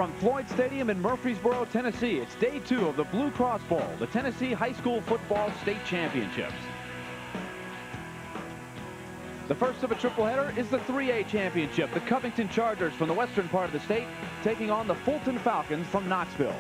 From Floyd Stadium in Murfreesboro, Tennessee, it's day 2 of the BlueCross Bowl, the Tennessee High School Football State Championships. The first of a tripleheader is the 3A championship. The Covington Chargers from the western part of the state taking on the Fulton Falcons from Knoxville.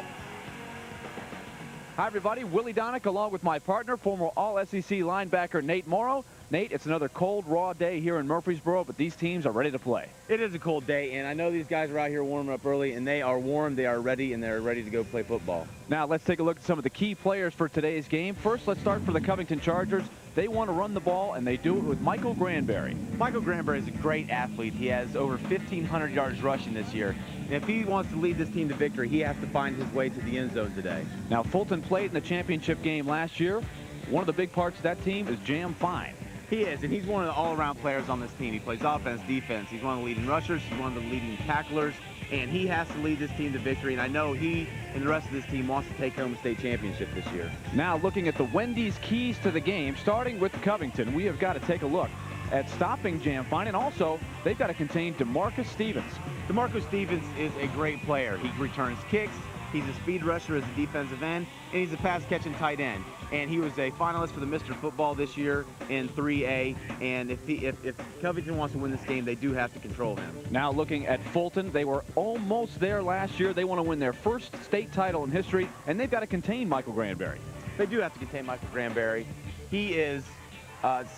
Hi, everybody. Willie Donick along with my partner, former All-SEC linebacker Nate Morrow. Nate, it's another cold, raw day here in Murfreesboro, but these teams are ready to play. It is a cold day, and I know these guys are out here warming up early, and they are warm, they are ready, and they're ready to go play football. Now, let's take a look at some of the key players for today's game. First, let's start for the Covington Chargers. They want to run the ball, and they do it with Michael Granberry. Michael Granberry is a great athlete. He has over 1,500 yards rushing this year. And if he wants to lead this team to victory, he has to find his way to the end zone today. Now, Fulton played in the championship game last year. One of the big parts of that team is Jam Fine. He is, and he's one of the all-around players on this team. He plays offense, defense. He's one of the leading rushers. He's one of the leading tacklers, and he has to lead this team to victory. And I know he and the rest of this team wants to take home a state championship this year. Now, looking at the Wendy's keys to the game, starting with Covington, we have got to take a look at stopping Jam Fine, and also they've got to contain DeMarcus Stevens. DeMarcus Stevens is a great player. He returns kicks. He's a speed rusher as a defensive end, and he's a pass-catching tight end. And he was a finalist for the Mr. Football this year in 3A. And if Covington wants to win this game, they do have to control him. Now looking at Fulton, they were almost there last year. They want to win their first state title in history, and they've got to contain Michael Granberry. They do have to contain Michael Granberry. He is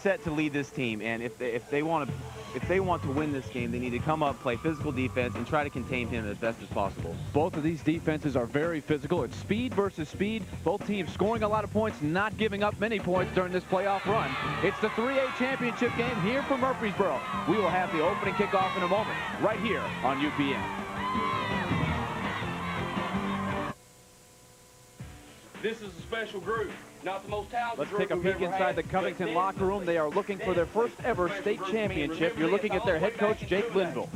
set to lead this team, and if they want to win this game, they need to come up, play physical defense, and try to contain him as best as possible. Both of these defenses are very physical. It's speed versus speed. Both teams scoring a lot of points, not giving up many points during this playoff run. It's the 3A championship game here from Murfreesboro. We will have the opening kickoff in a moment, right here on UPN. This is a special group. Not the most talented. Let's take a peek inside the Covington locker room. They are looking for their first ever state championship. You're looking at their head coach, Jake Linville.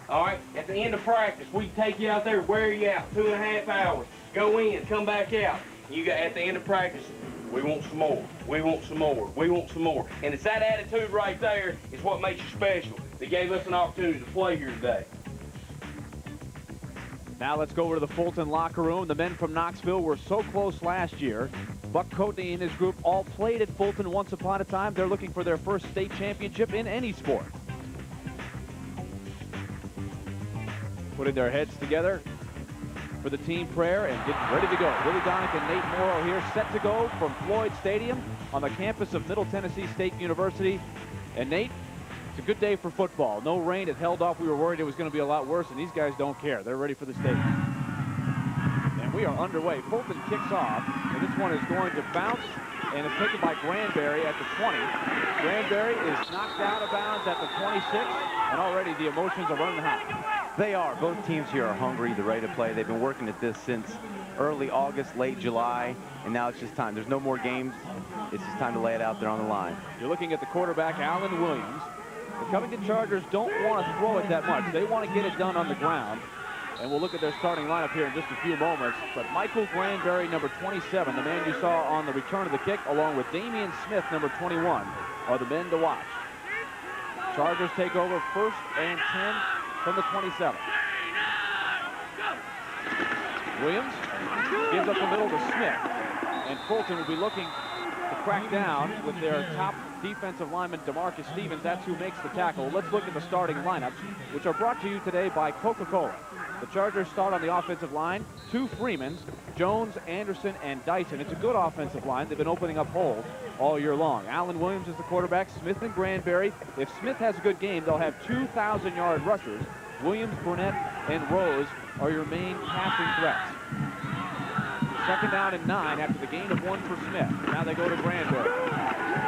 All right, at the end of practice, we take you out there, wear you out 2.5 hours. Go in, come back out. You got at the end of practice, we want some more. We want some more. We want some more. And it's that attitude right there is what makes you special. They gave us an opportunity to play here today. Now let's go over to the Fulton locker room. The men from Knoxville were so close last year. Buck Coatney and his group all played at Fulton once upon a time. They're looking for their first state championship in any sport. Putting their heads together for the team prayer and getting ready to go. Willie Donick and Nate Morrow here set to go from Floyd Stadium on the campus of Middle Tennessee State University. And Nate, it's a good day for football. No rain. It held off. We were worried it was going to be a lot worse, and these guys don't care. They're ready for the state. And we are underway. Fulton kicks off, and this one is going to bounce, and it's taken by Granberry at the 20. Granberry is knocked out of bounds at the 26, and already the emotions are running high. They are. Both teams here are hungry. They're ready to play. They've been working at this since early August, late July, and now it's just time. There's no more games. It's just time to lay it out there on the line. You're looking at the quarterback, Alan Williams. The Covington Chargers don't want to throw it that much. They want to get it done on the ground. And we'll look at their starting lineup here in just a few moments. But Michael Granberry, number 27, the man you saw on the return of the kick, along with Damian Smith, number 21, are the men to watch. Chargers take over 1st and 10 from the 27. Williams gives up the middle to Smith. And Fulton will be looking to crack down with their top defensive lineman, DeMarcus Stevens. That's who makes the tackle. Let's look at the starting lineups, which are brought to you today by Coca-Cola. The Chargers start on the offensive line. 2 Freemans, Jones, Anderson, and Dyson. It's a good offensive line. They've been opening up holes all year long. Alan Williams is the quarterback. Smith and Granberry. If Smith has a good game, they'll have 2,000-yard rushers. Williams, Burnett, and Rose are your main passing threats. 2nd down and 9 after the gain of 1 for Smith. Now they go to Granberry.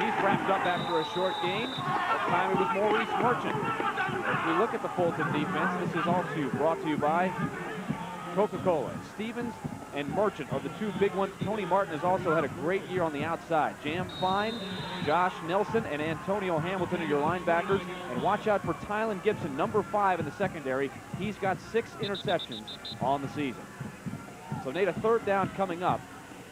He's wrapped up after a short game. This time it was Maurice Merchant. As we look at the Fulton defense, this is also brought to you by Coca-Cola. Stevens and Merchant are the 2 big ones. Tony Martin has also had a great year on the outside. Jam Fine, Josh Nelson, and Antonio Hamilton are your linebackers. And watch out for Tylen Gibson, number 5 in the secondary. He's got 6 interceptions on the season. So Nate, a 3rd down coming up.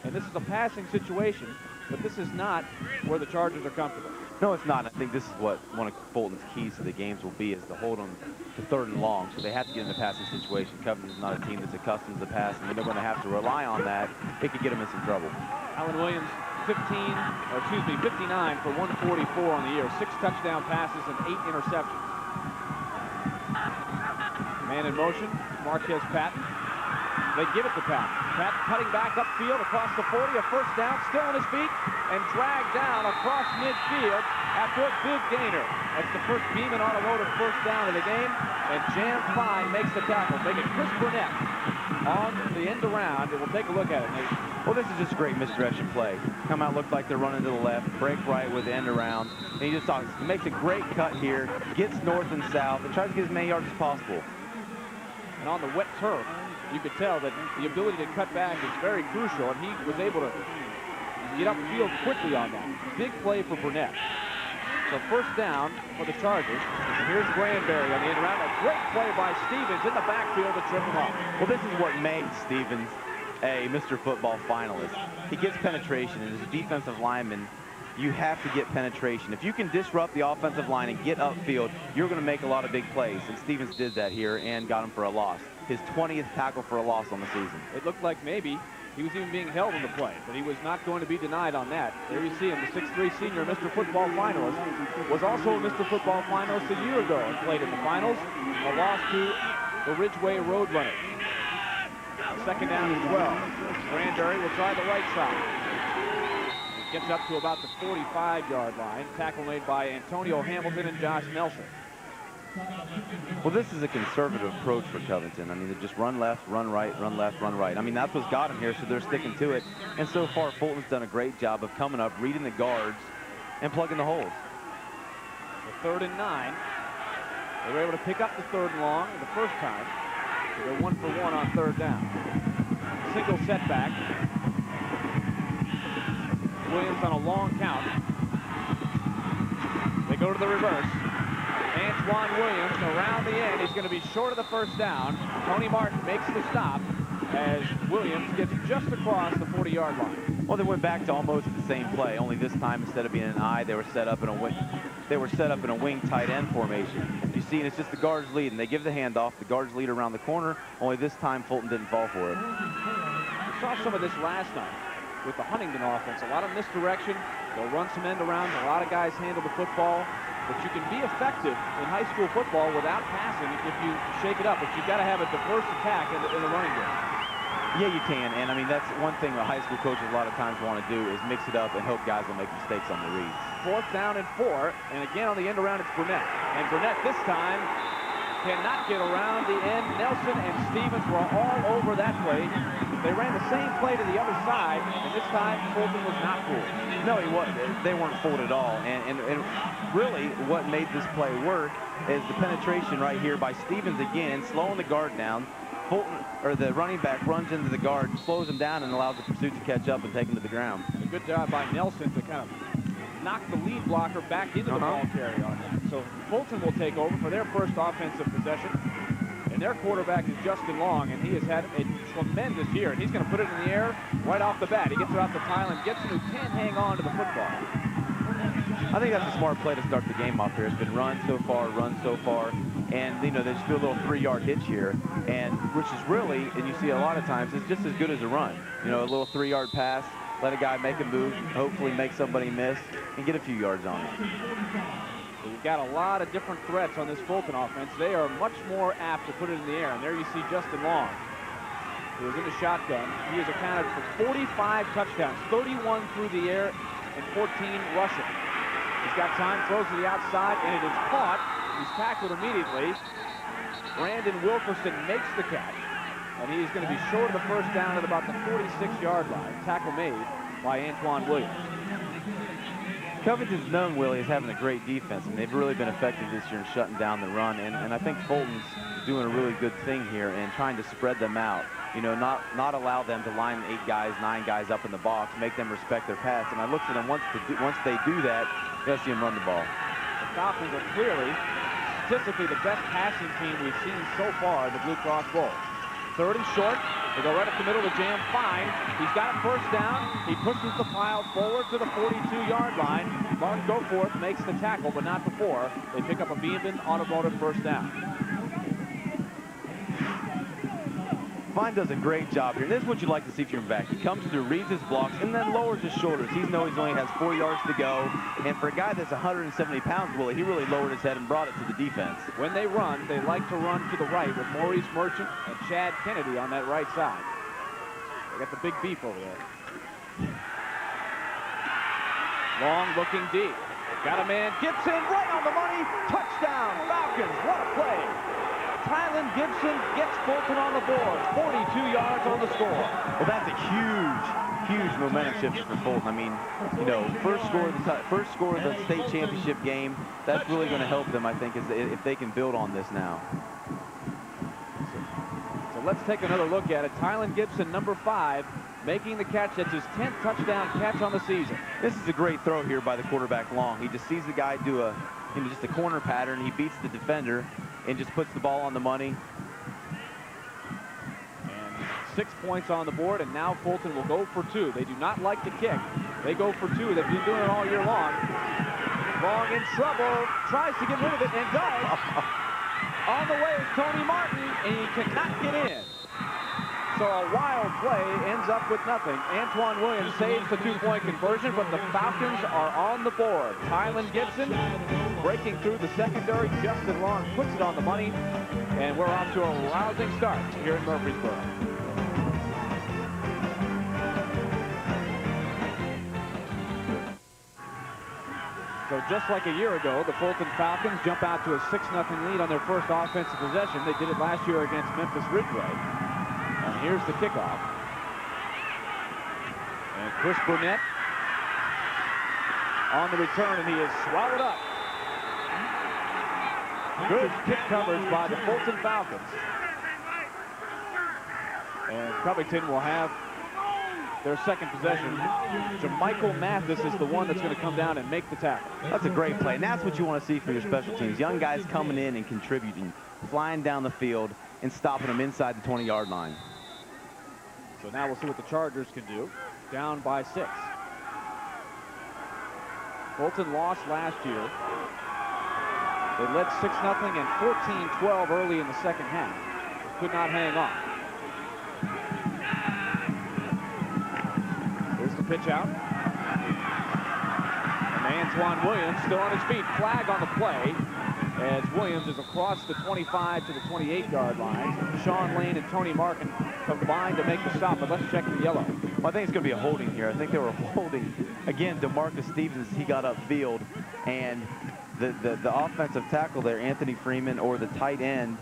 And this is a passing situation, but this is not where the Chargers are comfortable. No, it's not. I think this is what one of Fulton's keys to the games will be, is to hold them to 3rd and long. So they have to get in the passing situation. Covington's not a team that's accustomed to the pass, and when they're going to have to rely on that, it could get them in some trouble. Alan Williams, 59 for 144 on the year. 6 touchdown passes and 8 interceptions. Man in motion, Marquez Patton. They give it to Patton. Patton cutting back upfield across the 40, a first down, still on his feet, and dragged down across midfield after a big gainer. That's the first Beeman Automotive first down of the game, and Jan Fine makes the tackle, making Chris Burnett on the end around, and we'll take a look at it, Nate. Well, this is just great misdirection play. Come out, look like they're running to the left, break right with the end around, and he just makes a great cut here, gets north and south, and tries to get as many yards as possible. And on the wet turf, you could tell that the ability to cut back is very crucial, and he was able to get upfield quickly on that. Big play for Burnett. So first down for the Chargers. Here's Granberry on the end around. A great play by Stevens in the backfield to trip him up. Well, this is what made Stevens a Mr. Football finalist. He gets penetration, and as a defensive lineman, you have to get penetration. If you can disrupt the offensive line and get upfield, you're going to make a lot of big plays, and Stevens did that here and got him for a loss. His 20th tackle for a loss on the season. It looked like maybe he was even being held in the play, but he was not going to be denied on that. There you see him, the 6'3 senior Mr. Football finalist, was also a Mr. Football finalist a year ago and played in the finals. A loss to the Ridgeway Roadrunners. Second down and 12. Granberry will try the right side. He gets up to about the 45-yard line. Tackle made by Antonio Hamilton and Josh Nelson. Well, this is a conservative approach for Covington. I mean, they just run left, run right, run left, run right. I mean, that's what's got them here, so they're sticking to it. And so far, Fulton's done a great job of coming up, reading the guards, and plugging the holes. The 3rd and 9. They were able to pick up the 3rd and long the first time. So they're 1 for 1 on 3rd down. Single setback. Williams on a long count. They go to the reverse. Antoine Williams around the end. He's going to be short of the first down. Tony Martin makes the stop as Williams gets just across the 40-yard line. Well, they went back to almost the same play, only this time instead of being an I, they were set up in a wing. They were set up in a wing tight end formation. You see, and it's just the guards leading. They give the handoff. The guards lead around the corner. Only this time, Fulton didn't fall for it. We saw some of this last night with the Huntington offense. A lot of misdirection. They'll run some end around. A lot of guys handle the football. But you can be effective in high school football without passing if you shake it up. But you've got to have a diverse attack in the running game. Yeah, you can. And, I mean, that's one thing that high school coaches a lot of times want to do is mix it up and hope guys will make mistakes on the reads. 4th down and 4. And again on the end around, it's Burnett. And Burnett this time cannot get around the end. Nelson and Stevens were all over that play. They ran the same play to the other side, and this time Fulton was not fooled. No, he wasn't. They weren't fooled at all. And really what made this play work is the penetration right here by Stevens again, slowing the guard down. Fulton, or the running back, runs into the guard, slows him down, and allows the pursuit to catch up and take him to the ground. A good job by Nelson to kind of knock the lead blocker back into the ball carry on him. So Fulton will take over for their first offensive possession. And their quarterback is Justin Long, and he has had a tremendous year. And he's going to put it in the air right off the bat. He gets it off the pile and gets him who can't hang on to the football. I think that's a smart play to start the game off here. It's been run so far, and, you know, they just do a little 3-yard hitch here, and which is really, and you see a lot of times, it's just as good as a run. You know, a little 3-yard pass, let a guy make a move, hopefully make somebody miss, and get a few yards on it. So you've got a lot of different threats on this Fulton offense. They are much more apt to put it in the air, and there you see Justin Long, who is in the shotgun. He has accounted for 45 touchdowns, 31 through the air, and 14 rushing. He's got time, throws to the outside, and it is caught. He's tackled immediately. Brandon Wilkerson makes the catch, and he is going to be short of the first down at about the 46-yard line. Tackle made by Antoine Williams. Covington's known, Willie, as having a great defense, and they've really been effective this year in shutting down the run, and I think Fulton's doing a really good thing here and trying to spread them out. You know, not allow them to line 8 guys, 9 guys up in the box, make them respect their pass. And I looked at them once they do that, you'll see them run the ball. The Falcons are clearly, statistically, the best passing team we've seen so far in the BlueCross Bowl. 3rd and short. They go right up the middle to jam fine. He's got a first down. He pushes the pile forward to the 42-yard line. Mark Goforth makes the tackle, but not before. They pick up a Beaman Automotive first down. Fine does a great job here. This is what you like to see from your back. He comes through, reads his blocks, and then lowers his shoulders. He knows he only has 4 yards to go. And for a guy that's 170 pounds, Willie, he really lowered his head and brought it to the defense. When they run, they like to run to the right with Maurice Merchant and Chad Kennedy on that right side. They got the big beef over there. Long looking deep. Got a man. Gibson right on the money. Touchdown, Falcons. What a play. Tylen Gibson gets Fulton on the board. 42 yards on the score. Well, that's a huge momentum shifter for Fulton. I mean, you know, first score of the state championship game. That's really going to help them, I think, if they can build on this now. So let's take another look at it. Tylen Gibson, number 5, making the catch. That's his 10th touchdown catch on the season. This is a great throw here by the quarterback Long. He just sees the guy do just a corner pattern. He beats the defender and just puts the ball on the money. And 6 points on the board, and now Fulton will go for 2. They do not like to kick. They go for 2. They've been doing it all year long. Long in trouble. Tries to get rid of it and does. On the way is Tony Martin, and he cannot get in. So a wild play ends up with nothing. Antoine Williams saves the 2-point conversion, but the Falcons are on the board. Tylen Gibson breaking through the secondary. Justin Long puts it on the money, and we're off to a rousing start here in Murfreesboro. So just like a year ago, the Fulton Falcons jump out to a 6-0 lead on their first offensive possession. They did it last year against Memphis Ridgeway. And here's the kickoff. And Chris Burnett on the return, and he is swallowed up. Good kick coverage by the Fulton Falcons. And Covington will have their second possession. Jermichael Mathis is the one that's going to come down and make the tackle. That's a great play, and that's what you want to see for your special teams. Young guys coming in and contributing, flying down the field and stopping them inside the 20-yard line. So now we'll see what the Chargers can do. Down by 6. Fulton lost last year. They led 6-0 and 14-12 early in the second half. Could not hang on. Here's the pitch out. And Antoine Williams still on his feet. Flag on the play as Williams is across the 25 to the 28-yard line. Sean Lane and Tony Martin combined to make the stop, but let's check the yellow. Well, I think it's going to be a holding here. I think they were holding, again, DeMarcus Stevens as he got upfield, and the offensive tackle there, Anthony Freeman, or the tight end,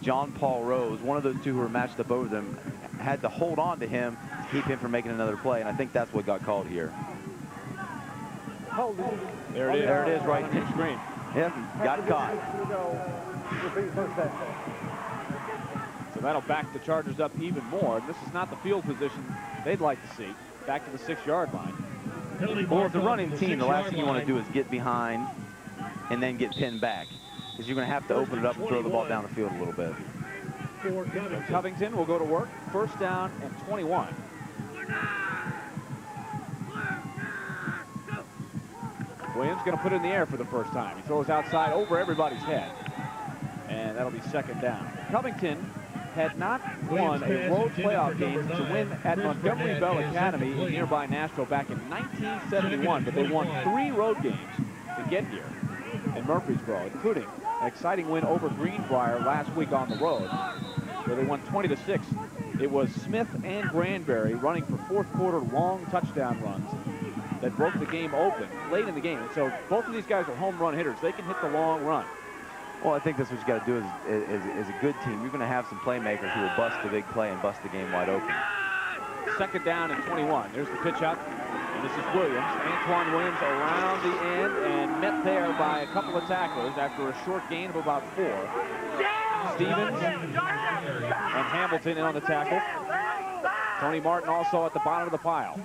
John Paul Rose, one of those two who were matched up over them, had to hold on to him to keep him from making another play, and I think that's what got called here. There it is. There it is right on your screen. Yep, got caught. So that'll back the Chargers up even more. This is not the field position they'd like to see. Back to the 6-yard line. Well, as a running team, the last thing you want to do is get behind and then get pinned back, because you're going to have to open it up and throw the ball down the field a little bit. Covington will go to work. First down and 21. Williams going to put it in the air for the first time. He throws outside over everybody's head. And that'll be second down. Covington had not won a road playoff game to win at Montgomery Bell Academy in nearby Nashville back in 1971, but they won 3 road games to get here in Murfreesboro, including an exciting win over Greenbrier last week on the road, where they won 20-6. It was Smith and Granberry running for fourth quarter long touchdown runs that broke the game open late in the game. And so both of these guys are home run hitters. They can hit the long run. Well, I think that's what you got to do as a good team. You're going to have some playmakers who will bust the big play and bust the game wide open. Second down and 21. There's the pitch out. And this is Williams. Antoine Williams around the end and met there by a couple of tacklers after a short gain of about 4. Stevens and Hamilton in on the tackle. Tony Martin also at the bottom of the pile.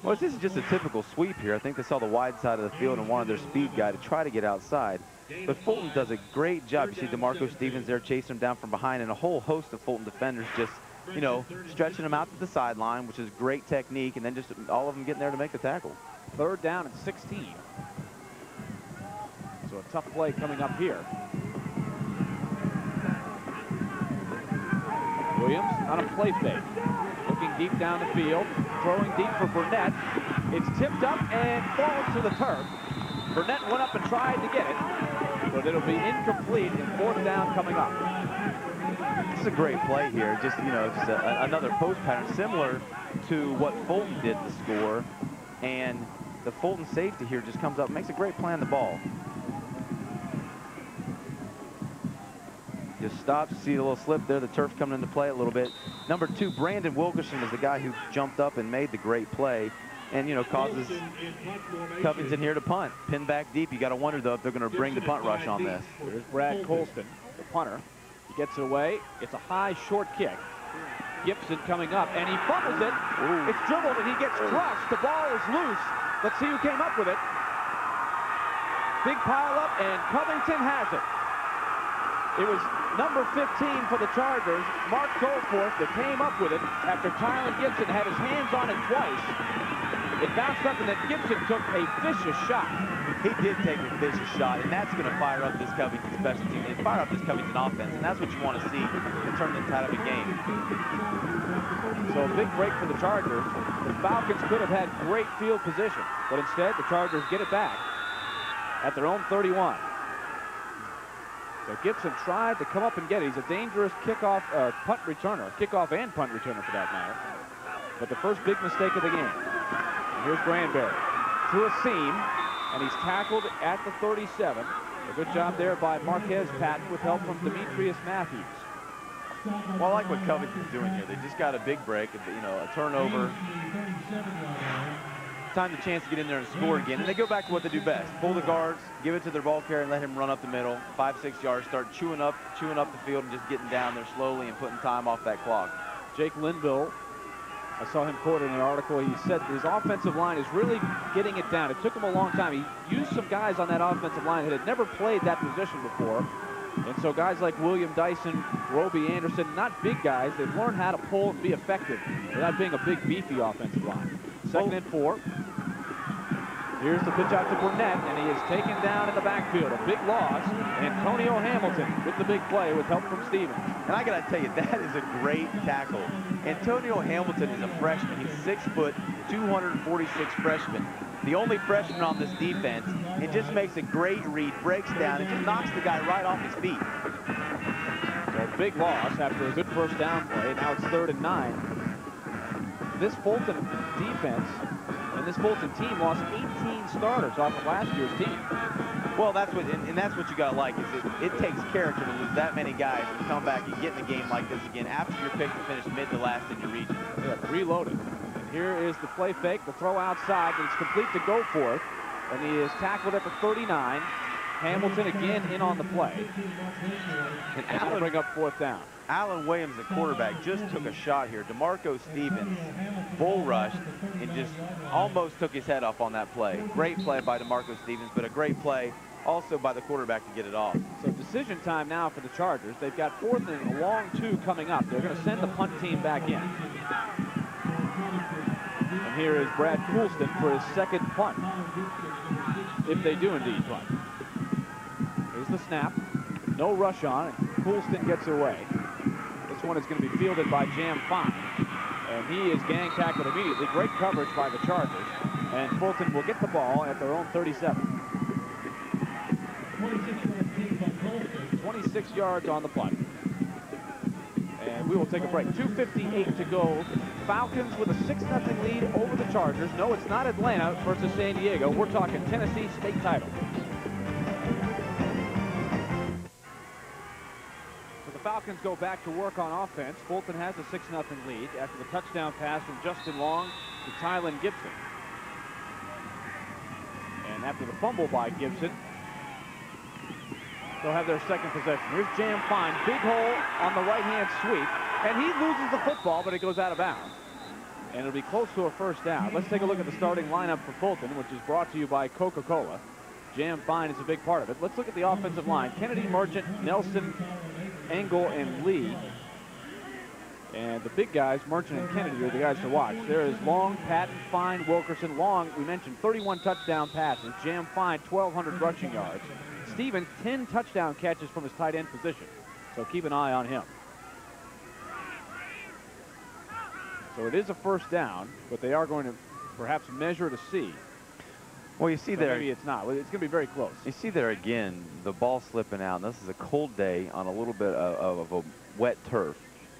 Well, this is just a typical sweep here. I think they saw the wide side of the field and wanted their speed guy to try to get outside. But Fulton does a great job. You see DeMarco Stevens there chasing him down from behind, and a whole host of Fulton defenders just, you know, stretching him out to the sideline, which is great technique, and then just all of them getting there to make the tackle. 3rd down and 16. So a tough play coming up here. Williams on a play fake. Looking deep down the field. Throwing deep for Burnett. It's tipped up and falls to the turf. Burnett went up and tried to get it, but it'll be incomplete in 4th down coming up. This is a great play here. Just, you know, just another post pattern similar to what Fulton did to score. And the Fulton safety here just comes up and makes a great play on the ball. Just stops, see a little slip there, the turf coming into play a little bit. Number 2, Brandon Wilkerson is the guy who jumped up and made the great play and, you know, causes Covington here to punt. Pin back deep. You got to wonder, though, if they're going to bring the punt rush on this. Here's Brad Colston, the punter. He gets it away. It's a high, short kick. Gibson coming up, and he fumbles it. Ooh. It's dribbled, and he gets crushed. The ball is loose. Let's see who came up with it. Big pile up, and Covington has it. It was number 15 for the Chargers, Mark Goldforth, that came up with it after Tylen Gibson had his hands on it twice. It bounced up, and then Gibson took a vicious shot. He did take a vicious shot, and that's going to fire up this Covington special team and fire up this Covington offense, and that's what you want to see to turn the tide of a game. So a big break for the Chargers. The Falcons could have had great field position, but instead the Chargers get it back at their own 31. So Gibson tried to come up and get it. He's a dangerous kickoff, punt returner, kickoff and punt returner for that matter. But the first big mistake of the game. And here's Granberry through a seam, and he's tackled at the 37. A good job there by Marquez Patton with help from Demetrius Matthews. Well, I like what Covington's doing here. They just got a big break, you know, a turnover. Time the chance to get in there and score again, and they go back to what they do best. Pull the guards, give it to their ball carrier, and let him run up the middle, 5-6 yards, start chewing up the field and just getting down there slowly and putting time off that clock. Jake Linville, I saw him quoted in an article. He said his offensive line is really getting it down. It took him a long time. He used some guys on that offensive line that had never played that position before. And so guys like William Dyson, Roby Anderson, not big guys, they've learned how to pull and be effective without being a big, beefy offensive line. 2nd and 4. Here's the pitch out to Burnett, and he is taken down in the backfield. A big loss. Antonio Hamilton with the big play with help from Stevens. And I got to tell you, that is a great tackle. Antonio Hamilton is a freshman. He's 6 foot, 246 freshman. The only freshman on this defense. It just makes a great read, breaks down, and just knocks the guy right off his feet. So a big loss after a good first down play. Now it's 3rd and 9. This Fulton defense and this Fulton team lost 18 starters off of last year's team. Well, that's what, and that's what you got to like, is it takes character to lose that many guys and come back and get in a game like this again after you're picked to finish mid to last in your region. Yeah, reloaded. And here is the play fake, the throw outside, and it's complete to Goforth. And he is tackled at the 39. Hamilton again in on the play. And that'll bring up 4th down. Alan Williams, the quarterback, just took a shot here. DeMarco Stevens bull rushed and just almost took his head off on that play. Great play by DeMarco Stevens, but a great play also by the quarterback to get it off. So decision time now for the Chargers. They've got 4th and a long 2 coming up. They're going to send the punt team back in. And here is Brad Coulston for his 2nd punt, if they do indeed punt. Here's the snap. No rush on, and Coulston gets away. This one is going to be fielded by Jam Fine. And he is gang tackled immediately. Great coverage by the Chargers. And Fulton will get the ball at their own 37. 26 yards on the punt. And we will take a break. 2:58 to go. Falcons with a 6-0 lead over the Chargers. No, it's not Atlanta versus San Diego. We're talking Tennessee state title. So the Falcons go back to work on offense. Fulton has a 6-0 lead after the touchdown pass from Justin Long to Tylen Gibson. And after the fumble by Gibson, they'll have their 2nd possession. Here's Jam Fine. Big hole on the right-hand sweep. And he loses the football, but it goes out of bounds. And it'll be close to a first down. Let's take a look at the starting lineup for Fulton, which is brought to you by Coca-Cola. Jam Fine is a big part of it. Let's look at the offensive line. Kennedy, Merchant, Nelson, Engel, and Lee. And the big guys, Merchant and Kennedy, are the guys to watch. There is Long, Patton, Fine, Wilkerson. Long, we mentioned 31 touchdown passes. Jam Fine, 1,200 rushing yards. Stevens, 10 touchdown catches from his tight end position. So keep an eye on him. So it is a first down, but they are going to perhaps measure to see. Well, you see so there. Maybe it's not. It's going to be very close. You see there again, the ball slipping out. And this is a cold day on a little bit of a wet turf.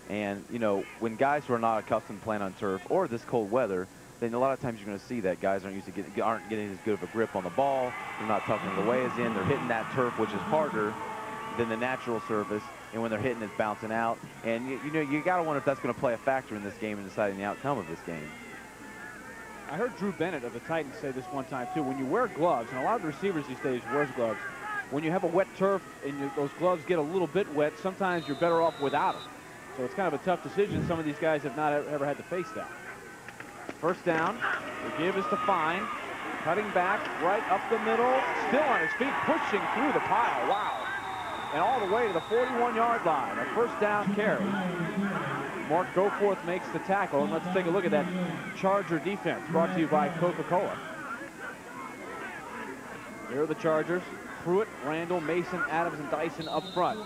And, you know, when guys who are not accustomed to playing on turf or this cold weather, then a lot of times you're going to see that guys aren't getting as good of a grip on the ball. They're not tucking the ways in. They're hitting that turf, which is harder than the natural surface. And when they're hitting, it's bouncing out. And, you know, you got to wonder if that's going to play a factor in this game and deciding the outcome of this game. I heard Drew Bennett of the Titans say this one time, too. When you wear gloves, and a lot of the receivers these days wears gloves, when you have a wet turf and those gloves get a little bit wet, sometimes you're better off without them. So it's kind of a tough decision. Some of these guys have not ever had to face that. First down. The give is to Fine. Cutting back right up the middle. Still on his feet, pushing through the pile. Wow. And all the way to the 41-yard line. A first down carry. Mark Goforth makes the tackle. And let's take a look at that Charger defense brought to you by Coca-Cola. Here are the Chargers. Pruitt, Randall, Mason, Adams, and Dyson up front.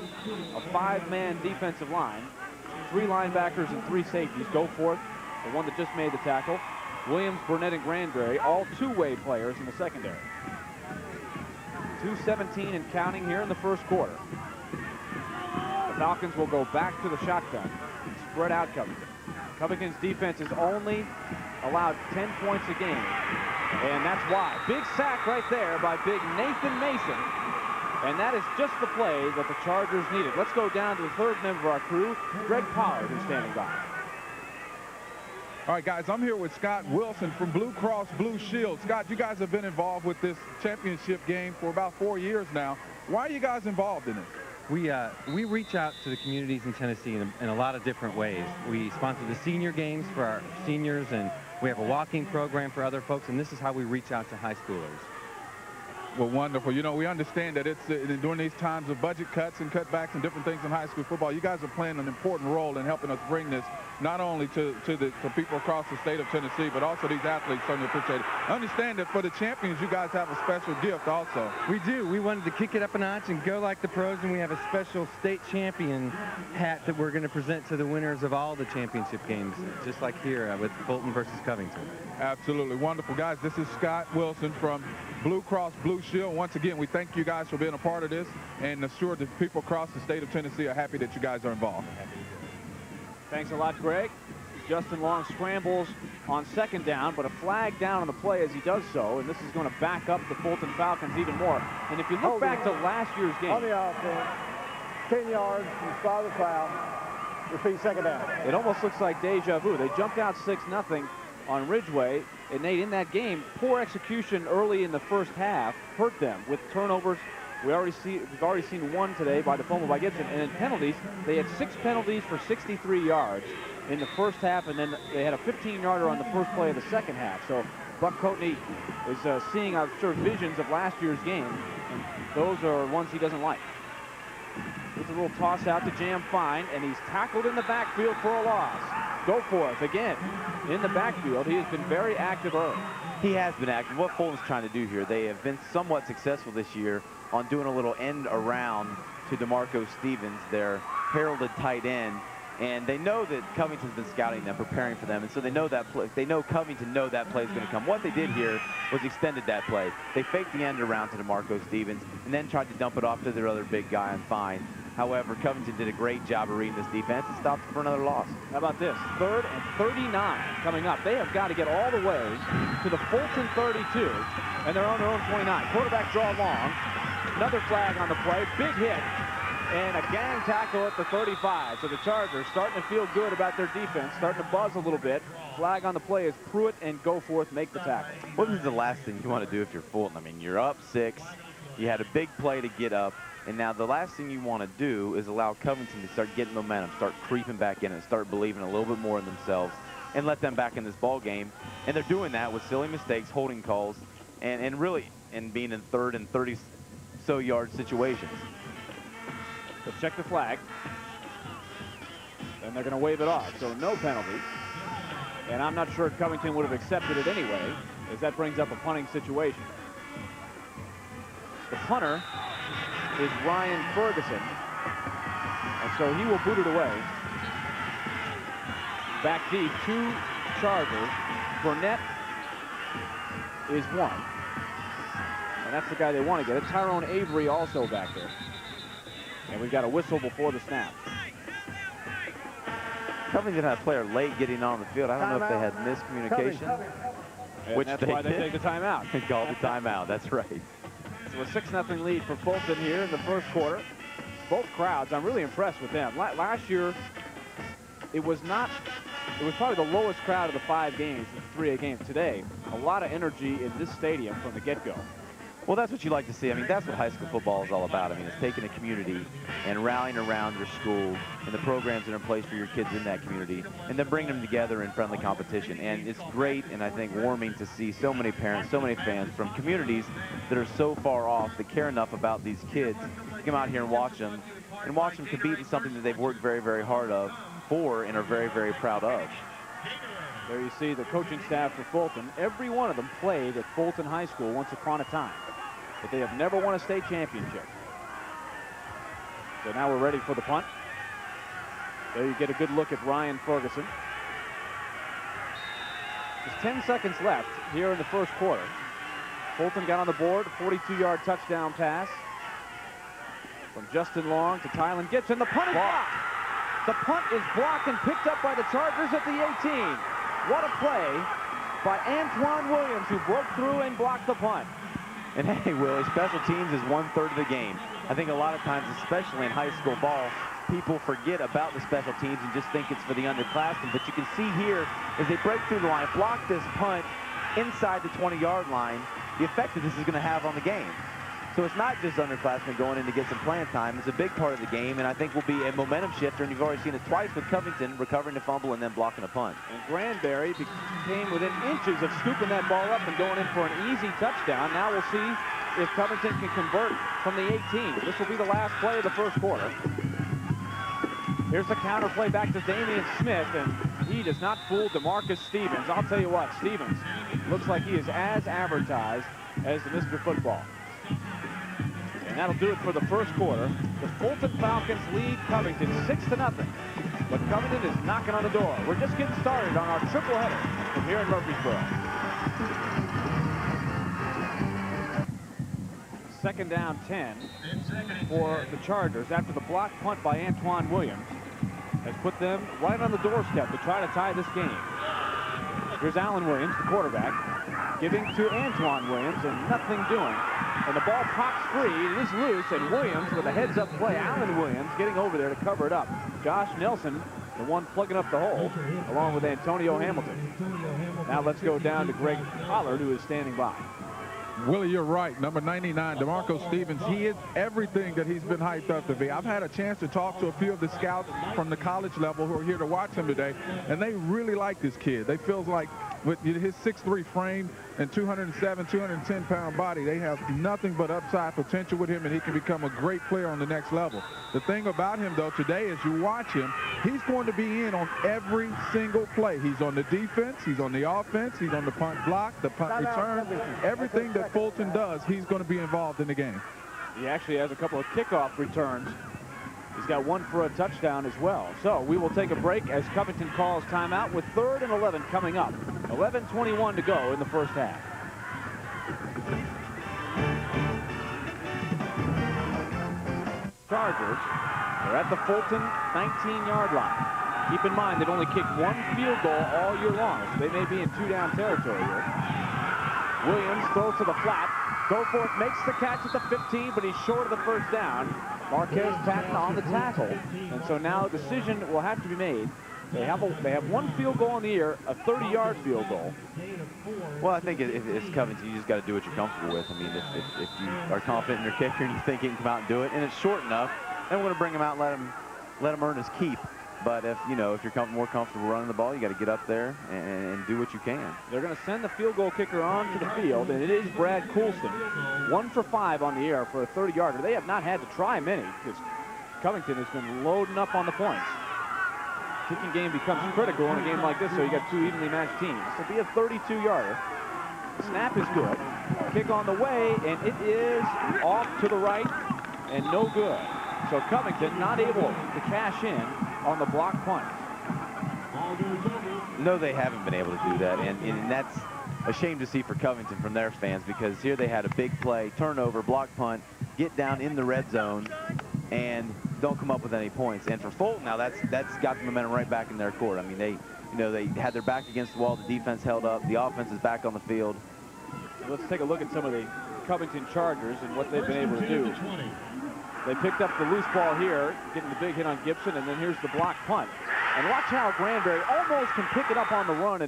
A 5-man defensive line. 3 linebackers and 3 safeties. Goforth, the one that just made the tackle. Williams, Burnett, and Granberry, all two-way players in the secondary. 2:17 and counting here in the first quarter. The Falcons will go back to the shotgun. Spread out Covington. Covington's defense has only allowed 10 points a game. And that's why. Big sack right there by big Nathan Mason. And that is just the play that the Chargers needed. Let's go down to the third member of our crew, Greg Pollard, who's standing by. All right, guys, I'm here with Scott Wilson from Blue Cross Blue Shield. Scott, you guys have been involved with this championship game for about 4 years now. Why are you guys involved in it? We reach out to the communities in Tennessee in a lot of different ways. We sponsor the senior games for our seniors, and we have a walking program for other folks, and this is how we reach out to high schoolers. Well, wonderful. You know, we understand that it's during these times of budget cuts and cutbacks and different things in high school football, you guys are playing an important role in helping us bring this not only to people across the state of Tennessee, but also these athletes certainly appreciate it. I understand that for the champions, you guys have a special gift also. We do. We wanted to kick it up a notch and go like the pros, and we have a special state champion hat that we're going to present to the winners of all the championship games, just like here with Fulton versus Covington. Absolutely. Wonderful. Guys, this is Scott Wilson from Blue Cross Blue Shield. Once again, we thank you guys for being a part of this and assure that people across the state of Tennessee are happy that you guys are involved. Thanks a lot, Greg. Justin Long scrambles on second down, but a flag down on the play as he does so, and this is going to back up the Fulton Falcons even more. And if you look back to last year's game. On the offense, 10 yards, you spot the foul, repeat second down. It almost looks like deja vu. They jumped out 6-0 on Ridgeway, and Nate, in that game, poor execution early in the first half hurt them with turnovers. We've already seen one today by the fumble by Gibson, and in penalties, they had 6 penalties for 63 yards in the first half, and then they had a 15-yarder on the first play of the second half. So Buck Coatney is seeing, I'm sure, visions of last year's game, and those are ones he doesn't like. There's a little toss out to Jam Fine, and he's tackled in the backfield for a loss. Goforth again in the backfield. He has been very active early. He has been active. What Fulton's trying to do here, they have been somewhat successful this year on doing a little end around to DeMarco Stevens, their heralded tight end. And they know that Covington's been scouting them, preparing for them, and so they know that play. They know Covington know that play is going to come. What they did here was extended that play. They faked the end around to DeMarco Stevens and then tried to dump it off to their other big guy on Fine. However, Covington did a great job of reading this defense and stopped for another loss. How about this? 3rd and 39 coming up. They have got to get all the way to the Fulton 32, and they're on their own 29. Quarterback draw long. Another flag on the play. Big hit. And a gang tackle at the 35. So the Chargers starting to feel good about their defense, starting to buzz a little bit. Flag on the play as Pruitt and Goforth make the tackle. What is the last thing you want to do if you're Fulton? I mean, you're up 6. You had a big play to get up. And now the last thing you want to do is allow Covington to start getting momentum, start creeping back in and start believing a little bit more in themselves and let them back in this ball game. And they're doing that with silly mistakes, holding calls, and really being in 3rd and 30-so yard situations. Let's check the flag. And they're going to wave it off, so no penalty. And I'm not sure Covington would have accepted it anyway, as that brings up a punting situation. The punter is Ryan Ferguson, and so he will boot it away. Back deep, 2 Chargers. Burnett is 1. And that's the guy they want to get. It's Tyrone Avery also back there. And we've got a whistle before the snap. Covington had a player late getting on the field. I don't know if they had miscommunication. Which that's why they take the timeout. They called the timeout, that's right. So a 6-0 lead for Fulton here in the first quarter. Both crowds, I'm really impressed with them. Last year, it was probably the lowest crowd of the 5 games, the 3A games. Today, a lot of energy in this stadium from the get-go. Well, that's what you like to see. I mean, that's what high school football is all about. I mean, it's taking a community and rallying around your school and the programs that are in place for your kids in that community, and then bringing them together in friendly competition. And it's great and I think warming to see so many parents, so many fans from communities that are so far off that care enough about these kids to come out here and watch them compete in something that they've worked very, very hard for and are very, very proud of. There you see the coaching staff for Fulton. Every one of them played at Fulton High School once upon a time, but they have never won a state championship. So now we're ready for the punt. There you get a good look at Ryan Ferguson. Just 10 seconds left here in the first quarter. Fulton got on the board, 42-yard touchdown pass from Justin Long to Tylen Gibson. The punt is blocked. The punt is blocked and picked up by the Chargers at the 18. What a play by Antoine Williams, who broke through and blocked the punt. And hey, Willie, special teams is 1/3 of the game. I think a lot of times, especially in high school ball, people forget about the special teams and just think it's for the underclassmen. But you can see here, as they break through the line, block this punt inside the 20-yard line, the effect that this is going to have on the game. So it's not just underclassmen going in to get some playing time. It's a big part of the game, and I think will be a momentum shifter, and you've already seen it twice with Covington recovering the fumble and then blocking a punt. And Granberry came within inches of scooping that ball up and going in for an easy touchdown. Now we'll see if Covington can convert from the 18. This will be the last play of the first quarter. Here's the counter play back to Damian Smith, and he does not fool DeMarcus Stevens. I'll tell you what, Stevens looks like he is as advertised as the Mr. Football. And that'll do it for the first quarter. The Fulton Falcons lead Covington 6-0. But Covington is knocking on the door. We're just getting started on our triple header from here in Murfreesboro. 2nd down 10 for the Chargers after the block punt by Antoine Williams has put them right on the doorstep to try to tie this game. Here's Allen Williams, the quarterback, giving to Antoine Williams and nothing doing. And the ball pops free, it is loose, and Williams with a heads-up play. Allen Williams getting over there to cover it up. Josh Nelson, the one plugging up the hole, along with Antonio Hamilton. Now let's go down to Greg Pollard, who is standing by. Willie, you're right. Number 99, DeMarco Stevens, he is everything that he's been hyped up to be. I've had a chance to talk to a few of the scouts from the college level who are here to watch him today, and they really like this kid. They feel like with his 6'3" frame and 207, 210-pound body, they have nothing but upside potential with him, and he can become a great player on the next level. The thing about him, though, today, as you watch him, he's going to be in on every single play. He's on the defense, he's on the offense, he's on the punt block, the punt return, everything that Fulton does, he's going to be involved in the game. He actually has a couple of kickoff returns. He's got one for a touchdown as well. So we will take a break as Covington calls timeout with 3rd and 11 coming up. 11:21 to go in the first half. Chargers are at the Fulton 19-yard line. Keep in mind they've only kicked 1 field goal all year long, so they may be in 2-down territory here. Williams throws to the flat. Goforth makes the catch at the 15, but he's short of the first down. Marquez Patton on the tackle. And so now a decision will have to be made They have one field goal in the year, a 30-yard field goal. Well, I think it's Covington. You just got to do what you're comfortable with. I mean, if you are confident in your kicker and you think he can come out and do it, and it's short enough, then we're going to bring him out and let him earn his keep. But if you're more comfortable running the ball, you got to get up there and do what you can. They're going to send the field goal kicker onto the field, and it is Brad Coulson. 1 for 5 on the air for a 30-yarder. They have not had to try many because Covington has been loading up on the points. Kicking game becomes critical in a game like this, so you got two evenly matched teams. It'll be a 32-yarder. Snap is good. Kick on the way, and it is off to the right and no good. So Covington not able to cash in on the block punt. No, they haven't been able to do that, and that's a shame to see for Covington from their fans, because here they had a big play, turnover, block punt, get down in the red zone, and don't come up with any points. And for Fulton now, that's got the momentum right back in their court. I mean, they had their back against the wall, the defense held up, the offense is back on the field. Let's take a look at some of the Covington Chargers and what they've been able to do. They picked up the loose ball here, getting the big hit on Gibson, and then here's the block punt. And watch how Granberry almost can pick it up on the run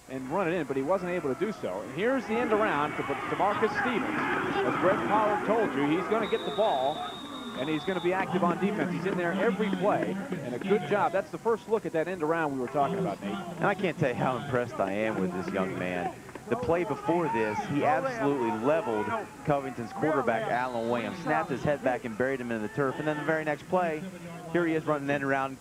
and run it in, but he wasn't able to do so. And here's the end around to DeMarcus Stevens. As Brett Pollard told you, he's going to get the ball, and he's going to be active on defense. He's in there every play, and a good job. That's the first look at that end around we were talking about, Nate. And I can't tell you how impressed I am with this young man. The play before this, he absolutely leveled Covington's quarterback, Alan Williams, snapped his head back and buried him in the turf. And then the very next play, here he is running end around,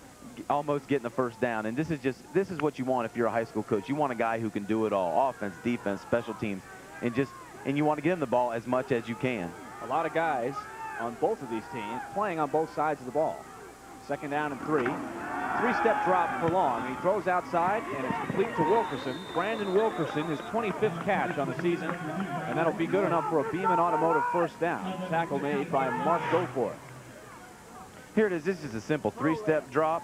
almost getting the first down. And this is what you want if you're a high school coach. You want a guy who can do it all: offense, defense, special teams, and you want to get him the ball as much as you can. A lot of guys on both of these teams playing on both sides of the ball. 2nd down and 3. 3-step drop for Long. He throws outside, and it's complete to Wilkerson. Brandon Wilkerson, his 25th catch on the season, and that'll be good enough for a Beeman Automotive first down. Tackle made by Mark Goforth. Here it is. This is a simple 3-step drop.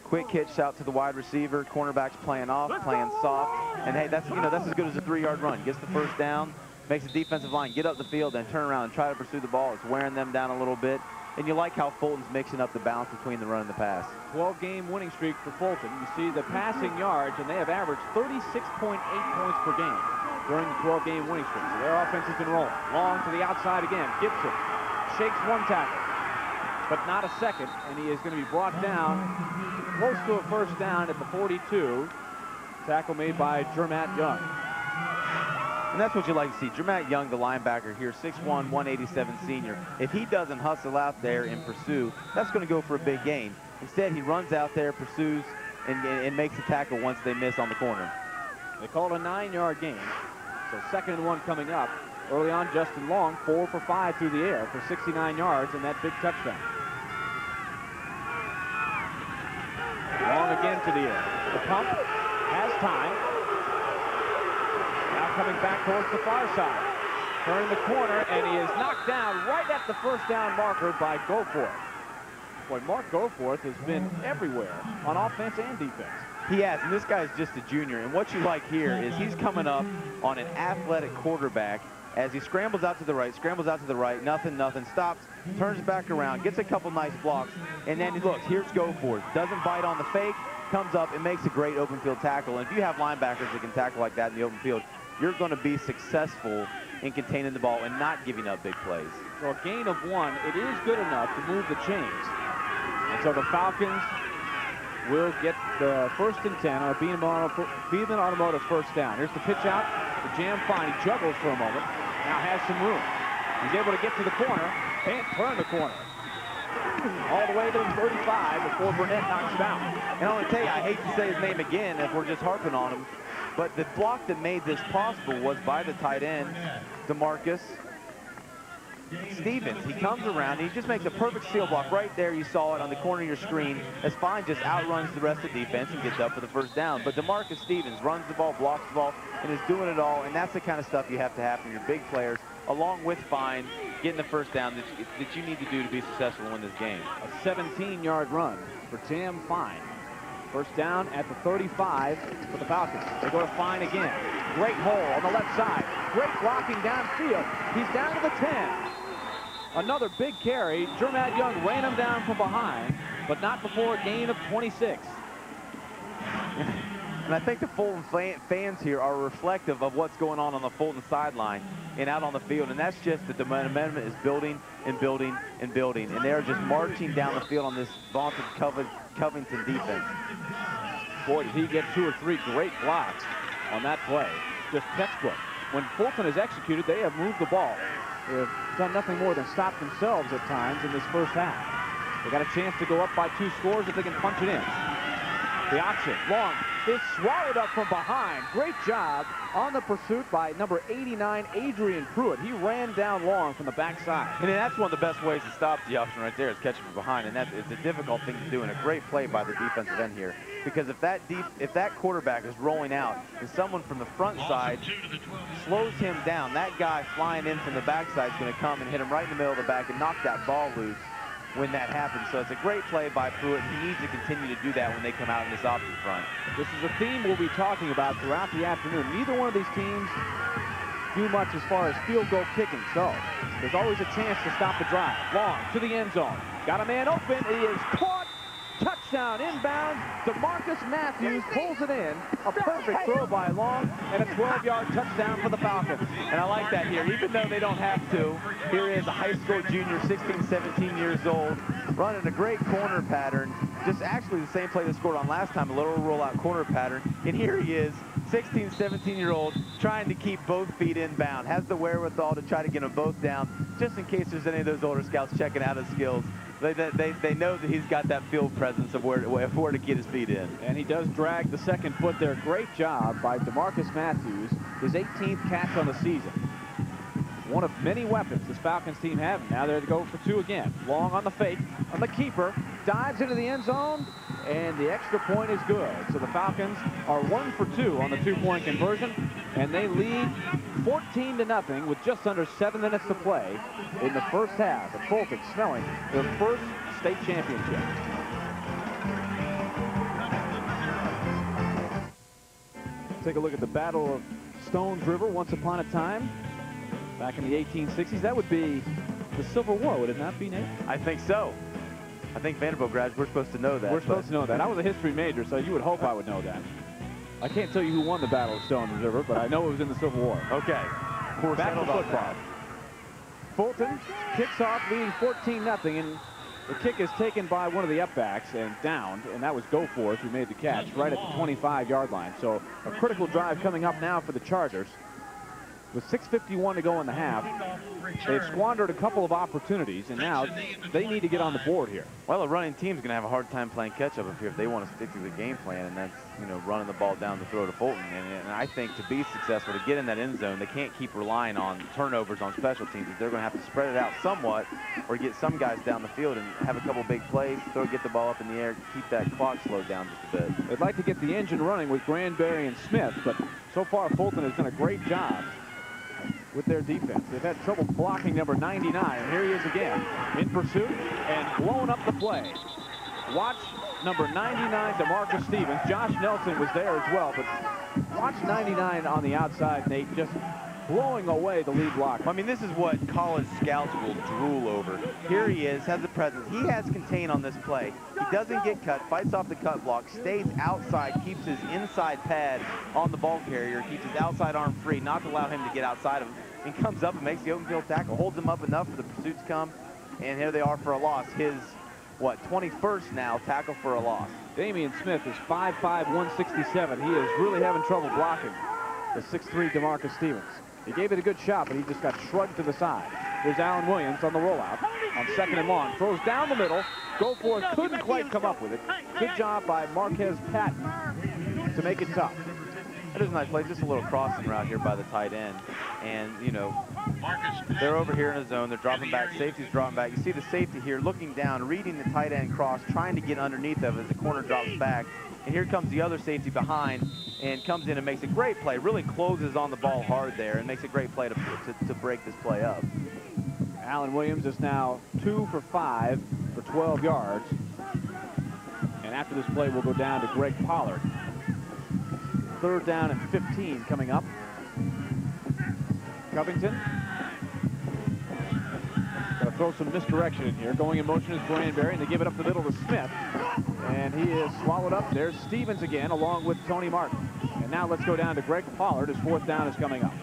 Quick hitch out to the wide receiver. Cornerback's playing off, playing soft. And hey, that's as good as a 3-yard run. Gets the first down, makes the defensive line get up the field, then turn around and try to pursue the ball. It's wearing them down a little bit. And you like how Fulton's mixing up the balance between the run and the pass. 12-game winning streak for Fulton. You see the passing yards, and they have averaged 36.8 points per game during the 12-game winning streak. So their offense has been rolling. Long to the outside again. Gibson shakes one tackle, but not a second, and he is going to be brought down close to a first down at the 42. Tackle made by Jermatt Young. And that's what you like to see. Jermatt Young, the linebacker here, 6'1", 187 senior. If he doesn't hustle out there and pursue, that's going to go for a big gain. Instead, he runs out there, pursues, and makes a tackle once they miss on the corner. They call it a 9-yard gain. So 2nd and 1 coming up. Early on, Justin Long, 4 for 5 through the air for 69 yards and that big touchdown. Long again to the air. The pump has time. Coming back towards the far side. Turning the corner, and he is knocked down right at the first down marker by Goforth. Boy, Mark Goforth has been everywhere on offense and defense. He has, and this guy's just a junior. And what you like here is he's coming up on an athletic quarterback as he scrambles out to the right, nothing, stops, turns back around, gets a couple nice blocks, and then he looks, here's Goforth. Doesn't bite on the fake, comes up and makes a great open field tackle. And if you have linebackers that can tackle like that in the open field, you're going to be successful in containing the ball and not giving up big plays. So a gain of 1, it is good enough to move the chains. And so the Falcons will get the 1st and 10 on a Beeman Automotive first down. Here's the pitch out. The jam fine. He juggles for a moment. Now has some room. He's able to get to the corner. Can't turn the corner. All the way to the 35 before Burnett knocks him out. And I want to tell you, I hate to say his name again if we're just harping on him, but the block that made this possible was by the tight end, DeMarcus Stevens. He comes around, and he just makes a perfect seal block right there. You saw it on the corner of your screen. As Fine just outruns the rest of the defense and gets up for the first down. But DeMarcus Stevens runs the ball, blocks the ball, and is doing it all. And that's the kind of stuff you have to have from your big players, along with Fine getting the first down that you need to do to be successful and win this game. A 17-yard run for Tim Fine. First down at the 35 for the Falcons. They go to Fine again. Great hole on the left side. Great blocking downfield. He's down to the 10. Another big carry. Jermatt Young ran him down from behind, but not before a gain of 26. And I think the Fulton fans here are reflective of what's going on the Fulton sideline and out on the field. And that's just that the momentum is building and building and building. And they're just marching down the field on this vaunted Covington defense. Boy, did he get 2 or 3 great blocks on that play. Just textbook. When Fulton has executed, they have moved the ball. They have done nothing more than stop themselves at times in this first half. They got a chance to go up by 2 scores if they can punch it in. The option, long, is swallowed up from behind. Great job on the pursuit by number 89, Adrian Pruitt. He ran down long from the backside. And that's one of the best ways to stop the option right there is catching from behind. And it's a difficult thing to do, and a great play by the defensive end here. Because if that quarterback is rolling out and someone from the front side slows him down, that guy flying in from the backside is going to come and hit him right in the middle of the back and knock that ball loose when that happens. So it's a great play by Pruitt. He needs to continue to do that when they come out in this option front. This is a theme we'll be talking about throughout the afternoon. Neither one of these teams do much as far as field goal kicking, so there's always a chance to stop the drive. Long to the end zone. Got a man open. He is caught. Touchdown inbound. DeMarcus Matthews pulls it in. A perfect throw by Long, and a 12-yard touchdown for the Falcons. And I like that here. Even though they don't have to, here is a high school junior, 16, 17 years old, running a great corner pattern. Just actually the same play they scored on last time, a little rollout corner pattern. And here he is, 16, 17-year-old, trying to keep both feet inbound. Has the wherewithal to try to get them both down, just in case there's any of those older scouts checking out his skills. They know that he's got that field presence of where to get his feet in. And he does drag the second foot there. Great job by DeMarcus Matthews, his 18th catch on the season. One of many weapons this Falcons team have. Now they're to go for 2 again. Long on the fake, on the keeper, dives into the end zone, and the extra point is good. So the Falcons are 1 for 2 on the 2-point conversion, and they lead 14-0 with just under 7 minutes to play in the first half. And Fulton smelling their first state championship. Take a look at the Battle of Stones River once upon a time. Back in the 1860s, that would be the Civil War, would it not be, Nate? I think so. I think Vanderbilt grads, we're supposed to know that. We're supposed to know that. I was a history major, so you would hope I would know that. I can't tell you who won the Battle of Stones River, but I know it was in the Civil War. Okay. Back to football. Fulton kicks off leading 14-0, and the kick is taken by one of the upbacks and downed, and that was Goforth who made the catch right at the 25-yard line. So a critical drive coming up now for the Chargers. With 6:51 to go in the half, they've squandered a couple of opportunities, and now they need to get on the board here. Well, a running team's going to have a hard time playing catch-up up here if they want to stick to the game plan, and that's, you know, running the ball down the throat of Fulton. And I think to be successful, to get in that end zone, they can't keep relying on turnovers on special teams. They're going to have to spread it out somewhat or get some guys down the field and have a couple big plays, get the ball up in the air, keep that clock slowed down just a bit. They'd like to get the engine running with Granberry and Smith, but so far Fulton has done a great job with their defense. They've had trouble blocking number 99. Here he is again in pursuit and blowing up the play. Watch number 99, DeMarcus Stevens. Josh Nelson was there as well, but watch 99 on the outside, Nate, just blowing away the lead blocker. I mean, this is what college scouts will drool over. Here he is, has the presence. He has contain on this play. He doesn't get cut, fights off the cut block, stays outside, keeps his inside pad on the ball carrier, keeps his outside arm free, not to allow him to get outside of him, and comes up and makes the open field tackle, holds him up enough for the pursuits come, and here they are for a loss. His, 21st now, tackle for a loss. Damian Smith is 5'5", 167. He is really having trouble blocking the 6'3" DeMarcus Stevens. He gave it a good shot, but he just got shrugged to the side. Here's Alan Williams on the rollout on 2nd and long. Throws down the middle. Goforth couldn't quite come up with it. Good job by Marquez Patton to make it tough. That is a nice play. Just a little crossing route here by the tight end. And, you know, they're over here in the zone. They're dropping back. Safety's dropping back. You see the safety here looking down, reading the tight end cross, trying to get underneath of it as the corner drops back. And here comes the other safety behind and comes in and makes a great play. Really closes on the ball hard there and makes a great play to break this play up. Alan Williams is now 2 for 5 for 12 yards. And after this play, we'll go down to Greg Pollard. 3rd down and 15 coming up. Covington. Got to throw some misdirection in here. Going in motion is Granberry, and they give it up the middle to Smith. and he is swallowed up. There's Stevens again, along with Tony Martin. And now let's go down to Greg Pollard. His fourth down is coming up.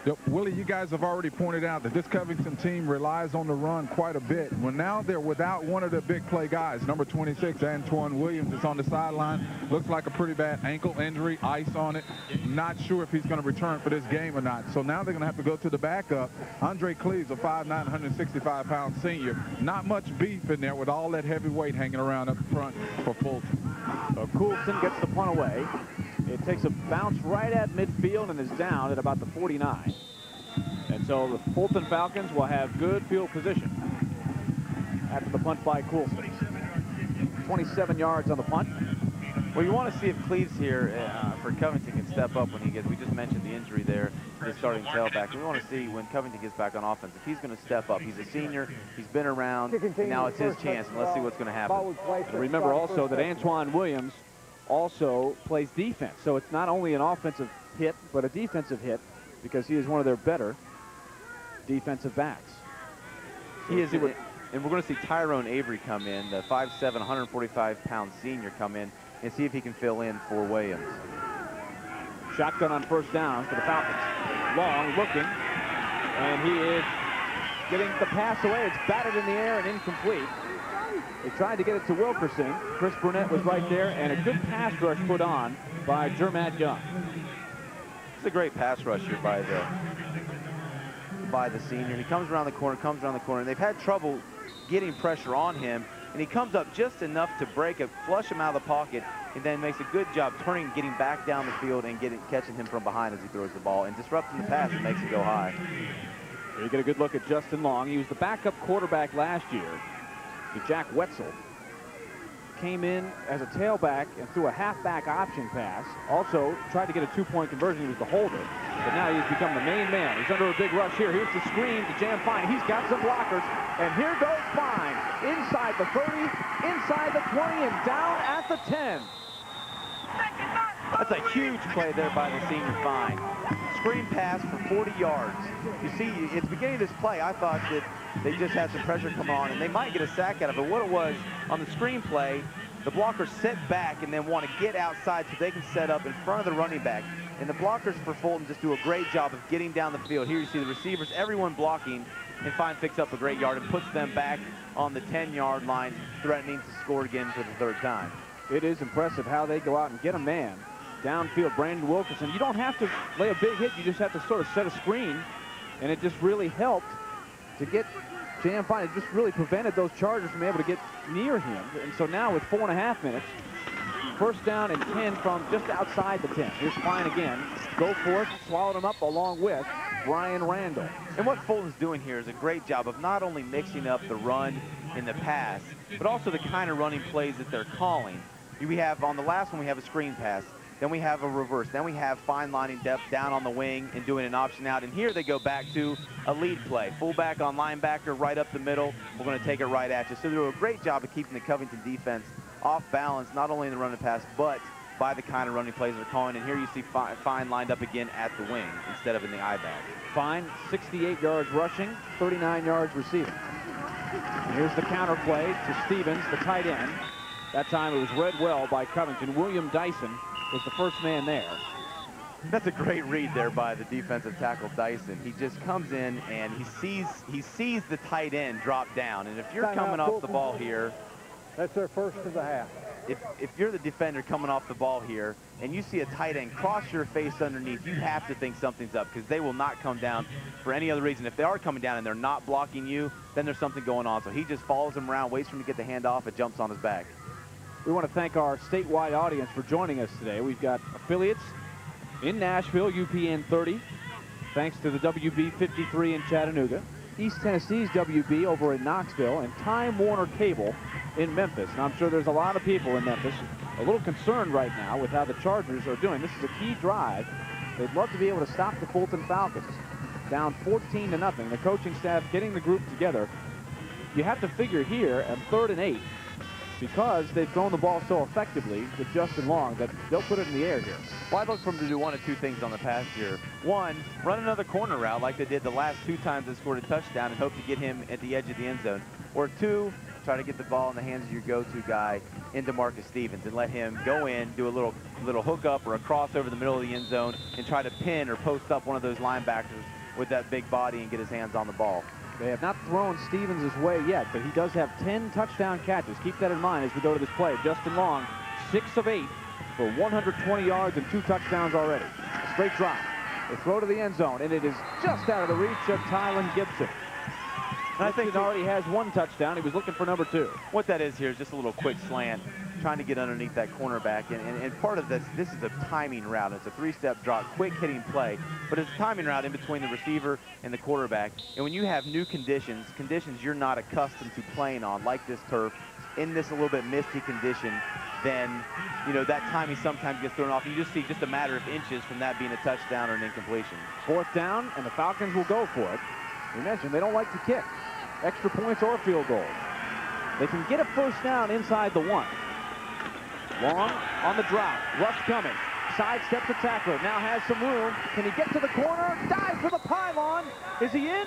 Yep, Willie, you guys have already pointed out that this Covington team relies on the run quite a bit. Well, now they're without one of their big play guys. Number 26, Antoine Williams, is on the sideline. Looks like a pretty bad ankle injury, ice on it. Not sure if he's going to return for this game or not. So now they're going to have to go to the backup. Andre Cleves, a 5'9", 165-pound senior. Not much beef in there with all that heavy weight hanging around up front for Fulton. Coulson gets the punt away. It takes a bounce right at midfield and is down at about the 49. And so the Fulton Falcons will have good field position after the punt by Coulson. 27 yards on the punt. Well, you want to see if Cleves here for Covington can step up when he gets, we just mentioned the injury there, the starting tailback. And we want to see when Covington gets back on offense, if he's going to step up. He's a senior, he's been around, and now it's his chance, and let's see what's going to happen. And remember also that Antoine Williams also plays defense. So it's not only an offensive hit, but a defensive hit, because he is one of their better defensive backs. He is, and we're going to see Tyrone Avery come in, the 5'7", 145-pound senior come in, and see if he can fill in for Williams. Shotgun on first down for the Falcons. Long looking, and he is getting the pass away. It's batted in the air and incomplete. They tried to get it to Wilkerson. Chris Burnett was right there, and a good pass rush put on by Jermatt Young. It's a great pass rush here by the senior. He comes around the corner, and they've had trouble getting pressure on him, and he comes up just enough to break it, flush him out of the pocket, and then makes a good job turning, getting back down the field and catching him from behind as he throws the ball and disrupting the pass and makes it go high. Here you get a good look at Justin Long. He was the backup quarterback last year. Jack Wetzel came in as a tailback and threw a halfback option pass. Also tried to get a two-point conversion. He was the holder, but now he's become the main man. He's under a big rush here. Here's the screen to jam Fine. He's got some blockers, and here goes Fine. Inside the 30, inside the 20, and down at the 10. That's a huge play there by the senior Fine. Screen pass for 40 yards. You see, at the beginning of this play, I thought that they just had some pressure come on, and they might get a sack out of it. What it was, on the screen play, the blockers sit back and then want to get outside so they can set up in front of the running back. And the blockers for Fulton just do a great job of getting down the field. Here you see the receivers, everyone blocking, and Fine picks up a great yard and puts them back on the 10-yard line, threatening to score again for the third time. It is impressive how they go out and get a man downfield. Brandon Wilkerson, you don't have to lay a big hit, you just have to sort of set a screen, and it just really helped to get Jam Fine. It just really prevented those Chargers from being able to get near him. And so now with 4.5 minutes, first down and 10 from just outside the 10. Here's Fine again. Go for it, swallowed him up along with Brian Randall. And what Fulton's doing here is a great job of not only mixing up the run and the pass, but also the kind of running plays that they're calling. We have, on the last one, we have a screen pass. Then we have a reverse. Then we have Fine lining depth down on the wing and doing an option out. And here they go back to a lead play. Fullback on linebacker right up the middle. We're going to take it right at you. So they do a great job of keeping the Covington defense off balance, not only in the run and pass, but by the kind of running plays they're calling. And here you see Fine lined up again at the wing instead of in the I-back. Fine, 68 yards rushing, 39 yards receiving. And here's the counter play to Stevens, the tight end. That time it was read well by Covington. William Dyson was the first man there. That's a great read there by the defensive tackle Dyson. He just comes in and he sees the tight end drop down. And if you're coming off the ball here, that's their first of the half. If you're the defender coming off the ball here and you see a tight end cross your face underneath, you have to think something's up, because they will not come down for any other reason. If they are coming down and they're not blocking you, then there's something going on. So he just follows him around, waits for him to get the handoff, and jumps on his back. We want to thank our statewide audience for joining us today. We've got affiliates in Nashville, UPN 30, thanks to the WB 53 in Chattanooga, East Tennessee's WB over in Knoxville, and Time Warner Cable in Memphis. And I'm sure there's a lot of people in Memphis a little concerned right now with how the Chargers are doing. This is a key drive. They'd love to be able to stop the Fulton Falcons. Down 14-0. The coaching staff getting the group together. You have to figure here at 3rd and 8, because they've thrown the ball so effectively with Justin Long, that they'll put it in the air here. Well, I'd look for them to do one of two things on the pass here. One, run another corner route like they did the last 2 times they scored a touchdown and hope to get him at the edge of the end zone. Or two, try to get the ball in the hands of your go-to guy in DeMarcus Stevens and let him go in, do a little hookup or a cross over the middle of the end zone and try to pin or post up one of those linebackers with that big body and get his hands on the ball. They have not thrown Stevens' way yet, but he does have 10 touchdown catches. Keep that in mind as we go to this play. Justin Long, 6 of 8 for 120 yards and 2 touchdowns already. A straight drop. They throw to the end zone, and it is just out of the reach of Tylen Gibson. And I think he already has 1 touchdown. He was looking for number 2. What that is here is just a little quick slant, trying to get underneath that cornerback. And part of this is a timing route. It's a 3-step drop, quick hitting play, but it's a timing route in between the receiver and the quarterback. And when you have new conditions you're not accustomed to playing on, like this turf, in this a little bit misty condition, then, you know, that timing sometimes gets thrown off. You just see just a matter of inches from that being a touchdown or an incompletion. 4th down, and the Falcons will go for it. We mentioned they don't like to kick. Extra points or field goals. They can get a first down inside the 1. Long on the drop. Rush coming. Sidesteps the tackler. Now has some room. Can he get to the corner? Dives for the pylon. Is he in?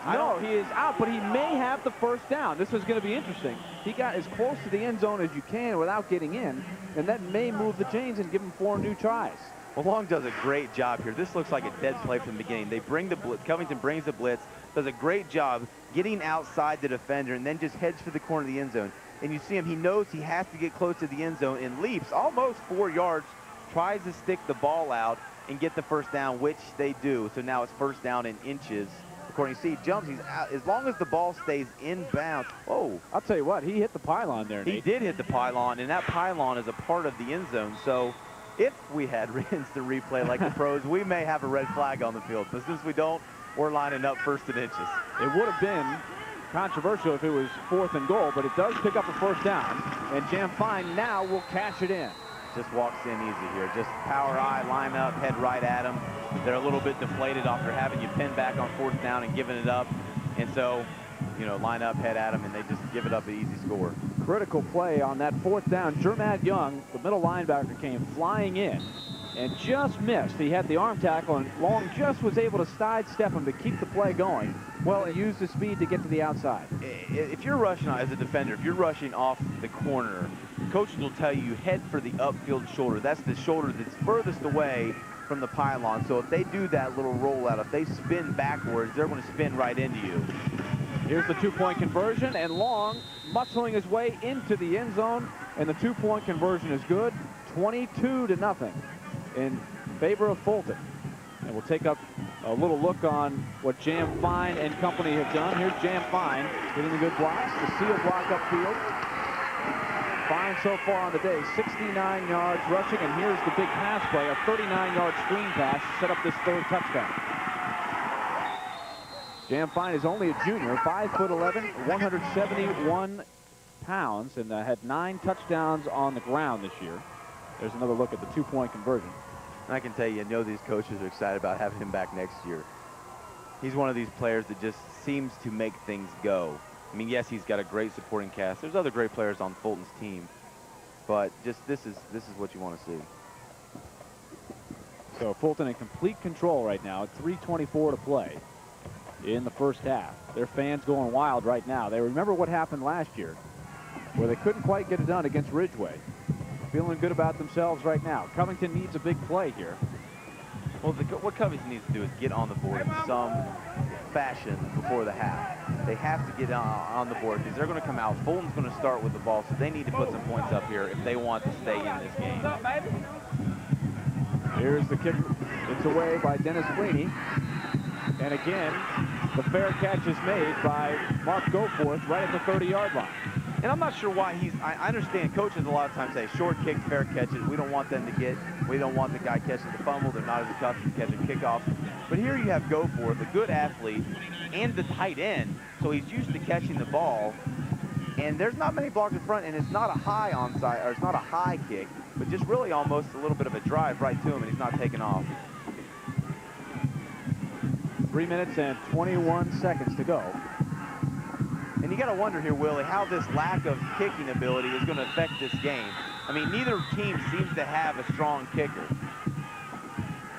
No, he is out, but he may have the first down. This is going to be interesting. He got as close to the end zone as you can without getting in, and that may move the chains and give him 4 new tries. Well, Long does a great job here. This looks like a dead play from the beginning. They bring the blitz. Covington brings the blitz, does a great job getting outside the defender, and then just heads for the corner of the end zone. And you see him, he knows he has to get close to the end zone and leaps almost 4 yards, tries to stick the ball out and get the first down, which they do. So now it's first down in inches. According to see, jumps, he's out. As long as the ball stays in bounds. Oh, I'll tell you what, he hit the pylon there, Nate. He did hit the pylon, and that pylon is a part of the end zone. So if we had instant replay like the pros, we may have a red flag on the field. But since we don't, we're lining up 1st and inches. It would have been controversial if it was 4th and goal, but it does pick up a first down. And Jam Fine now will cash it in. Just walks in easy here. Just power eye, line up, head right at them. They're a little bit deflated after having you pinned back on 4th down and giving it up. And so, you know, line up, head at them, and they just give it up an easy score. Critical play on that 4th down. Jermad Young, the middle linebacker, came flying in and just missed. He had the arm tackle, and Long just was able to sidestep him to keep the play going. Well, and use the speed to get to the outside. If you're rushing as a defender, if you're rushing off the corner, coaches will tell you head for the upfield shoulder. That's the shoulder that's furthest away from the pylon. So if they do that little rollout, if they spin backwards, they're going to spin right into you. Here's the 2-point conversion, and Long muscling his way into the end zone, and the 2-point conversion is good. 22-0 in favor of Fulton. And we'll take up a little look on what Jam Fine and company have done. Here's Jam Fine getting the good blocks, the seal block upfield. Fine so far on the day, 69 yards rushing, and here's the big pass play, a 39-yard screen pass to set up this 3rd touchdown. Jam Fine is only a junior, 5'11", 171 pounds, and had 9 touchdowns on the ground this year. There's another look at the 2-point conversion. And I can tell you, I know these coaches are excited about having him back next year. He's one of these players that just seems to make things go. I mean, yes, he's got a great supporting cast. There's other great players on Fulton's team, but just this is what you want to see. So Fulton in complete control right now. 3:24 to play in the first half. Their fans going wild right now. They remember what happened last year, where they couldn't quite get it done against Ridgeway. Feeling good about themselves right now. Covington needs a big play here. Well, what Covington needs to do is get on the board in some fashion before the half. They have to get on the board because they're going to come out. Fulton's going to start with the ball, so they need to put some points up here if they want to stay in this game. Here's the kick. It's away by Dennis Sweeney. And again, the fair catch is made by Mark Goforth right at the 30-yard line. And I'm not sure why I understand coaches a lot of times say short kicks, fair catches. We don't want them to get, we don't want the guy catching the fumble. They're not as accustomed to catching kickoffs. But here you have Goforth, a good athlete, and the tight end. So he's used to catching the ball. And there's not many blocks in front, and it's not a high onside, or it's not a high kick, but just really almost a little bit of a drive right to him, and he's not taking off. 3 minutes and 21 seconds to go. And you got to wonder here, Willie, how this lack of kicking ability is going to affect this game. I mean, neither team seems to have a strong kicker.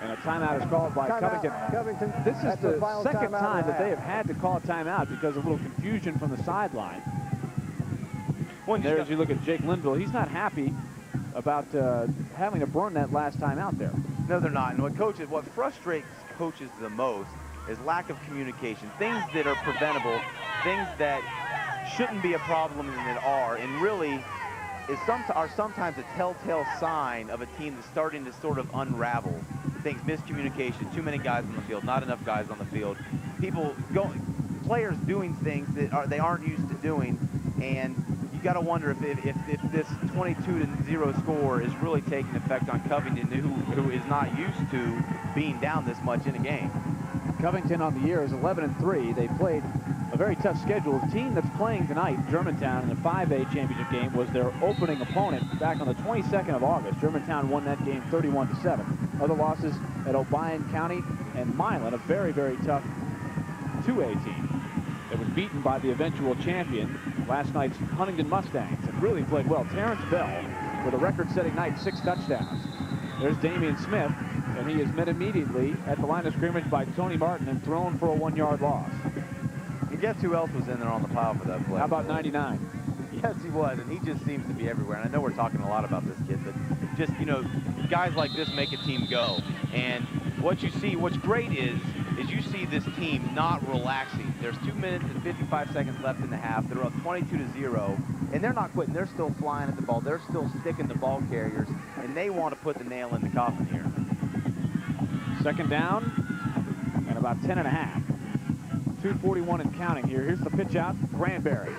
And a timeout is called by Covington. This is the second time that they have had to call a timeout because of a little confusion from the sideline. There, as you look at Jake Linville, he's not happy about having to burn that last time out there. No, they're not. And what frustrates coaches the most is lack of communication. Things that are preventable, things that shouldn't be a problem and that are, and really are sometimes a telltale sign of a team that's starting to sort of unravel. Things, miscommunication, too many guys on the field, not enough guys on the field. Players doing things that they aren't used to doing, and you got to wonder if this 22-0 score is really taking effect on Covington, who is not used to being down this much in a game. Covington on the year is 11-3. They played a very tough schedule. The team that's playing tonight, Germantown, in the 5A championship game, was their opening opponent back on the 22nd of August. Germantown won that game 31-7. Other losses at Obion County and Milan, a very, very tough 2A team that was beaten by the eventual champion, last night's Huntington Mustangs. It really played well. Terrence Bell with a record-setting night, 6 touchdowns. There's Damian Smith, and he is met immediately at the line of scrimmage by Tony Martin and thrown for a 1-yard loss. And guess who else was in there on the pile for that play? How about 99? Yes, he was, and he just seems to be everywhere. And I know we're talking a lot about this kid, but just, guys like this make a team go. And what's great is you see this team not relaxing. There's 2 minutes and 55 seconds left in the half. They're up 22-0, and they're not quitting. They're still flying at the ball. They're still sticking the ball carriers, and they want to put the nail in the coffin here. Second down and about 10.5. 2:41 and counting here. Here's the pitch out. Granberry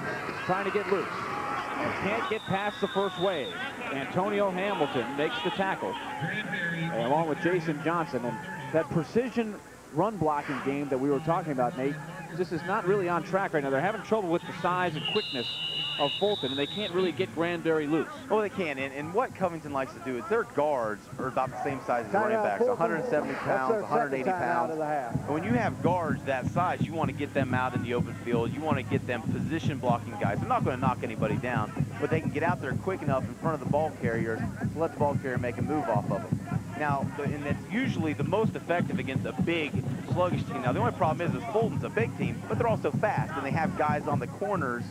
trying to get loose and can't get past the first wave. Antonio Hamilton makes the tackle, and along with Jason Johnson. And that precision run blocking game that we were talking about, Nate, just is not really on track right now. They're having trouble with the size and quickness of Fulton, and they can't really get Granberry loose. Oh, they can, and what Covington likes to do is their guards are about the same size as running backs, 170 pounds, 180 pounds. And when you have guards that size, you want to get them out in the open field. You want to get them position blocking guys. They're not going to knock anybody down, but they can get out there quick enough in front of the ball carriers to let the ball carrier make a move off of them. Now, and that's usually the most effective against a big, sluggish team. Now, the only problem is Fulton's a big team, but they're also fast, and they have guys on the corners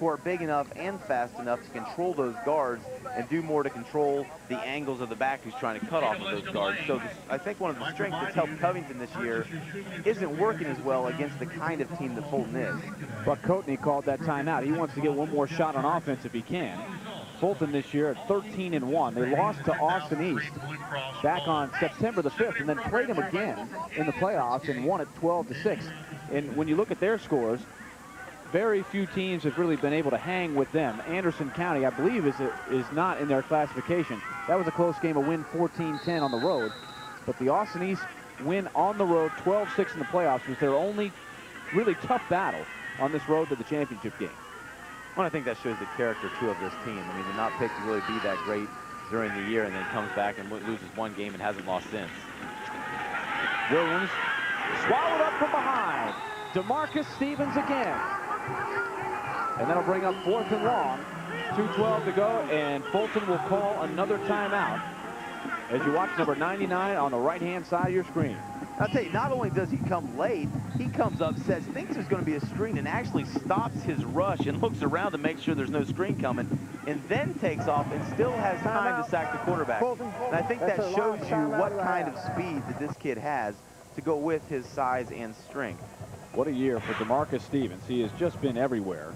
who are big enough and fast enough to control those guards and do more to control the angles of the back who's trying to cut off of those guards. So I think one of the strengths that's helped Covington this year isn't working as well against the kind of team that Fulton is. Buck Coatney called that timeout. He wants to get one more shot on offense if he can. Fulton this year at 13-1. They lost to Austin East back on September the 5th and then played them again in the playoffs and won it 12-6. And when you look at their scores, very few teams have really been able to hang with them. Anderson County, I believe, is not in their classification. That was a close game, a win 14-10 on the road. But the Austin East win on the road 12-6 in the playoffs was their only really tough battle on this road to the championship game. Well, I think that shows the character, too, of this team. I mean, they're not picked to really be that great during the year and then comes back and loses one game and hasn't lost since. Williams swallowed up from behind. DeMarcus Stevens again. And that'll bring up 4th and long. 2:12 to go, and Fulton will call another timeout as you watch number 99 on the right-hand side of your screen. I'll tell you, not only does he come late, he comes up, thinks there's going to be a screen, and actually stops his rush and looks around to make sure there's no screen coming, and then takes off and still has time to sack the quarterback. And I think that shows you what kind of speed that this kid has to go with his size and strength. What a year for DeMarcus Stevens. He has just been everywhere.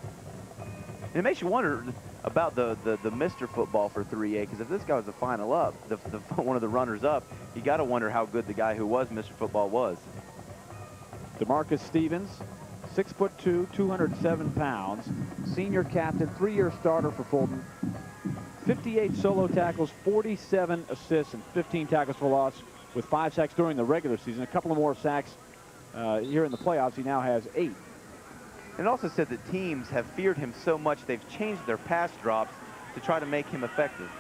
And it makes you wonder about the Mr. Football for 3A, because if this guy was the final up, one of the runners up, you got to wonder how good the guy who was Mr. Football was. DeMarcus Stevens, 6'2", 207 pounds, senior captain, 3-year starter for Fulton, 58 solo tackles, 47 assists, and 15 tackles for loss with 5 sacks during the regular season. A couple of more sacks here in the playoffs. He now has 8. And it also said that teams have feared him so much they've changed their pass drops to try to make him effective.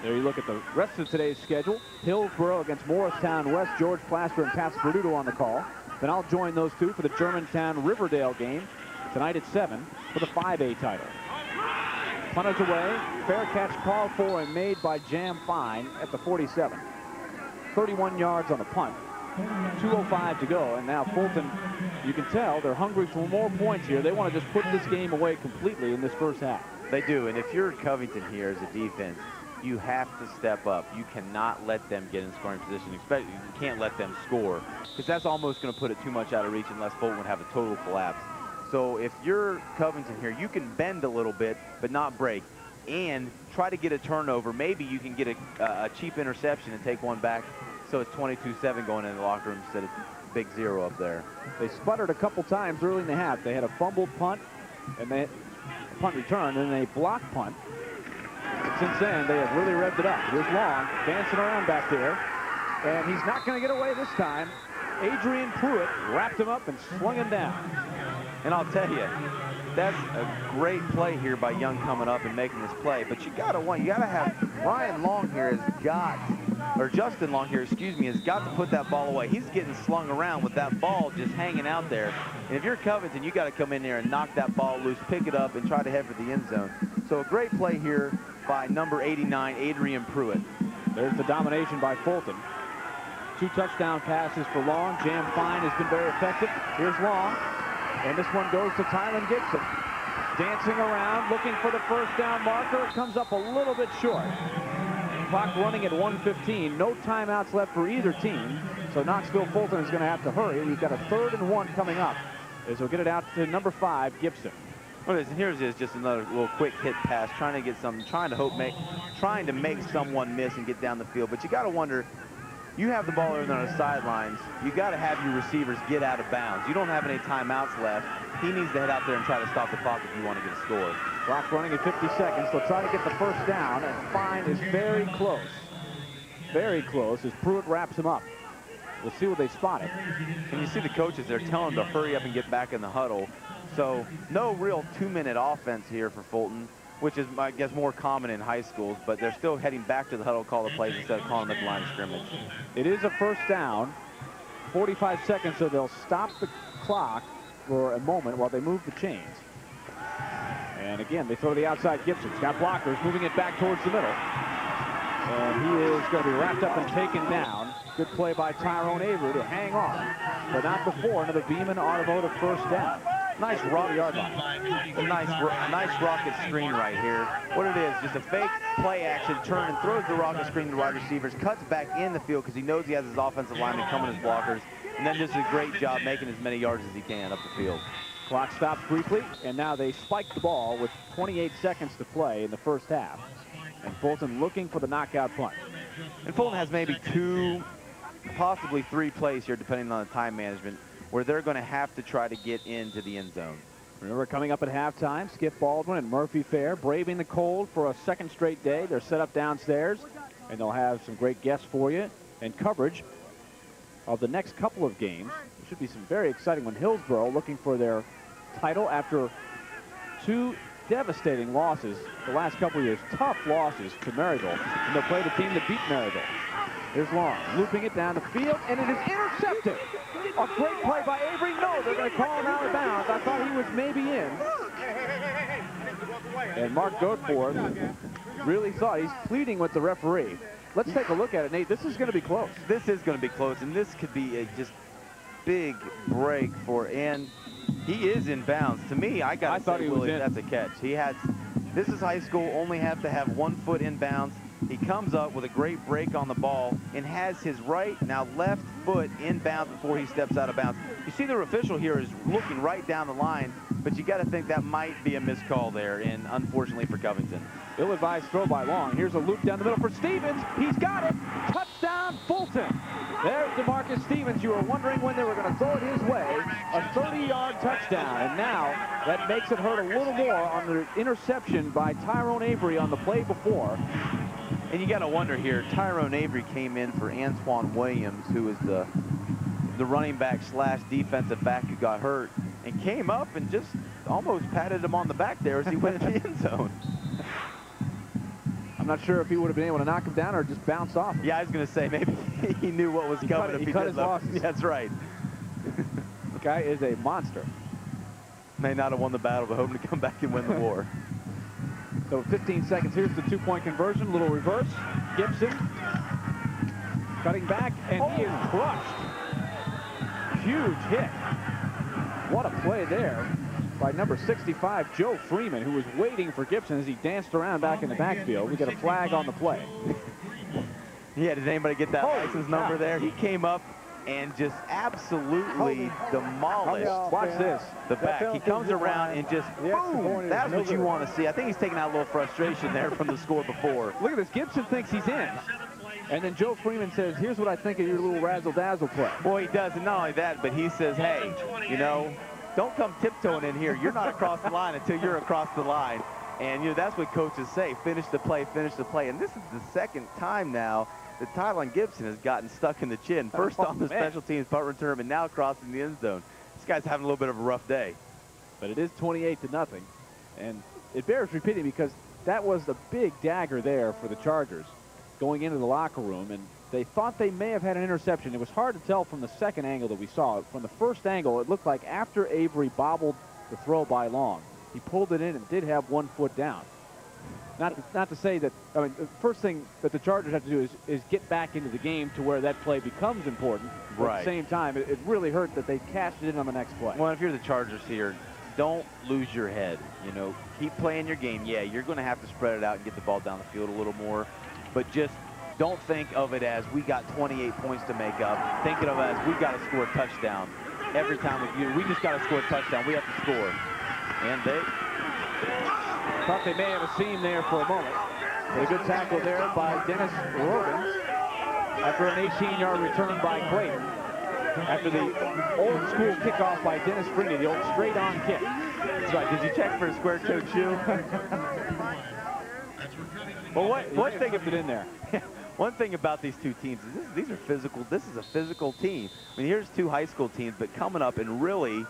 There you look at the rest of today's schedule. Hillsboro against Morristown West. George Plaster and Pat Sperduto on the call. Then I'll join those two for the Germantown-Riverdale game tonight at 7 for the 5A title. Punt is away. Fair catch called for and made by Jam Fine at the 47. 31 yards on the punt. 2:05 to go, and now Fulton, you can tell they're hungry for more points here. They want to just put this game away completely in this first half. They do, and if you're Covington here as a defense, you have to step up. You cannot let them get in scoring position, especially you can't let them score, because that's almost going to put it too much out of reach unless Fulton would have a total collapse. So if you're Covington here, you can bend a little bit, but not break, and try to get a turnover. Maybe you can get a cheap interception and take one back, so it's 22-7 going in the locker room instead of big 0 up there. They sputtered a couple times early in the half. They had a fumbled punt, and they punt return, and a block punt. And since then, they have really revved it up. Here's Long dancing around back there, and he's not going to get away this time. Adrian Pruitt wrapped him up and slung him down. And I'll tell you, that's a great play here by Young coming up and making this play. But you gotta have Ryan Long here has got, or Justin Long here, excuse me, has got to put that ball away. He's getting slung around with that ball just hanging out there. And if you're Covington, you got to come in there and knock that ball loose, pick it up, and try to head for the end zone. So a great play here by number 89, Adrian Pruitt. There's the domination by Fulton. 2 touchdown passes for Long. Jam Fine has been very effective. Here's Long. And this one goes to Tylen Gibson. Dancing around, looking for the first down marker. Comes up a little bit short. Clock running at 1:15. No timeouts left for either team. So Knoxville Fulton is going to have to hurry. We've got a 3rd and 1 coming up as we'll get it out to number 5, Gibson. Well, and here's just another little quick hit pass, trying to get something, trying to make someone miss and get down the field. But you got to wonder, you have the ball over on the sidelines. You got to have your receivers get out of bounds. You don't have any timeouts left. He needs to head out there and try to stop the clock if you want to get a score. Clock running at 50 seconds. They'll try to get the first down, and Fine is very close. Very close as Pruitt wraps him up. We'll see what they spotted. And you see the coaches, they're telling them to hurry up and get back in the huddle. So no real 2-minute offense here for Fulton, which is, I guess, more common in high schools, but they're still heading back to the huddle, call the plays instead of calling them at the line of scrimmage. It is a first down, 45 seconds, so they'll stop the clock for a moment while they move the chains. And again, they throw the outside. Gibson's got blockers, moving it back towards the middle. And he is going to be wrapped up and taken down. Good play by Tyrone Avery to hang on, but not before another Beeman Automotive first down. Nice rocket yard line. A nice rocket screen right here. What it is, just a fake play action, turn and throws the rocket screen to the wide receivers, cuts back in the field because he knows he has his offensive lineman coming as blockers, and then just a great job making as many yards as he can up the field. Clock stops briefly, and now they spike the ball with 28 seconds to play in the first half. And Fulton looking for the knockout punt. And Fulton has maybe 2, possibly 3 plays here, depending on the time management, where they're going to have to try to get into the end zone. Remember, coming up at halftime, Skip Baldwin and Murphy Fair braving the cold for a 2nd straight day. They're set up downstairs, and they'll have some great guests for you and coverage of the next couple of games. There should be some very exciting one. Hillsboro looking for their title after 2 devastating losses the last couple of years. Tough losses to Maryville, and they'll play the team that beat Maryville. Here's Long, looping it down the field, and it is intercepted. A great play by Avery. No, they're going to call him out of bounds. I thought he was maybe in. And Mark Goetforth really thought, he's pleading with the referee. Let's take a look at it, Nate. This is going to be close. This is going to be close, and this could be a just big break for, and he is in bounds. To me, I thought he was in. That's a catch. This is high school, only have to have 1 foot in bounds. He comes up with a great break on the ball and has his right, now left foot in bounds before he steps out of bounds. You see the official here is looking right down the line, but you got to think that might be a missed call there, and unfortunately for Covington. Ill-advised throw by Long. Here's a loop down the middle for Stevens. He's got it. Touchdown, Fulton. There's DeMarcus Stevens. You were wondering when they were going to throw it his way. A 30-yard touchdown, and now that makes it hurt a little more on the interception by Tyrone Avery on the play before. And you got to wonder here, Tyrone Avery came in for Antoine Williams, who is the running back / defensive back who got hurt, and came up and just almost patted him on the back there as he went in the end zone. I'm not sure if he would have been able to knock him down or just bounce off him. Yeah, I was going to say, maybe he knew what was coming if he cut did his look. losses. Yeah, that's right. The guy is a monster. May not have won the battle, but hoping to come back and win the war. So 15 seconds. Here's the 2-point conversion. Little reverse. Gibson cutting back, and he is crushed. Huge hit. What a play there. by number 65, Joe Freeman, who was waiting for Gibson as he danced around back in the backfield. We get a flag on the play. Yeah, did anybody get that license number there? He came up and just absolutely demolished. Watch this. The back. He comes around and just, boom, that's what you want to see. I think he's taking out a little frustration there from the score before. Look at this. Gibson thinks he's in. And then Joe Freeman says, here's what I think of your little razzle-dazzle play. Well, he does, and not only that, but he says, hey, you know, don't come tiptoeing in here. You're not across the line until you're across the line. And, you know, that's what coaches say, finish the play, finish the play. And this is the second time now that Tylen Gibson has gotten stuck in the chin. First on the special teams punt return, and now crossing the end zone. This guy's having a little bit of a rough day. But it is 28-0. And it bears repeating because that was the big dagger there for the Chargers going into the locker room. And they thought they may have had an interception. It was hard to tell from the second angle that we saw. From the first angle, it looked like after Avery bobbled the throw by Long, he pulled it in and did have 1 foot down. Not to say that, I mean, the first thing that the Chargers have to do is get back into the game to where that play becomes important. But at the same time, it really hurt that they cashed it in on the next play. Well, if you're the Chargers here, don't lose your head. You know, keep playing your game. Yeah, you're going to have to spread it out and get the ball down the field a little more. But just don't think of it as we got 28 points to make up. Think of it as we got to score a touchdown. Every time we just got to score a touchdown. We have to score. And they thought they may have a seam there for a moment. But a good tackle there by Dennis Rogan after an 18-yard return by Clayton. After the old school kickoff by Dennis Freeney, the old straight-on kick. That's right. Did you check for a square-toed shoe? Well, one thing if it in there. One thing about these two teams is these are physical. This is a physical team. I mean, here's two high school teams, but coming up and really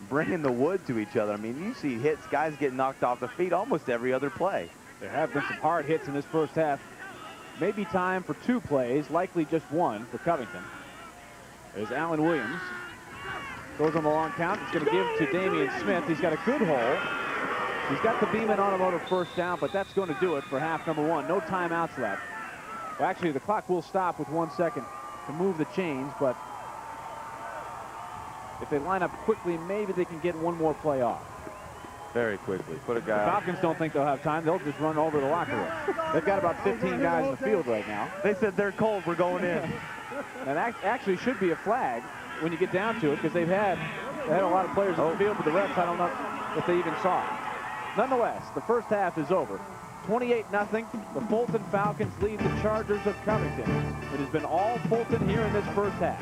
bringing the wood to each other. I mean, you see hits, guys get knocked off their feet almost every other play. There have been some hard hits in this first half. Maybe time for 2 plays, likely just 1 for Covington. There's Alan Williams. Goes on the long count. It's going to give to Damian Smith. He's got a good hole. He's got the Beeman Automotive first down, but that's going to do it for half number 1. No timeouts left. Well, actually, the clock will stop with 1 second to move the chains, but if they line up quickly, maybe they can get 1 more play off. Very quickly. Put a guy The Falcons don't think they'll have time. They'll just run over the locker room. They've got about 15 guys in the field right now. They said they're cold. We're going in. And that actually should be a flag when you get down to it because they had a lot of players in the field, but the refs, I don't know if they even saw it. Nonetheless, the first half is over. 28-0. The Fulton Falcons lead the Chargers of Covington. It has been all Fulton here in this first half.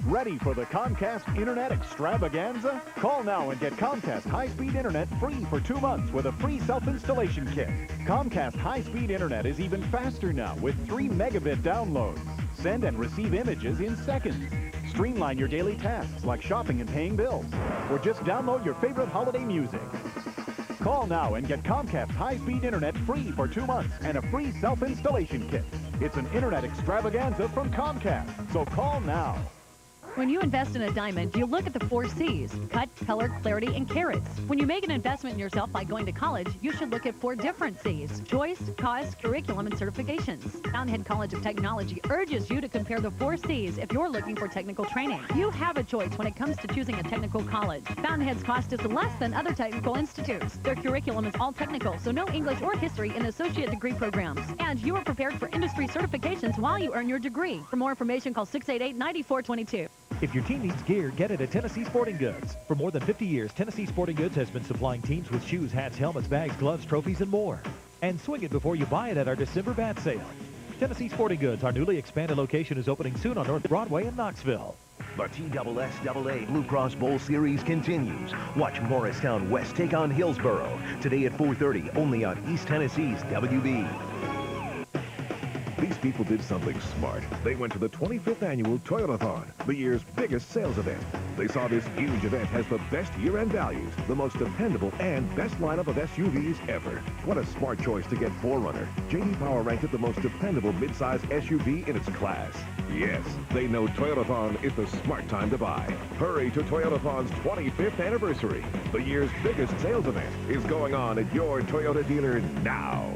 Ready for the Comcast Internet Extravaganza? Call now and get Comcast high-speed internet free for 2 months with a free self-installation kit. Comcast high-speed internet is even faster now with 3 megabit downloads. Send and receive images in seconds. Streamline your daily tasks like shopping and paying bills. Or just download your favorite holiday music. Call now and get Comcast high-speed internet free for 2 months and a free self-installation kit. It's an internet extravaganza from Comcast, so call now. When you invest in a diamond, you look at the 4 C's: cut, color, clarity, and carats. When you make an investment in yourself by going to college, you should look at 4 different C's: choice, cost, curriculum, and certifications. Fountainhead College of Technology urges you to compare the 4 C's if you're looking for technical training. You have a choice when it comes to choosing a technical college. Fountainhead's cost is less than other technical institutes. Their curriculum is all technical, so no English or history in associate degree programs. And you are prepared for industry certifications while you earn your degree. For more information, call 688-9422. If your team needs gear, get it at Tennessee Sporting Goods. For more than 50 years, Tennessee Sporting Goods has been supplying teams with shoes, hats, helmets, bags, gloves, trophies, and more. And swing it before you buy it at our December bat sale. Tennessee Sporting Goods, our newly expanded location, is opening soon on North Broadway in Knoxville. The TSSAA Blue Cross Bowl series continues. Watch Morristown West take on Hillsboro today at 4:30, only on East Tennessee's WB. These people did something smart. They went to the 25th annual Toyotathon, the year's biggest sales event. They saw this huge event has the best year-end values, the most dependable and best lineup of SUVs ever. What a smart choice to get 4Runner. J.D. Power ranked it the most dependable midsize SUV in its class. Yes, they know Toyotathon is the smart time to buy. Hurry to Toyotathon's 25th anniversary. The year's biggest sales event is going on at your Toyota dealer now.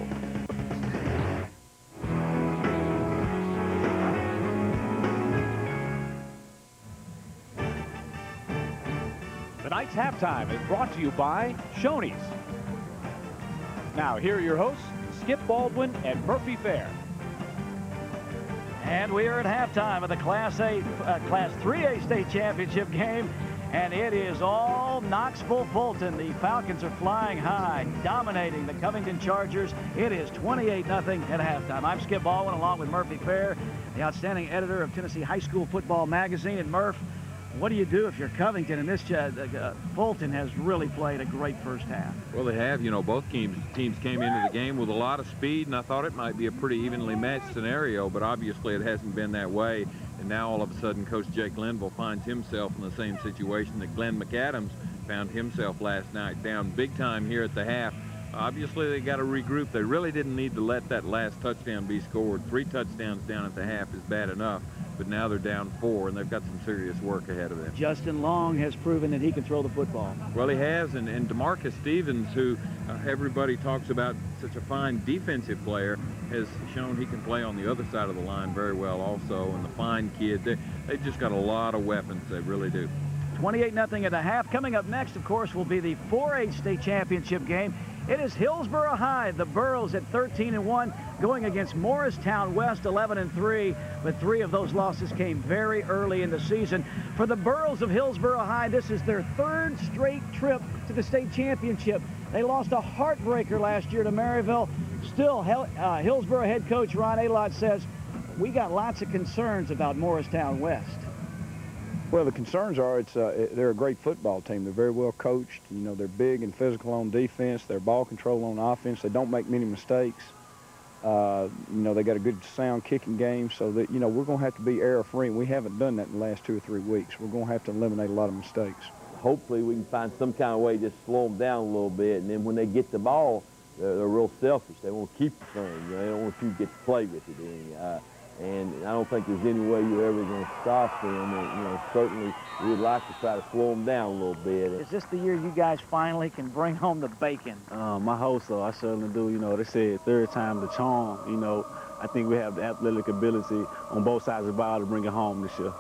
Tonight's halftime is brought to you by Shoney's. Now, here are your hosts, Skip Baldwin and Murphy Fair. And we are at halftime of the Class 3A state championship game, and it is all Knoxville Fulton. The Falcons are flying high, dominating the Covington Chargers. It is 28-0 at halftime. I'm Skip Baldwin along with Murphy Fair, the outstanding editor of Tennessee High School Football Magazine. And Murph, what do you do if you're Covington? And this Fulton has really played a great first half. Well, they have. You know, both teams came into the game with a lot of speed, and I thought it might be a pretty evenly matched scenario, but obviously it hasn't been that way. And now all of a sudden, Coach Jake Linville finds himself in the same situation that Glenn McAdams found himself last night, down big time here at the half. Obviously, they got to regroup. They really didn't need to let that last touchdown be scored. 3 touchdowns down at the half is bad enough, but now they're down 4, and they've got some serious work ahead of them. Justin Long has proven that he can throw the football. Well, he has, and DeMarcus Stevens, who everybody talks about, such a fine defensive player, has shown he can play on the other side of the line very well also, and the fine kid. They just got a lot of weapons, they really do. 28-0 at the half. Coming up next, of course, will be the 4A state championship game. It is Hillsboro High, the Burros at 13-1, going against Morristown West 11-3, but 3 of those losses came very early in the season. For the Burros of Hillsboro High, this is their 3rd straight trip to the state championship. They lost a heartbreaker last year to Maryville. Still, Hillsboro head coach Ron Alott says, we got lots of concerns about Morristown West. Well, the concerns are they're a great football team. They're very well coached. You know, they're big and physical on defense. They're ball control on offense. They don't make many mistakes. You know, they got a good sound kicking game, so that, you know, we're going to have to be error-free. We haven't done that in the last 2 or 3 weeks. We're going to have to eliminate a lot of mistakes. Hopefully we can find some kind of way to just slow them down a little bit, and then when they get the ball, they're real selfish. They want to keep the thing. You know, they don't want you to get to play with it. And I don't think there's any way you're ever going to stop them. And, you know, certainly we'd like to try to slow them down a little bit. Is this the year you guys finally can bring home the bacon? I hope so. I certainly do. You know, they say 3rd time the charm. You know, I think we have the athletic ability on both sides of the ball to bring it home this year.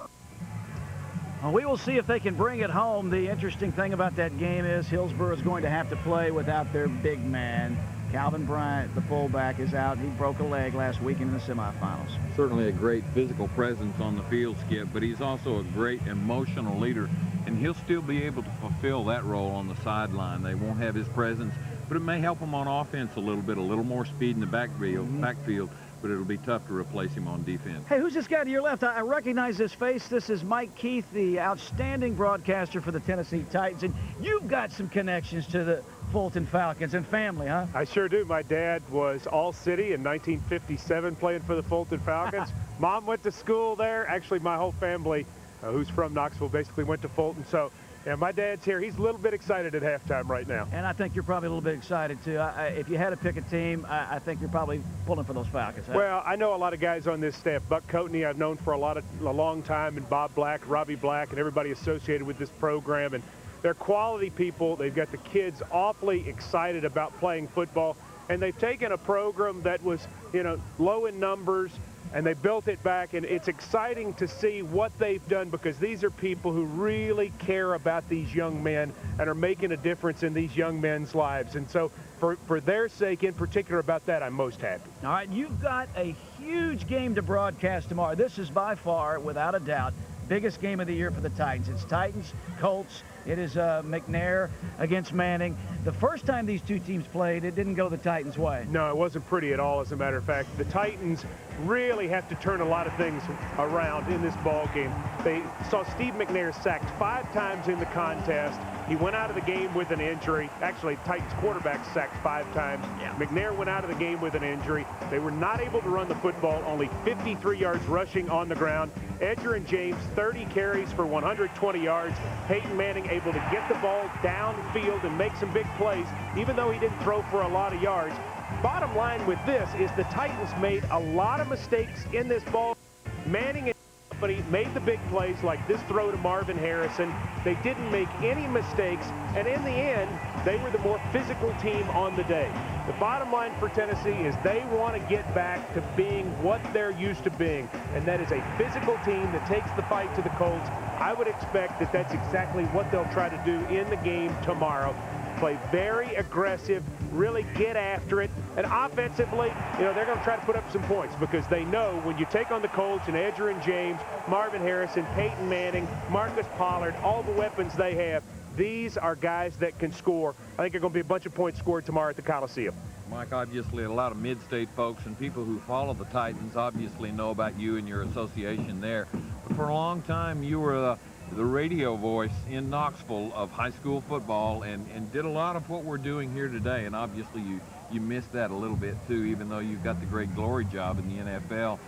Well, we will see if they can bring it home. The interesting thing about that game is Hillsboro is going to have to play without their big man. Calvin Bryant, the fullback, is out. He broke a leg last weekend in the semifinals. Certainly a great physical presence on the field, Skip, but he's also a great emotional leader, and he'll still be able to fulfill that role on the sideline. They won't have his presence, but it may help him on offense a little more speed in the backfield, but it'll be tough to replace him on defense. Hey, who's this guy to your left? I recognize this face. This is Mike Keith, the outstanding broadcaster for the Tennessee Titans, and you've got some connections to the Fulton Falcons and family, huh? I sure do. My dad was All-City in 1957 playing for the Fulton Falcons. Mom went to school there. Actually, my whole family, who's from Knoxville, basically went to Fulton. So, yeah, my dad's here. He's a little bit excited at halftime right now. And I think you're probably a little bit excited, too. If you had to pick a team, I think you're probably pulling for those Falcons. Huh? Well, I know a lot of guys on this staff. Buck Coatney, I've known for a long time, and Bob Black, Robbie Black, and everybody associated with this program. And they're quality people. They've got the kids awfully excited about playing football. And they've taken a program that was, you know, low in numbers, and they built it back. And it's exciting to see what they've done, because these are people who really care about these young men and are making a difference in these young men's lives. And so for their sake in particular about that, I'm most happy. All right, you've got a huge game to broadcast tomorrow. This is by far, without a doubt, biggest game of the year for the Titans. It's Titans, Colts. It is McNair against Manning. The first time these two teams played, it didn't go the Titans' way. No, it wasn't pretty at all, as a matter of fact. The Titans really have to turn a lot of things around in this ball game. They saw Steve McNair sacked 5 times in the contest. He went out of the game with an injury. Actually, Titans quarterback sacked 5 times. Yeah. McNair went out of the game with an injury. They were not able to run the football, only 53 yards rushing on the ground. Edger and James, 30 carries for 120 yards. Peyton Manning able to get the ball downfield and make some big plays, even though he didn't throw for a lot of yards. Bottom line with this is the Titans made a lot of mistakes in this ball. Manning and company made the big plays, like this throw to Marvin Harrison. They didn't make any mistakes, and in the end, they were the more physical team on the day. The bottom line for Tennessee is they want to get back to being what they're used to being, and that is a physical team that takes the fight to the Colts I would expect that that's exactly what they'll try to do in the game tomorrow. Play very aggressive, really get after it. And offensively, you know, they're going to try to put up some points because they know when you take on the Colts and Edgerrin James, Marvin Harrison, Peyton Manning, Marcus Pollard, all the weapons they have, these are guys that can score. I think there are going to be a bunch of points scored tomorrow at the Coliseum. Mike, obviously a lot of mid-state folks and people who follow the Titans obviously know about you and your association there. But for a long time, you were the radio voice in Knoxville of high school football and did a lot of what we're doing here today. And obviously you missed that a little bit too, even though you've got the great glory job in the NFL.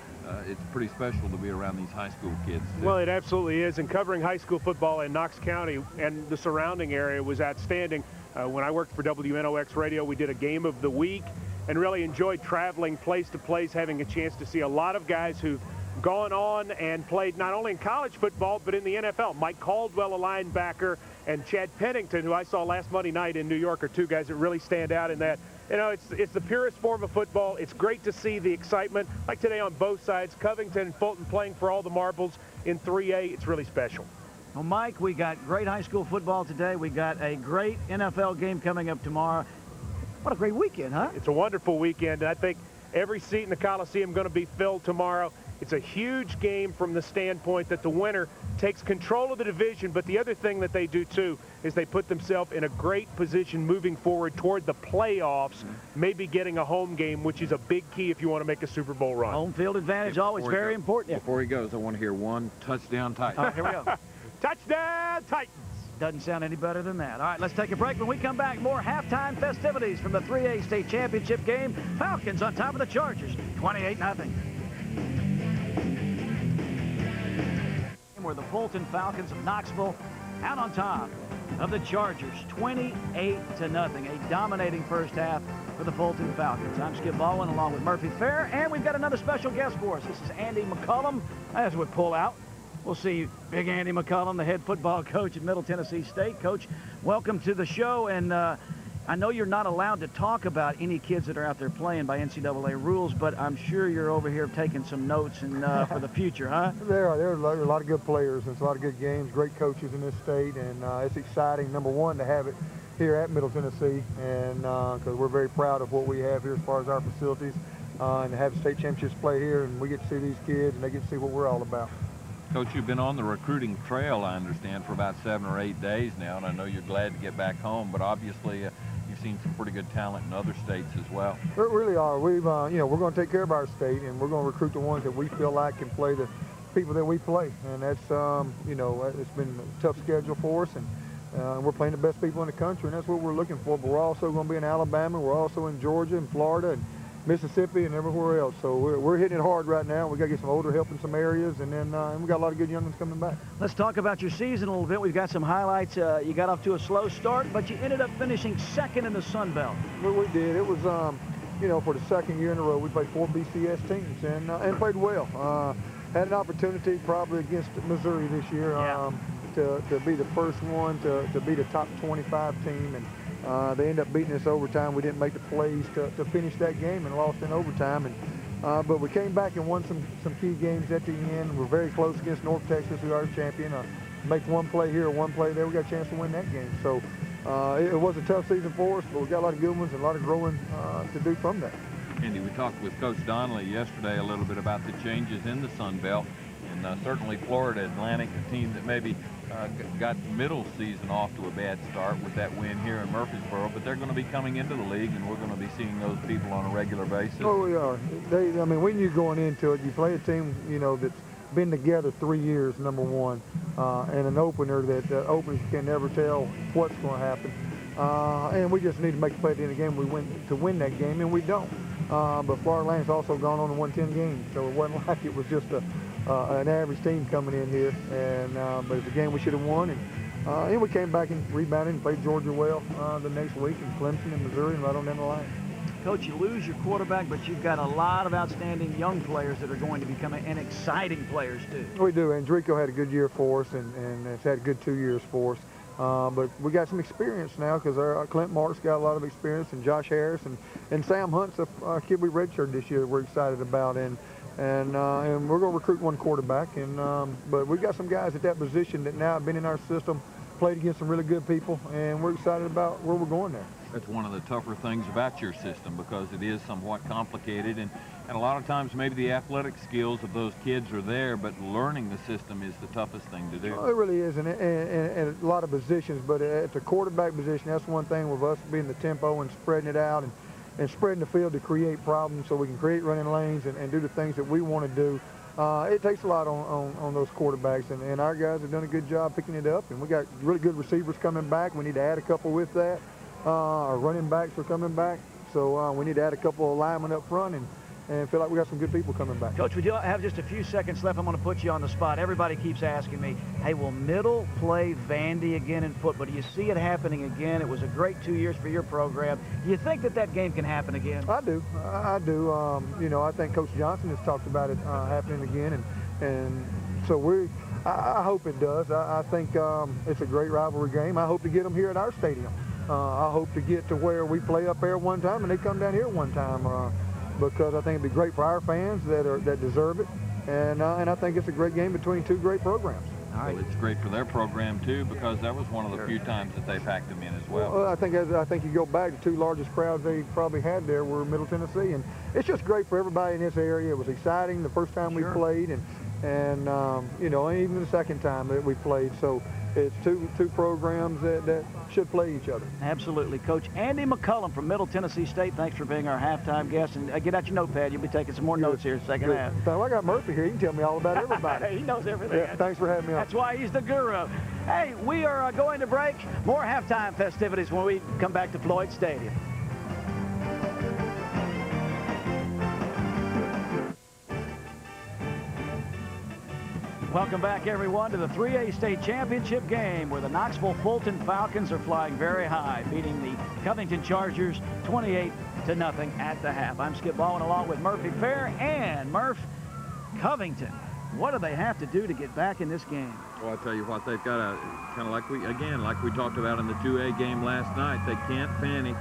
It's pretty special to be around these high school kids too. Well, it absolutely is. And covering high school football in Knox County and the surrounding area was outstanding. When I worked for WNOX Radio, we did a game of the week and really enjoyed traveling place to place, having a chance to see a lot of guys who've gone on and played not only in college football, but in the NFL. Mike Caldwell, a linebacker, and Chad Pennington, who I saw last Monday night in New York, are two guys that really stand out in that. You know, it's the purest form of football. It's great to see the excitement, like today on both sides. Covington and Fulton playing for all the marbles in 3A. It's really special. Well, Mike, we got great high school football today. We got a great NFL game coming up tomorrow. What a great weekend, huh? It's a wonderful weekend, and I think every seat in the Coliseum going to be filled tomorrow. It's a huge game from the standpoint that the winner takes control of the division, but the other thing that they do, too, is they put themselves in a great position moving forward toward the playoffs, maybe getting a home game, which is a big key if you want to make a Super Bowl run. Home field advantage, always very important. Before he goes, I want to hear one touchdown Titans. Here we go. Touchdown Titans! Doesn't sound any better than that. All right, let's take a break. When we come back, more halftime festivities from the 3A state championship game. Falcons on top of the Chargers, 28-0. Where the Fulton Falcons of Knoxville out on top of the Chargers, 28-0. A dominating first half for the Fulton Falcons. I'm Skip Baldwin along with Murphy Fair, and we've got another special guest for us. This is Andy McCullum as we pull out. We'll see Big Andy McCullum, the head football coach at Middle Tennessee State. Coach, welcome to the show, and I know you're not allowed to talk about any kids that are out there playing by NCAA rules, but I'm sure you're over here taking some notes and for the future, huh? There are a lot of good players, and it's a lot of good games, great coaches in this state, and it's exciting, number one, to have it here at Middle Tennessee, and because we're very proud of what we have here as far as our facilities, and to have the state championships play here, and we get to see these kids, and they get to see what we're all about. Coach, you've been on the recruiting trail, I understand, for about 7 or 8 days now, and I know you're glad to get back home, but obviously you've seen some pretty good talent in other states as well. We really are. We've, you know, we're going to take care of our state, and we're going to recruit the ones that we feel like can play the people that we play, and that's, you know, it's been a tough schedule for us, and we're playing the best people in the country, and that's what we're looking for, but we're also going to be in Alabama, we're also in Georgia and Florida, and Mississippi and everywhere else. So we're hitting it hard right now. We got to get some older help in some areas, and then we got a lot of good young ones coming back. Let's talk about your season a little bit. We've got some highlights. You got off to a slow start, but you ended up finishing second in the Sun Belt. Well, we did. It was, you know, for the second year in a row, we played 4 BCS teams and played well. Had an opportunity probably against Missouri this year to be the first one to be the top 25 team, and they ended up beating us overtime. We didn't make the plays to finish that game and lost in overtime. And but we came back and won some key games at the end. We're very close against North Texas, who are our champion. Make one play here, one play there. We got a chance to win that game. So it was a tough season for us, but we got a lot of good ones and a lot of growing to do from that. Andy, we talked with Coach Donnelly yesterday a little bit about the changes in the Sun Belt, and certainly Florida Atlantic, a team that maybe got middle season off to a bad start with that win here in Murfreesboro, but they're going to be coming into the league, and we're going to be seeing those people on a regular basis. Oh, we are. I mean, when you're going into it, you play a team, you know, that's been together 3 years, number one, and an opener that openers can never tell what's going to happen. And we just need to make a play at the end of the game to win that game, and we don't. But Florida Atlantic's also gone on and won 10 games, so it wasn't like it was just an average team coming in here, and but it's a game we should have won, and we came back and rebounded and played Georgia well the next week, and Clemson and Missouri, and right on down the line. Coach, you lose your quarterback, but you've got a lot of outstanding young players that are going to become and exciting players too. We do, and Drico had a good year for us, and it's had a good 2 years for us. But we got some experience now because our Clint Mark's got a lot of experience, and Josh Harris and Sam Hunt's a kid we redshirted this year that we're excited about, and and we're going to recruit one quarterback. But we've got some guys at that position that now have been in our system, played against some really good people, and we're excited about where we're going there. That's one of the tougher things about your system, because it is somewhat complicated, and a lot of times maybe the athletic skills of those kids are there, but learning the system is the toughest thing to do. Well, it really is, and a lot of positions, but at the quarterback position, that's one thing with us being the tempo and spreading it out and spreading the field to create problems so we can create running lanes and do the things that we want to do. It takes a lot on those quarterbacks, and our guys have done a good job picking it up, and we got really good receivers coming back. We need to add a couple with that. Our running backs are coming back, so we need to add a couple of linemen up front and feel like we got some good people coming back. Coach, we do have just a few seconds left. I'm going to put you on the spot. Everybody keeps asking me, hey, will Middle play Vandy again in football? Do you see it happening again? It was a great 2 years for your program. Do you think that game can happen again? I do. I do. I think Coach Johnson has talked about it happening again, and so I hope it does. I think it's a great rivalry game. I hope to get them here at our stadium. I hope to get to where we play up there one time and they come down here one time. Because I think it'd be great for our fans that deserve it, and I think it's a great game between two great programs. All right. Well, it's great for their program too, because that was one of the few times that they packed them in as well. Well, I think you go back, the two largest crowds they probably had there were Middle Tennessee, and it's just great for everybody in this area. It was exciting the first time we played, and even the second time that we played. So it's two programs that should play each other. Absolutely. Coach Andy McCullum from Middle Tennessee State, thanks for being our halftime guest. And get out your notepad. You'll be taking some more notes here second half. So I got Murphy here. He can tell me all about everybody. He knows everything. Yeah, thanks for having me on. That's why he's the guru. Hey, we are going to break. More halftime festivities when we come back to Floyd Stadium. Welcome back, everyone, to the 3A State Championship game where the Knoxville Fulton Falcons are flying very high, beating the Covington Chargers 28-0 at the half. I'm Skip Baldwin along with Murphy Fair and Murph. Covington, what do they have to do to get back in this game? Well, I tell you what, they've got to, kind of like we talked about in the 2A game last night, they can't panic.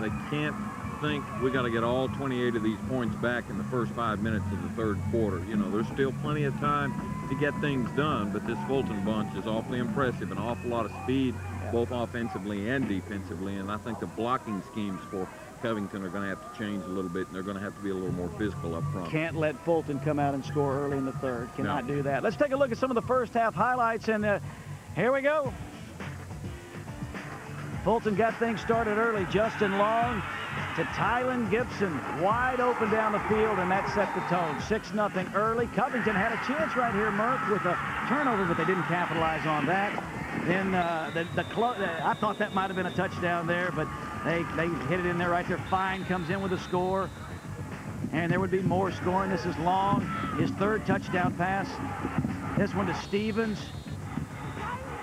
They can't think we got to get all 28 of these points back in the first 5 minutes of the third quarter. You know, there's still plenty of time to get things done, but this Fulton bunch is awfully impressive, an awful lot of speed, both offensively and defensively, and I think the blocking schemes for Covington are going to have to change a little bit, and they're going to have to be a little more physical up front. Can't let Fulton come out and score early in the third. Cannot do that. Let's take a look at some of the first half highlights, and here we go. Fulton got things started early. Justin Long to Tylen Gibson, wide open down the field, and that set the tone. 6-0 early. Covington had a chance right here, Murph, with a turnover, but they didn't capitalize on that. Then I thought that might have been a touchdown there, but they hit it in there right there. Fine comes in with a score, and there would be more scoring. This is Long, his third touchdown pass. This one to Stevens.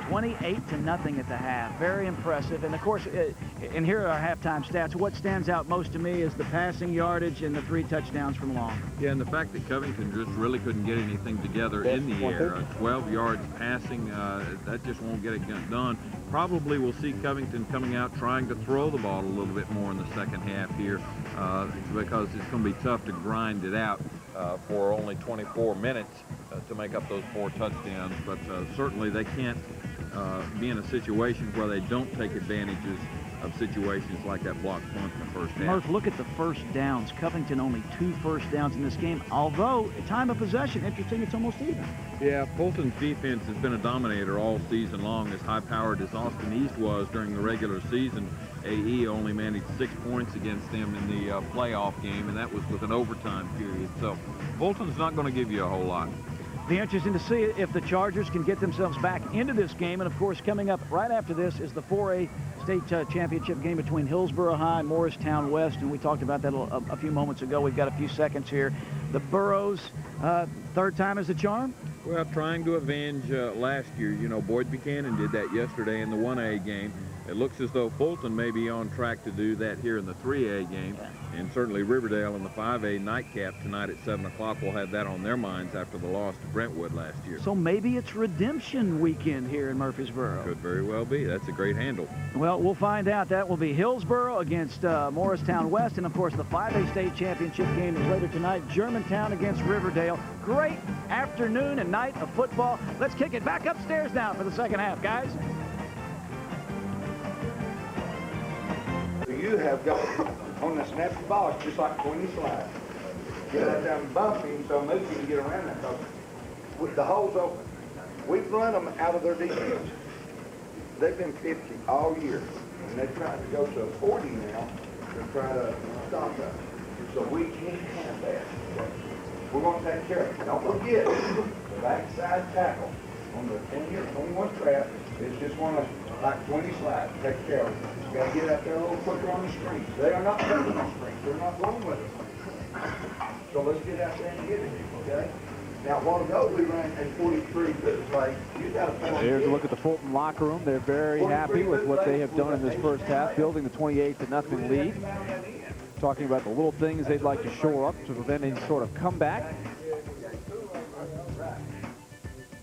28-0 at the half. Very impressive. And of course, and here are our halftime stats. What stands out most to me is the passing yardage and the 3 touchdowns from Long. Yeah, and the fact that Covington just really couldn't get anything together in the air. 12 yards passing, that just won't get it done. Probably we'll see Covington coming out trying to throw the ball a little bit more in the second half here because it's going to be tough to grind it out for only 24 minutes to make up those 4 touchdowns. But certainly they can't be in a situation where they don't take advantages of situations like that block punt in the first half. Murph, look at the first downs. Covington only 2 first downs in this game, although time of possession, interesting, it's almost even. Yeah, Fulton's defense has been a dominator all season long, as high-powered as Austin East was during the regular season. AE only managed 6 points against them in the playoff game, and that was with an overtime period. So Fulton's not going to give you a whole lot. Be interesting to see if the Chargers can get themselves back into this game. And, of course, coming up right after this is the 4A state championship game between Hillsboro High and Morristown West. And we talked about that a few moments ago. We've got a few seconds here. The Burros, third time is the charm? Well, trying to avenge last year. You know, Boyd Buchanan did that yesterday in the 1A game. It looks as though Fulton may be on track to do that here in the 3A game, and certainly Riverdale in the 5A nightcap tonight at 7 o'clock will have that on their minds after the loss to Brentwood last year. So maybe it's redemption weekend here in Murfreesboro. Could very well be. That's a great handle. Well, we'll find out. That will be Hillsboro against Morristown West, and of course the 5A state championship game is later tonight, Germantown against Riverdale. Great afternoon and night of football. Let's kick it back upstairs now for the second half, guys. You have got on the snappy ball, it's just like 20 slides. Get out there and bump him so Mookie can get around that, because with the holes open. We've run them out of their defense. They've been 50 all year, and they're trying to go to a 40 now to try to stop us. So we can't have that. We're going to take care of it. Don't forget, the backside tackle on the 20 or 21 trap is just one of like 20 slides. Take care of it. You got to get out there a little quicker on the screens. They are not moving on screens. They're not going with us. So let's get out there and get it, okay? Now, a while ago, we ran a 43, but it's like, you got to... Here's a look at the Fulton locker room. They're very happy with what they have done in this first half, building the 28-0 lead. Talking about the little things they'd like to shore up to prevent any sort of comeback.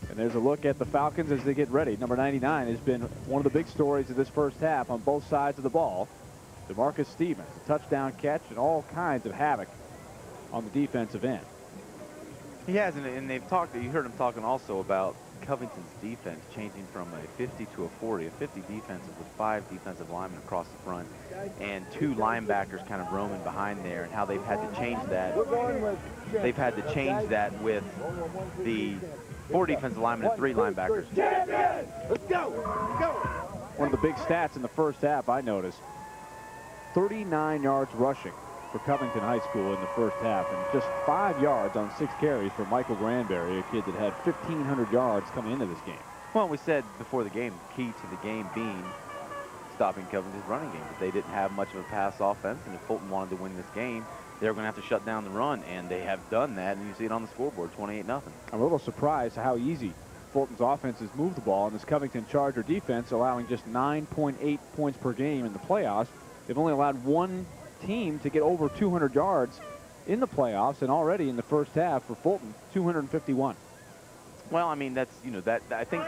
And there's a look at the Falcons as they get ready. Number 99 has been one of the big stories of this first half on both sides of the ball. DeMarcus Stevens, a touchdown catch and all kinds of havoc on the defensive end. He has, and they've talked, you heard him talking also about Covington's defense changing from a 50 to a 40. A 50 defense is with 5 defensive linemen across the front and 2 linebackers kind of roaming behind there, and how they've had to change that. They've had to change that with the 4 defensive linemen and 3 linebackers. Let's go! Go! One of the big stats in the first half, I noticed, 39 yards rushing for Covington High School in the first half, and just 5 yards on 6 carries for Michael Granberry, a kid that had 1,500 yards coming into this game. Well, we said before the game, key to the game being stopping Covington's running game, but they didn't have much of a pass offense, and if Fulton wanted to win this game, they were going to have to shut down the run, and they have done that, and you see it on the scoreboard, 28-0. I'm a little surprised how easy Fulton's offense has moved the ball in this Covington Charger defense, allowing just 9.8 points per game in the playoffs. They've only allowed one team to get over 200 yards in the playoffs, and already in the first half for Fulton, 251. Well, I mean, that's, that I think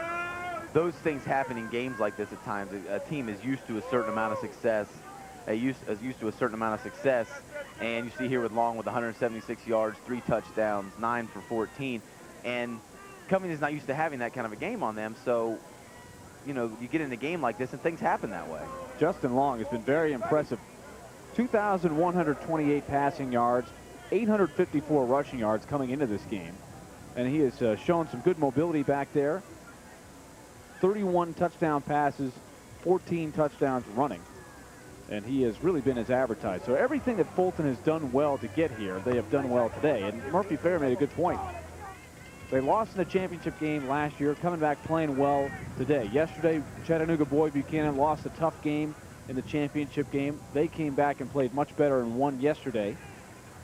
those things happen in games like this at times. A team is used to a certain amount of success, used to a certain amount of success, and you see here with Long with 176 yards, 3 touchdowns, 9 for 14, and Covington's not used to having that kind of a game on them, so you get in a game like this and things happen that way. Justin Long has been very impressive. 2,128 passing yards, 854 rushing yards coming into this game. And he has shown some good mobility back there. 31 touchdown passes, 14 touchdowns running. And he has really been as advertised. So everything that Fulton has done well to get here, they have done well today. And Murphy Fair made a good point. They lost in the championship game last year, coming back playing well today. Yesterday, Chattanooga Boyd Buchanan lost a tough game in the championship game. They came back and played much better and won yesterday.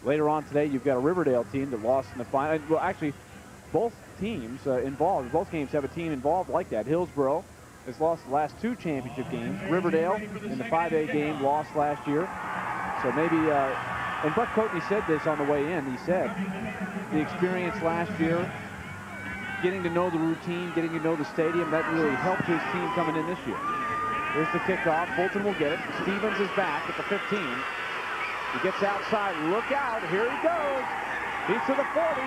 Later on today, you've got a Riverdale team that lost in the final. Well, actually, both teams involved, both games have a team involved like that. Hillsboro has lost the last 2 championship games. Riverdale in the 5A game lost last year. So maybe, and Buck Coatney said this on the way in. He said the experience last year, getting to know the routine, getting to know the stadium, that really helped his team coming in this year. Here's the kickoff. Fulton will get it. Stevens is back at the 15. He gets outside. Look out. Here he goes. He's to the 40,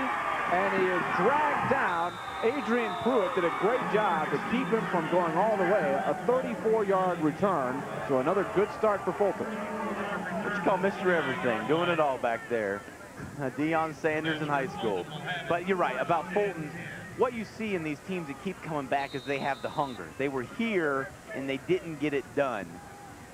and he is dragged down. Adrian Pruitt did a great job to keep him from going all the way. A 34-yard return. So another good start for Fulton. What you call Mr. Everything, doing it all back there. Deion Sanders in high school. But you're right about Fulton. What you see in these teams that keep coming back is they have the hunger. They were here and they didn't get it done.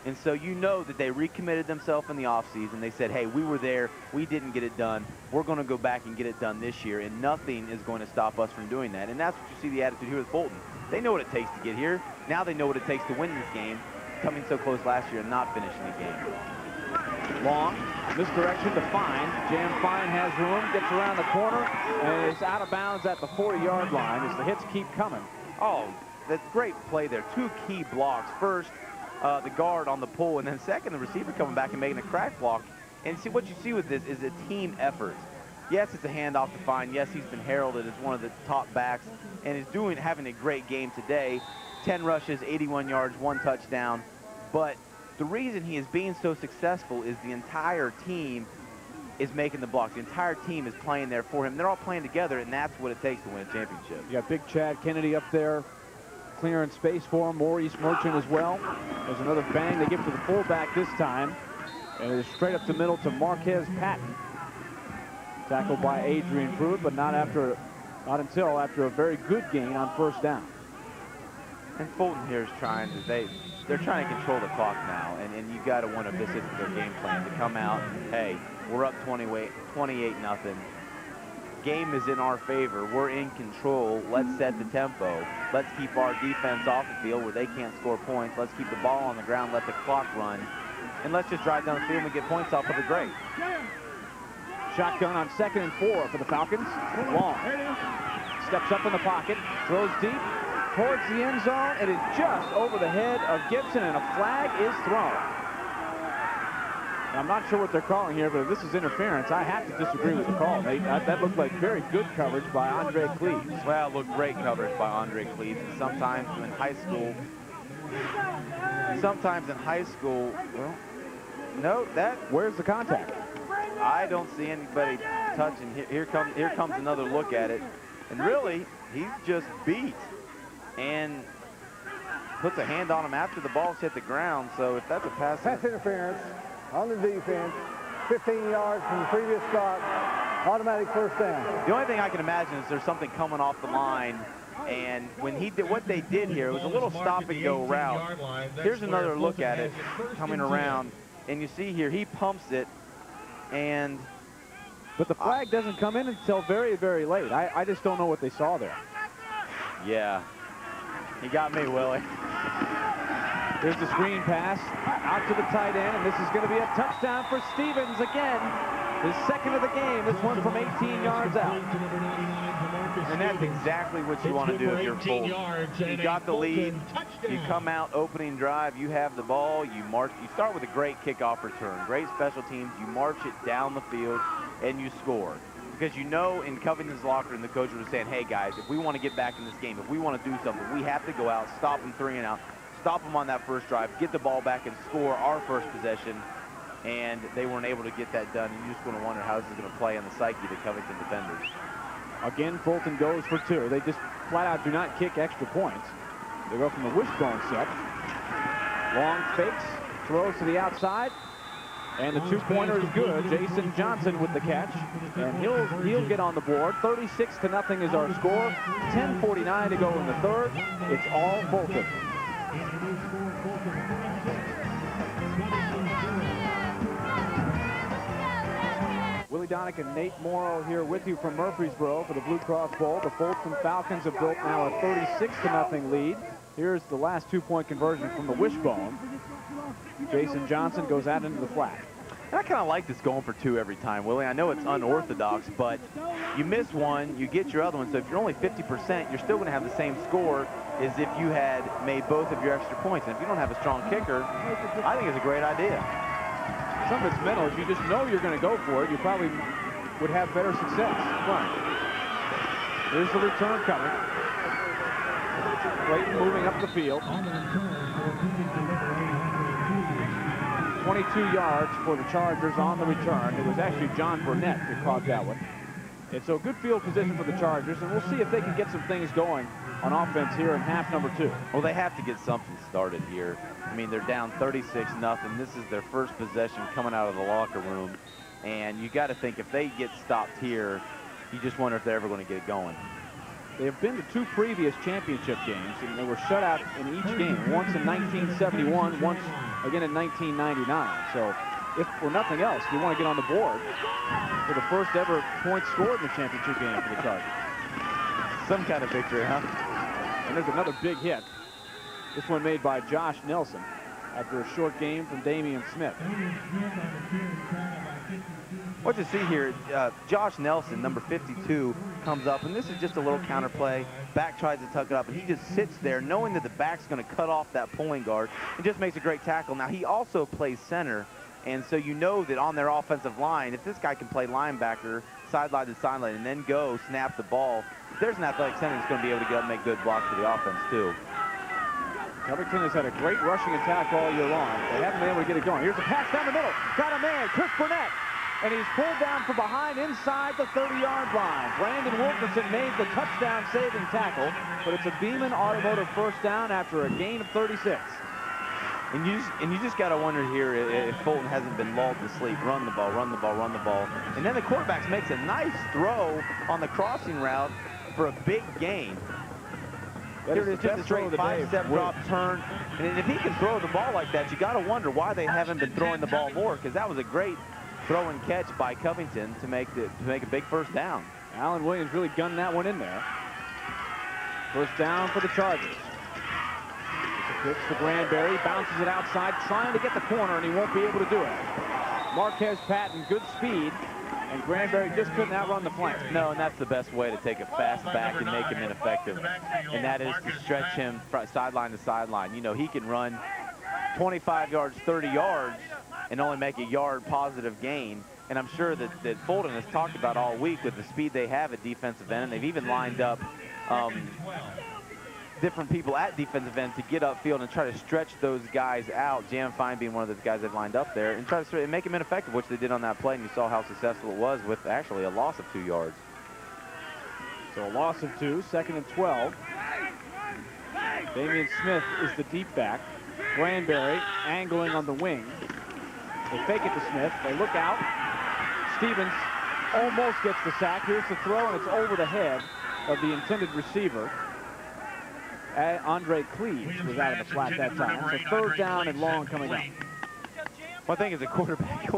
And so you know that they recommitted themselves in the offseason. They said, hey, we were there, we didn't get it done. We're going to go back and get it done this year, and nothing is going to stop us from doing that. And that's what you see the attitude here with Fulton. They know what it takes to get here. Now they know what it takes to win this game, coming so close last year and not finishing the game. Long, misdirection to Fine. Jam Fine has room, gets around the corner, and is out of bounds at the 40-yard line as the hits keep coming. Oh, that's great play there. 2 key blocks. First, the guard on the pull, and then second, the receiver coming back and making a crack block. And see, what you see with this is a team effort. Yes, it's a handoff to Fine. Yes, he's been heralded as one of the top backs and is having a great game today. 10 rushes, 81 yards, 1 touchdown. But the reason he is being so successful is the entire team is making the blocks. The entire team is playing there for him. They're all playing together, and that's what it takes to win a championship. You got big Chad Kennedy up there, clearing space for him. Maurice Merchant as well. There's another bang they give to the fullback this time. And it is straight up the middle to Marquez Patton. Tackled by Adrian Prude, but not until after a very good gain on first down. And Fulton here is trying to, they're trying to control the clock now, and you got to wonder if this isn't their game plan, to come out, hey, we're up 28-0. Game is in our favor. We're in control. Let's set the tempo. Let's keep our defense off the field where they can't score points. Let's keep the ball on the ground, let the clock run, and let's just drive down the field and get points off of the great. Shotgun on 2nd and 4 for the Falcons. Long. Steps up in the pocket, throws deep towards the end zone, and it's just over the head of Gibson, and a flag is thrown. I'm not sure what they're calling here, but if this is interference, I have to disagree with the call, Nate. That looked like very good coverage by Andre Cleves. Well, it looked great coverage by Andre Cleves. And sometimes in high school, well, no, where's the contact? I don't see anybody touching. Here comes another look at it. And really, he's just beat and puts a hand on him after the ball's hit the ground. So if that's a pass interference on the defense, 15 yards from the previous spot, automatic first down. The only thing I can imagine is there's something coming off the line, and when he did what they did here, it was a little stop and go route. Here's another look at it coming around, and you see here he pumps it, but the flag doesn't come in until very, very late. I just don't know what they saw there. Yeah, he got me, Willie. Here's the screen pass out to the tight end, and this is going to be a touchdown for Stevens again. His second of the game. This one from 18 yards out. And that's exactly what you want to do if you're Fulton. You got the lead. You come out opening drive. You have the ball. You march. You start with a great kickoff return. Great special teams. You march it down the field, and you score. Because you know in Covington's locker room, the coach was saying, hey, guys, if we want to get back in this game, if we want to do something, we have to go out, stop them 3 and out. Stop them on that first drive, get the ball back, and score our first possession. And they weren't able to get that done. And you're just going to wonder how this is going to play on the psyche of the Covington defenders. Again, Fulton goes for 2. They just flat out do not kick extra points. They go from the wishbone set. Long fakes, throws to the outside, and the 2-pointer is good. Jason Johnson with the catch, and he'll get on the board. 36-0 is our score. 10:49 to go in the third. It's all Fulton. Willie Donick and Nate Morrow here with you from Murfreesboro for the BlueCross Bowl. The Fulton Falcons have built now a 36-0 lead. Here's the last 2-point conversion from the wishbone. Jason Johnson goes out into the flat. And I kind of like this going for 2 every time, Willie. I know it's unorthodox, but you miss one, you get your other one. So if you're only 50%, you're still going to have the same score as if you had made both of your extra points. And if you don't have a strong kicker, I think it's a great idea. Some of it's mental. If you just know you're going to go for it, you probably would have better success. Right. Here's the return coming. Clayton moving up the field. 22 yards for the Chargers on the return. It was actually John Burnett who caught that one. And so good field position for the Chargers, and we'll see if they can get some things going on offense here in half number 2. Well, they have to get something started here. I mean, they're down 36-0. This is their first possession coming out of the locker room. And you got to think if they get stopped here, you just wonder if they're ever going to get it going. They have been to 2 previous championship games, and they were shut out in each game. Once in 1971, once again in 1999. So if for nothing else, you want to get on the board for the first ever point scored in the championship game for the Chargers. Some kind of victory, huh? And there's another big hit. This one made by Josh Nelson after a short game from Damian Smith. What you see here, Josh Nelson, number 52, comes up, and this is just a little counter play. Back tries to tuck it up, and he just sits there knowing that the back's going to cut off that pulling guard and just makes a great tackle. Now, he also plays center, and so you know that on their offensive line, if this guy can play linebacker, sideline to sideline, and then go snap the ball, there's an athletic center that's going to be able to get up and make good blocks for the offense, too. Covington has had a great rushing attack all year long. They haven't been able to get it going. Here's a pass down the middle. Got a man, Chris Burnett. And he's pulled down from behind inside the 30-yard line. Brandon Wilkerson made the touchdown-saving tackle, but it's a Beeman Automotive first down after a gain of 36. And you just got to wonder here if Fulton hasn't been lulled to sleep. Run the ball, run the ball, run the ball. And then the quarterback makes a nice throw on the crossing route for a big gain. Here it is, just a straight 5-step drop turn. And if he can throw the ball like that, you got to wonder why they haven't been throwing the ball more, because that was a great throw and catch by Covington to make a big first down. Alan Williams really gunned that one in there. First down for the Chargers. It's a pitch to Granberry, bounces it outside, trying to get the corner, and he won't be able to do it. Marquez Patton, good speed, and Granberry just couldn't outrun the flank. No, and that's the best way to take a fast back and make him ineffective, and that is to stretch him sideline to sideline. You know, he can run 25 yards, 30 yards, and only make a yard positive gain. And I'm sure that Fulton has talked about all week with the speed they have at defensive end, and they've even lined up different people at defensive end to get upfield and try to stretch those guys out. Jam Fine being one of those guys they've lined up there, and try to make him ineffective, which they did on that play, and you saw how successful it was with actually a loss of 2 yards. So a loss of 2, 2nd and 12. Damian Smith is the deep back. Granberry angling on the wing. They fake it to Smith. They look out. Stevens almost gets the sack. Here's the throw, and it's over the head of the intended receiver. Andre Cleves was out of the flat that time. So third down and long coming up. One thing is a quarterback,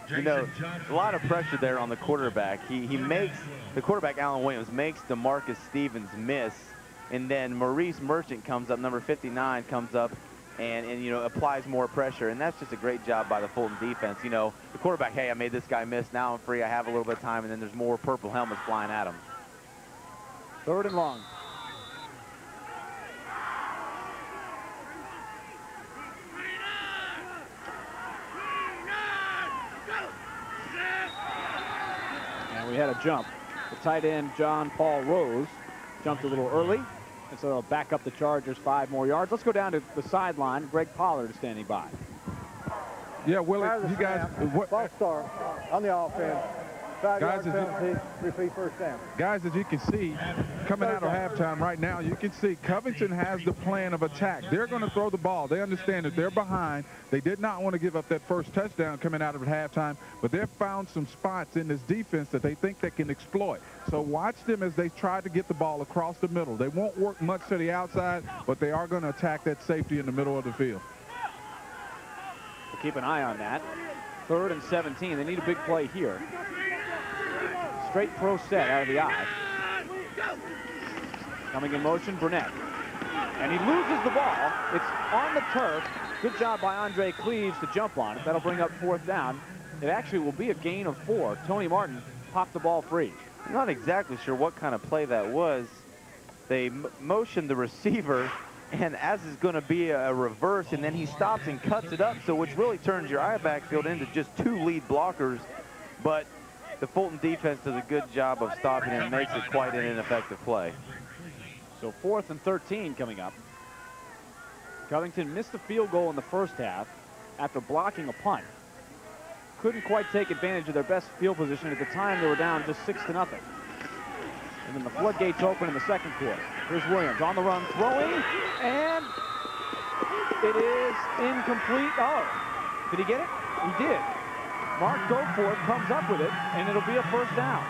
you know, a lot of pressure there on the quarterback. He makes, the quarterback, Alan Williams, makes DeMarcus Stevens miss, and then Maurice Merchant comes up, number 59, comes up, and you know, applies more pressure, and that's just a great job by the Fulton defense. You know, the quarterback, hey, I made this guy miss, now I'm free, I have a little bit of time, and then there's more purple helmets flying at him. Third and long. And we had a jump. The tight end, John Paul Rose, jumped a little early. And so they'll back up the Chargers 5 more yards. Let's go down to the sideline. Greg Pollard is standing by. Yeah, Willie, you guys... Ball start on the offense. 5-yard penalty, repeat first down. Guys, as you can see, coming out of halftime right now, you can see Covington has the plan of attack. They're going to throw the ball. They understand that they're behind. They did not want to give up that first touchdown coming out of halftime, but they've found some spots in this defense that they think they can exploit. So watch them as they try to get the ball across the middle. They won't work much to the outside, but they are going to attack that safety in the middle of the field. We'll keep an eye on that. 3rd and 17. They need a big play here. Straight pro set out of the eye. Coming in motion, Burnett. And he loses the ball. It's on the turf. Good job by Andre Cleves to jump on it. That'll bring up 4th down. It actually will be a gain of 4. Tony Martin popped the ball free. I'm not exactly sure what kind of play that was. They motioned the receiver, and as is going to be a reverse, and then he stops and cuts it up, so which really turns your eye backfield into just 2 lead blockers. But the Fulton defense does a good job of stopping it and makes it quite an ineffective play. So 4th and 13 coming up. Covington missed the field goal in the first half after blocking a punt. Couldn't quite take advantage of their best field position. At the time, they were down just 6-0. And then the floodgates open in the second quarter. Here's Williams on the run, throwing, and it is incomplete. Oh, did he get it? He did. Mark Goforth comes up with it, and it'll be a first down.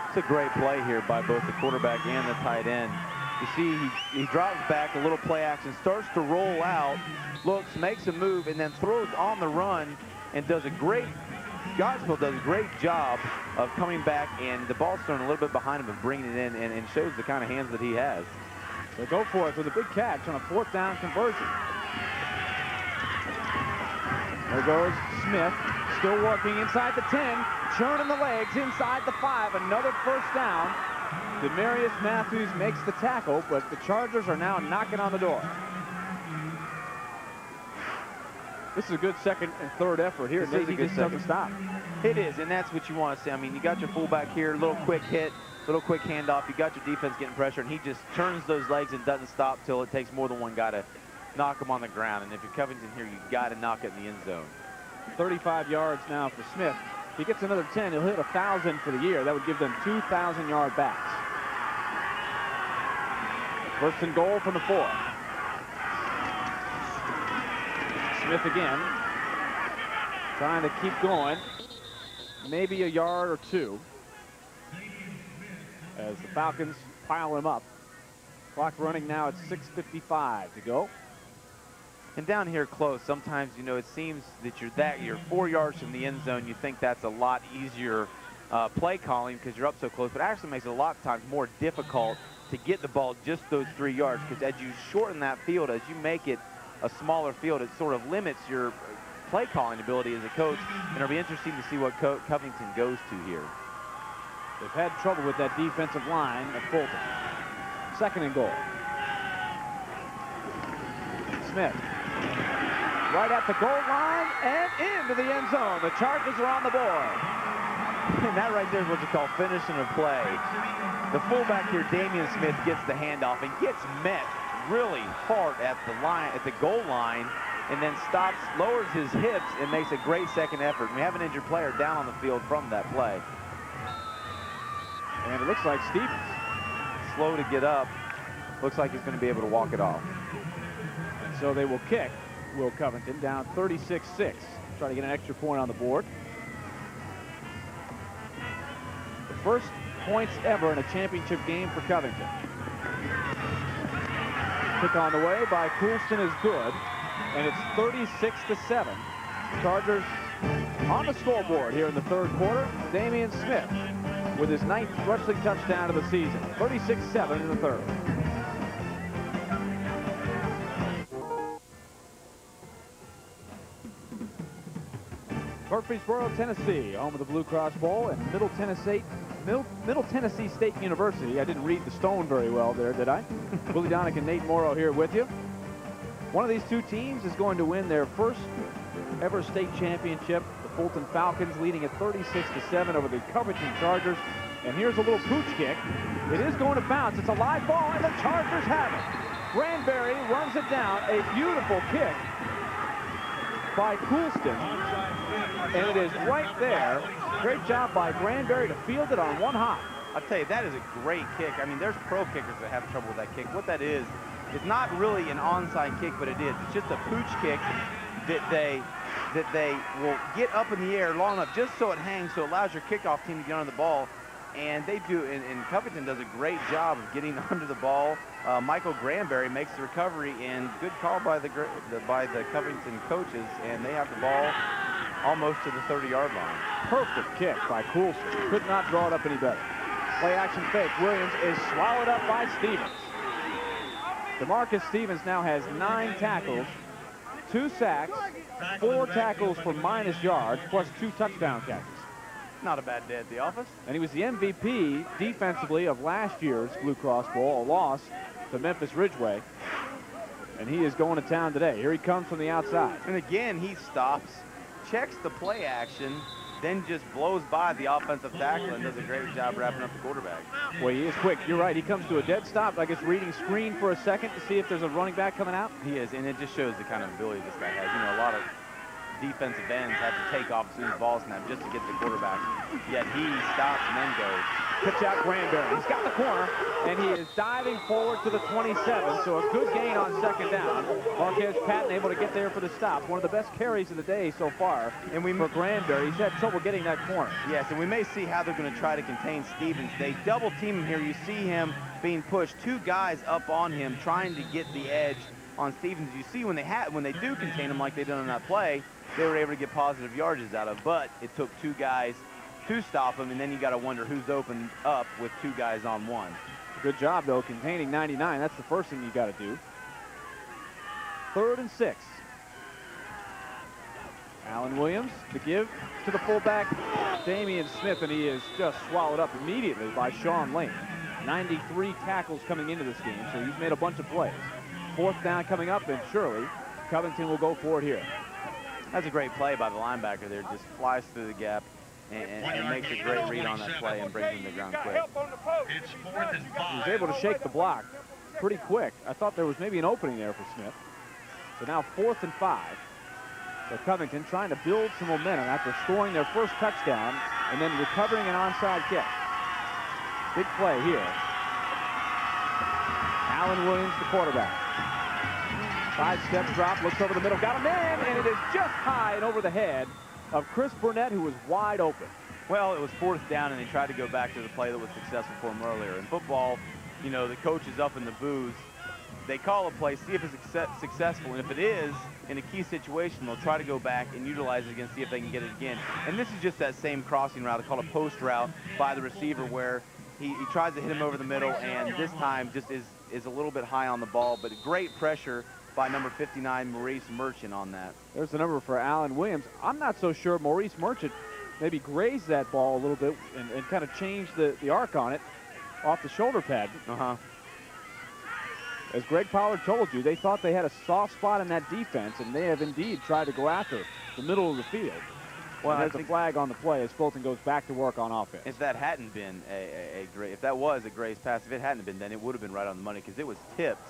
It's a great play here by both the quarterback and the tight end. You see he drops back, a little play action, starts to roll out, looks, makes a move, and then throws on the run and does a great, Godspell does a great job of coming back, and the ball's thrown a little bit behind him and bringing it in, and shows the kind of hands that he has. So Goforth with a big catch on a 4th down conversion. There goes Smith. still working inside the 10, churning the legs inside the 5. Another first down. Demarius Matthews makes the tackle, but the Chargers are now knocking on the door. This is a good second and third effort here. He just doesn't stop. It is, and that's what you want to see. I mean, you got your fullback here, little quick hit, little quick handoff. You got your defense getting pressure, and he just turns those legs and doesn't stop till it takes more than one guy to knock him on the ground. And if you're Covington here, you got to knock it in the end zone. 35 yards now for Smith. If he gets another 10, he'll hit 1,000 for the year. That would give them 2,000-yard backs. First and goal from the 4. Smith again, trying to keep going. Maybe a yard or two as the Falcons pile him up. Clock running now at 6:55 to go. And down here close, sometimes, you know, it seems that you're 4 yards from the end zone. You think that's a lot easier play calling because you're up so close, but it actually makes it a lot of times more difficult to get the ball just those 3 yards, because as you shorten that field, as you make it a smaller field, it sort of limits your play calling ability as a coach, and it'll be interesting to see what Covington goes to here. They've had trouble with that defensive line at Fulton. Second and goal. Smith right at the goal line and into the end zone. The Chargers are on the board. And that right there is what you call finishing a play. The fullback here, Damian Smith, gets the handoff and gets met really hard at the line, at the goal line, and then stops, lowers his hips, and makes a great second effort. And we have an injured player down on the field from that play. And it looks like Stevens, slow to get up, looks like he's going to be able to walk it off. And so they will kick Will Covington down 36-6. Try to get an extra point on the board. The first points ever in a championship game for Covington. Kick on the way by Coulston is good, and it's 36-7. Chargers on the scoreboard here in the third quarter. Damian Smith with his 9th rushing touchdown of the season. 36-7 in the third. Murfreesboro, Tennessee, home of the BlueCross Bowl, and Middle Tennessee State University. I didn't read the stone very well there, did I? Willie Donick and Nate Morrow here with you. One of these two teams is going to win their first ever state championship. The Fulton Falcons leading at 36-7 over the Covington Chargers. And here's a little pooch kick. It is going to bounce. It's a live ball, and the Chargers have it. Granberry runs it down. A beautiful kick by Coulston. And it is right there. Great job by Granberry to field it on one hop. I'll tell you, that is a great kick. I mean, there's pro kickers that have trouble with that kick. What that is not really an onside kick, but it is. It's just a pooch kick that they will get up in the air long enough just so it hangs, so it allows your kickoff team to get under the ball. And they do, and Covington does a great job of getting under the ball. Michael Granberry makes the recovery, and good call by the Covington coaches, and they have the ball almost to the 30-yard line. Perfect kick by Coulston. Could not draw it up any better. Play action fake. Williams is swallowed up by Stevens. DeMarcus Stevens now has 9 tackles, 2 sacks, 4 tackles for minus yards, plus 2 touchdown catches. Not a bad day at the office. And he was the MVP defensively of last year's BlueCross Bowl, a loss to Memphis Ridgeway. And he is going to town today. Here he comes from the outside. And again, he stops, checks the play action, then just blows by the offensive tackle and does a great job wrapping up the quarterback. Well, he is quick. You're right. He comes to a dead stop, I guess, reading screen for a second to see if there's a running back coming out. He is, and it just shows the kind of ability this guy has. You know, a lot of defensive ends have to take off as soon as the ball snaps just to get the quarterback. Yet he stops and then goes. Pitch out Granberry. He's got the corner, and he is diving forward to the 27, so a good gain on second down. Marquez Patton able to get there for the stop. One of the best carries of the day so far for Granberry. He's had trouble getting that corner. Yes, and we may see how they're going to try to contain Stevens. They double team him here. You see him being pushed. 2 guys up on him trying to get the edge on Stevens. You see when they do contain him like they did on that play, they were able to get positive yardages out of, but it took 2 guys to stop him, and then you got to wonder who's opened up with 2 guys on 1. Good job, though, containing 99. That's the first thing you got to do. 3rd and 6. Alan Williams, the give to the fullback, Damian Smith, and he is just swallowed up immediately by Sean Lane. 93 tackles coming into this game, so he's made a bunch of plays. 4th down coming up, and surely Covington will go for it here. That's a great play by the linebacker there. Just flies through the gap and makes a great read on that play and brings him to the ground quick. He was able to shake the block pretty quick. I thought there was maybe an opening there for Smith. So now 4th and 5. So Covington trying to build some momentum after scoring their first touchdown and then recovering an onside kick. Big play here. Alan Williams, the quarterback. 5-step drop, looks over the middle, got a man, and it is just high and over the head of Chris Burnett, who was wide open. Well, it was 4th down, and they tried to go back to the play that was successful for him earlier. In football, you know, the coach is up in the booth. They call a play, see if it's successful, and if it is, in a key situation, they'll try to go back and utilize it again, see if they can get it again. And this is just that same crossing route. They call it a post route by the receiver where he tries to hit him over the middle, and this time just is a little bit high on the ball, but great pressure by number 59, Maurice Merchant on that. There's the number for Alan Williams. I'm not so sure Maurice Merchant maybe grazed that ball a little bit and kind of changed the arc on it off the shoulder pad. As Greg Pollard told you, they thought they had a soft spot in that defense, and they have indeed tried to go after the middle of the field. Well, there's a flag on the play as Fulton goes back to work on offense. If that hadn't been if that was a grazed pass, if it hadn't been, then it would have been right on the money because it was tipped,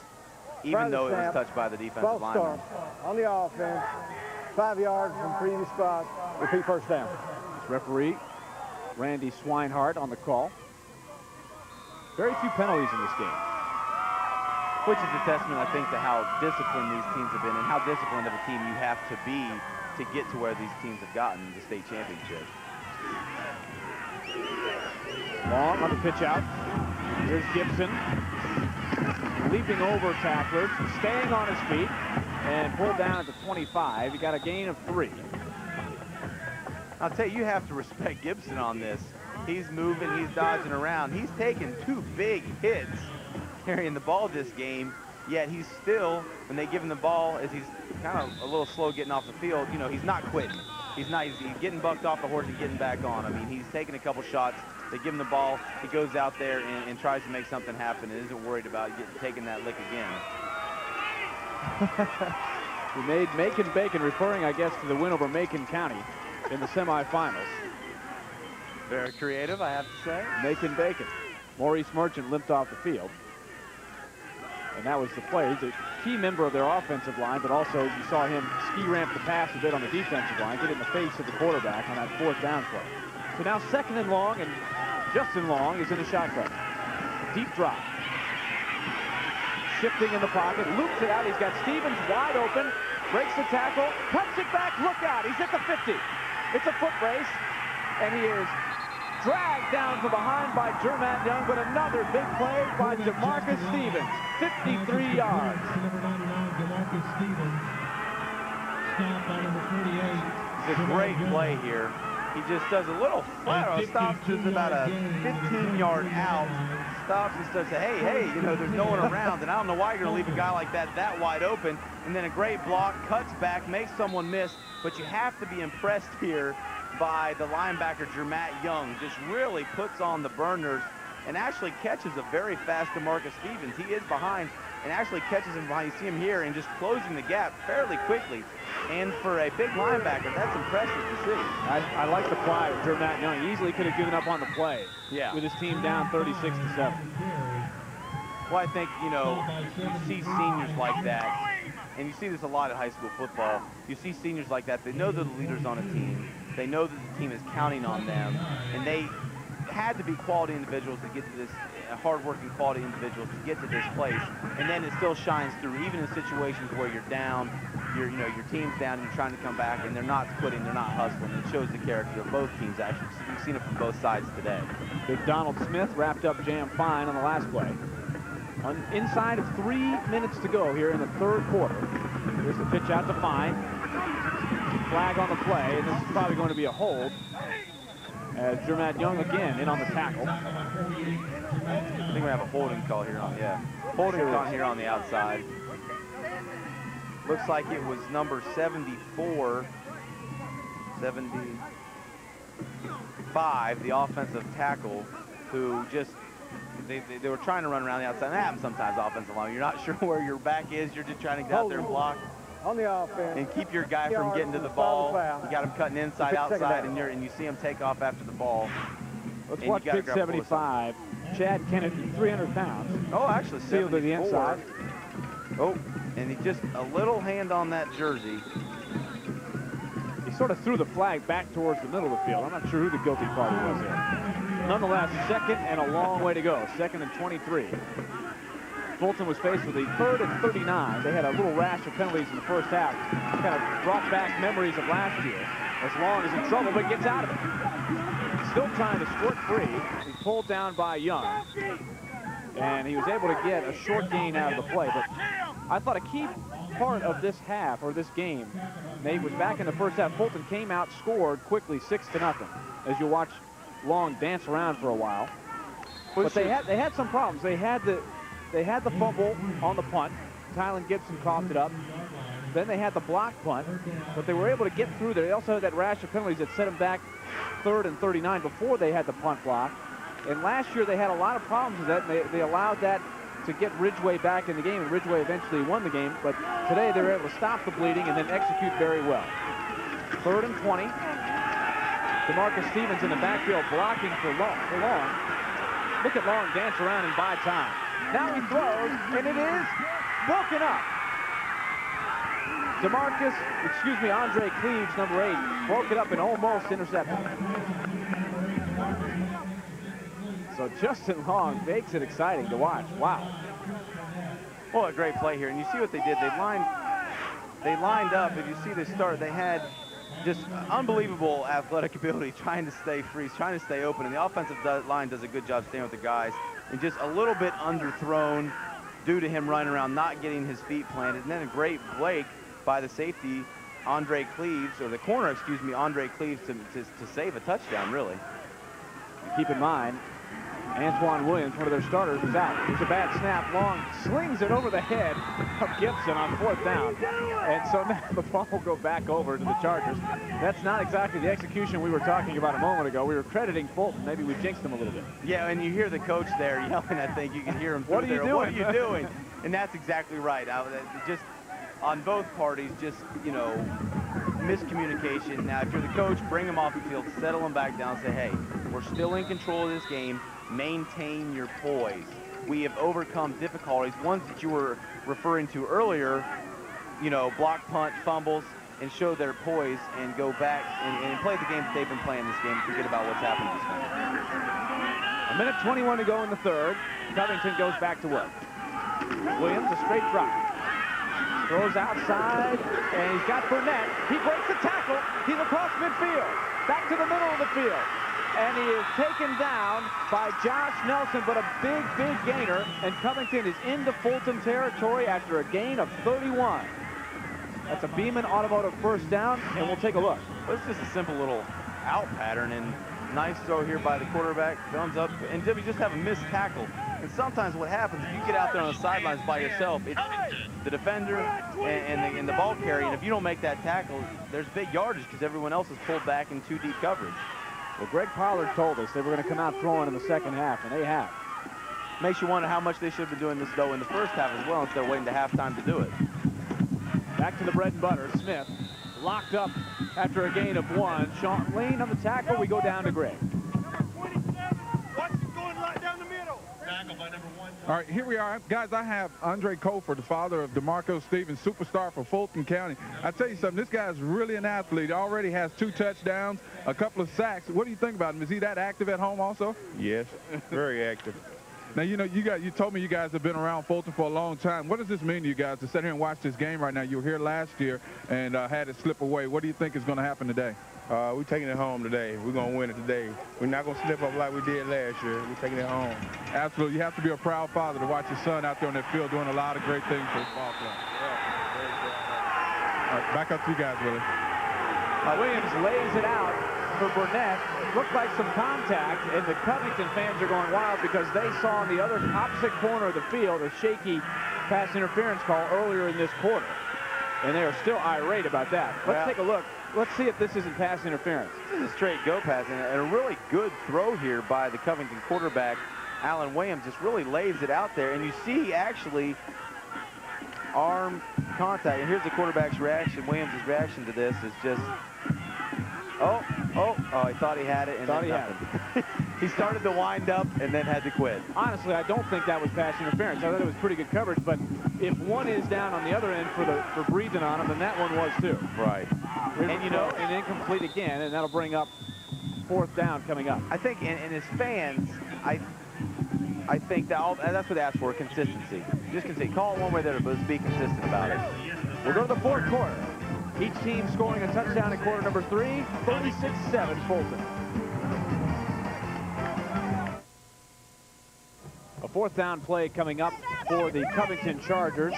even though it was touched by the defensive lineman. On the offense, 5 yards from previous spot, repeat first down. Referee Randy Swinehart on the call. Very few penalties in this game. Which is a testament, I think, to how disciplined these teams have been and how disciplined of a team you have to be to get to where these teams have gotten the state championship. Long on the pitch out. Here's Gibson. Leaping over tacklers, staying on his feet, and pulled down at the 25. He got a gain of 3. I'll tell you, you have to respect Gibson on this. He's moving, he's dodging around. He's taken 2 big hits carrying the ball this game, yet he's still, when they give him the ball, as he's kind of a little slow getting off the field, you know, he's not quitting. He's getting bucked off the horse and getting back on. I mean, he's taking a couple shots. They give him the ball. He goes out there and tries to make something happen and isn't worried about taking that lick again. We made Macon Bacon, referring, I guess, to the win over Macon County in the semifinals. Very creative, I have to say. Macon Bacon. Maurice Merchant limped off the field. And that was the play. He's a key member of their offensive line, but also you saw him ski ramp the pass a bit on the defensive line, get in the face of the quarterback on that 4th down play. So now 2nd and long, and Justin Long is in the shotgun. Deep drop. Shifting in the pocket, loops it out. He's got Stevens wide open, breaks the tackle, cuts it back, look out. He's at the 50. It's a foot race, and he is dragged down from behind by Jermatt Young, but another big play by DeMarcus Stevens, 53 yards. It's a great play here. He just does a little flat, stops just about a 15-yard out, stops and says, hey, you know, there's no one around, and I don't know why you're going to leave a guy like that wide open, and then a great block, cuts back, makes someone miss, but you have to be impressed here by the linebacker, Jermatt Young. Just really puts on the burners and actually catches a very fast DeMarcus Stevens. He is behind and actually catches him behind. You see him here and just closing the gap fairly quickly. And for a big linebacker, that's impressive to see. I like the play of Jermatt Young. He easily could have given up on the play with his team down 36-7. Well, I think, you know, you see seniors like that, and you see this a lot at high school football. You see seniors like that. They know they're the leaders on a team. They know that the team is counting on them, and they had to be quality individuals to get to this, hard-working quality individuals to get to this place, and then it still shines through, even in situations where you're down, your team's down, and you're trying to come back, and they're not quitting, they're not hustling. It shows the character of both teams, actually. We've seen it from both sides today. Big Donald Smith wrapped up Jam fine on the last play. Inside of 3 minutes to go here in the 3rd quarter. Here's the pitch out to Fine. Flag on the play, and this is probably going to be a hold. As Jermatt Young again in on the tackle. I think we have a holding call here on, holding call here on the outside. Looks like it was number 74, 75, the offensive tackle, who just, they were trying to run around the outside. That happens sometimes, offensive line. You're not sure where your back is. You're just trying to get out there and block. On the offense. And keep your guy from getting to the ball. You got him cutting inside, outside, and you see him take off after the ball. Let's watch pick 75. Chad Kennedy, 300 pounds. Oh, actually, sealed to the inside. Oh, and he just a little hand on that jersey. He sort of threw the flag back towards the middle of the field. I'm not sure who the guilty party was there. Nonetheless, second and a long way to go. Second and 23. Fulton was faced with a 3rd and 39. They had a little rash of penalties in the first half. Kind of brought back memories of last year. As Long is in trouble, but gets out of it. Still trying to squirt free. He's pulled down by Young. And he was able to get a short gain out of the play. But I thought a key part of this half, or this game, Nate, was back in the first half. Fulton came out, scored quickly, 6-0. As you watch Long dance around for a while. But they had some problems. They had the fumble on the punt. Tylen Gibson coughed it up. Then they had the block punt, but they were able to get through there. They also had that rash of penalties that set them back 3rd and 39 before they had the punt block. And last year they had a lot of problems with that. They allowed that to get Ridgeway back in the game, and Ridgeway eventually won the game. But today they were able to stop the bleeding and then execute very well. 3rd and 20. DeMarcus Stevens in the backfield blocking for Long. Look at Long dance around and buy time. Now he throws, and it is broken up. Andre Cleves, number 8, broke it up and almost intercepted. So Justin Long makes it exciting to watch. Wow. Well, a great play here. And you see what they did. They lined up. If you see the start, they had just unbelievable athletic ability trying to stay free, trying to stay open. And the offensive line does a good job staying with the guys. And just a little bit underthrown due to him running around, not getting his feet planted. And then a great break by the safety, Andre Cleves, or the corner, excuse me, Andre Cleves to save a touchdown, really. Keep in mind, Antoine Williams, one of their starters, was out. There's a bad snap. Long slings it over the head of Gibson on 4th down. And so now the ball will go back over to the Chargers. That's not exactly the execution we were talking about a moment ago. We were crediting Fulton. Maybe we jinxed him a little bit. Yeah, and you hear the coach there yelling, I think. You can hear him. What are you doing? What are you doing? And that's exactly right. Just on both parties, just, you know, miscommunication. Now, if you're the coach, bring them off the field, settle them back down, say, hey, we're still in control of this game. Maintain your poise. We have overcome difficulties, ones that you were referring to earlier, you know, block, punt, fumbles, and show their poise and go back and play the game that they've been playing this game. Forget about what's happened this game. 1:21 to go in the 3rd. Covington goes back to work. Williams, a straight drop. Throws outside, and he's got Burnett. He breaks the tackle. He's across midfield. Back to the middle of the field. And he is taken down by Josh Nelson, but a big, big gainer. And Covington is into Fulton territory after a gain of 31. That's a Beeman Automotive first down, and we'll take a look. Well, it's just a simple little out pattern, and nice throw here by the quarterback. Thumbs up, and we just have a missed tackle. And sometimes what happens, if you get out there on the sidelines by yourself, it's the defender and the ball carrier, and if you don't make that tackle, there's big yardage because everyone else is pulled back in too deep coverage. Well, Greg Pollard told us they were going to come out throwing in the second half, and they have. Makes you wonder how much they should have been doing this, though, in the first half as well, instead of waiting to halftime to do it. Back to the bread and butter. Smith locked up after a gain of 1. Sean Lane on the tackle. We go down to Greg. All right, here we are. Guys, I have Andre Colford, the father of DeMarco Stevens, superstar for Fulton County. I tell you something, this guy's really an athlete. Already has 2 touchdowns, a couple of sacks. What do you think about him? Is he that active at home also? Yes, very active. Now, you know, you told me you guys have been around Fulton for a long time. What does this mean to you guys to sit here and watch this game right now? You were here last year and had it slip away. What do you think is going to happen today? We're taking it home today. We're going to win it today. We're not going to slip up like we did last year. We're taking it home. Absolutely. You have to be a proud father to watch your son out there on that field doing a lot of great things for his ball club. All right, back up to you guys, Willie. Williams lays it out for Burnett. Looked like some contact, and the Covington fans are going wild because they saw on the other opposite corner of the field a shaky pass interference call earlier in this quarter. And they are still irate about that. Let's take a look Let's see if this isn't pass interference. This is a straight go pass, and a really good throw here by the Covington quarterback, Alan Williams. Just really lays it out there, and you see actually arm contact. And here's the quarterback's reaction. Williams' reaction to this is just, oh, he thought he had it, and then nothing. He started to wind up and then had to quit. Honestly, I don't think that was pass interference. I thought it was pretty good coverage, but if one is down on the other end for breathing on him, then that one was too. Right. And, you know, and incomplete again, and that'll bring up 4th down coming up. I think, and as fans, I think that's what they ask for, consistency. Just consistency. Call it one way or the other, but let's be consistent about it. We'll go to the 4th quarter. Each team scoring a touchdown in quarter number 3, 36-7 Fulton. A 4th down play coming up for the Covington Chargers.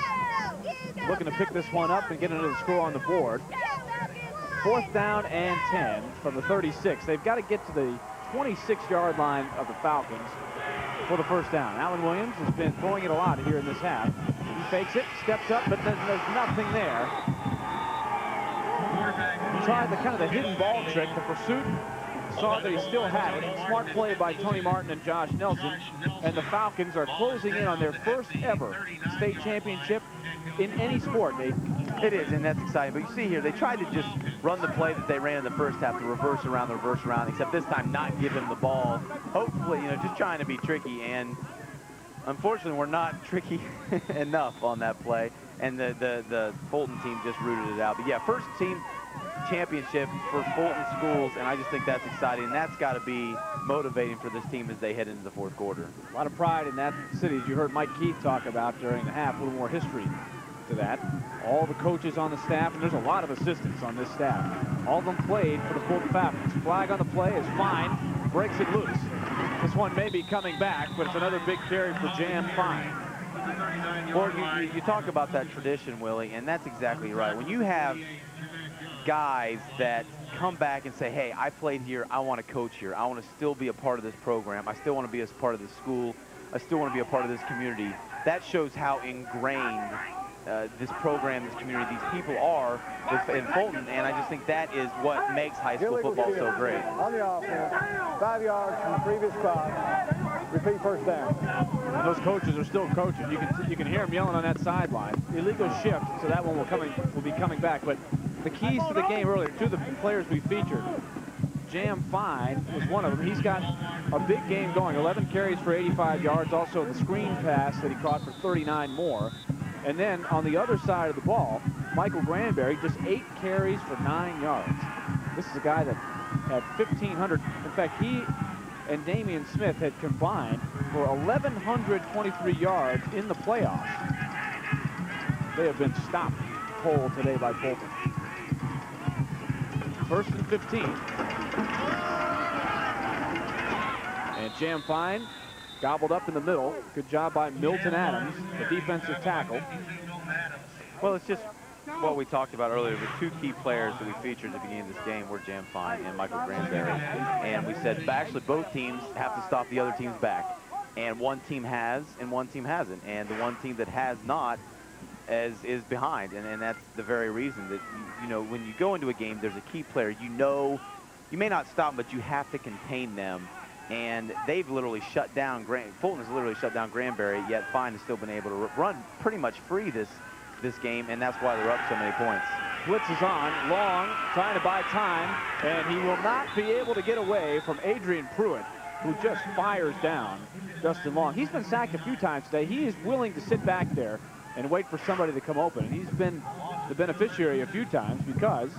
Looking to pick this one up and get another score on the board. 4th down and 10 from the 36. They've got to get to the 26-yard line of the Falcons for the 1st down. Alan Williams has been throwing it a lot here in this half. He fakes it, steps up, but then there's nothing there. He tried the kind of the hidden ball trick, the pursuit. Saw that he still had it. Smart play by Tony Martin and Josh Nelson. And the Falcons are closing in on their first ever state championship in any sport, Nate. It is, and that's exciting. But you see here, they tried to just run the play that they ran in the first half, the reverse around, except this time not give him the ball. Hopefully, you know, just trying to be tricky. And unfortunately, we're not tricky enough on that play. And the Fulton team just rooted it out. But yeah, first team championship for Fulton schools, and I just think that's exciting. And that's got to be motivating for this team as they head into the 4th quarter. A lot of pride in that city, as you heard Mike Keith talk about during the half. A little more history to that. All the coaches on the staff, and there's a lot of assistants on this staff. All of them played for the Fulton Falcons. Flag on the play is fine, breaks it loose. This one may be coming back, but it's another big carry for Jam Fine. Well, you talk about that tradition, Willie, and that's exactly right. When you have guys that come back and say, hey, I played here, I want to coach here, I want to still be a part of this program, I still want to be a part of this school, I still want to be a part of this community, that shows how ingrained this program, this community, these people are in Fulton, and I just think that is what makes high school football so great. On the offense, 5 yards from the previous spot, repeat 1st down. And those coaches are still coaching. You can hear them yelling on that sideline. Illegal shift, so that one will be coming back. But the keys to the game earlier, 2 of the players we featured, Jam Fine was one of them. He's got a big game going, 11 carries for 85 yards, also the screen pass that he caught for 39 more. And then on the other side of the ball, Michael Granberry, just 8 carries for 9 yards. This is a guy that had 1,500. In fact, he and Damian Smith had combined for 1,123 yards in the playoffs. They have been stopped cold today by Fulton. 1st and 15. And Jam Fine gobbled up in the middle. Good job by Milton Adams, the defensive tackle. Well, it's just what we talked about earlier. The 2 key players that we featured at the beginning of this game were Jam Fine and Michael Granberry. And we said actually both teams have to stop the other team's back. And one team has and one team hasn't. And the one team that has not is behind. And that's the very reason that, you know, when you go into a game, there's a key player. You know, you may not stop them, but you have to contain them. And they've literally shut down, Fulton has literally shut down Granberry, yet Fine has still been able to run pretty much free this game, and that's why they're up so many points. Blitz is on, Long trying to buy time, and he will not be able to get away from Adrian Pruitt, who just fires down Justin Long. He's been sacked a few times today. He is willing to sit back there and wait for somebody to come open. And he's been the beneficiary a few times because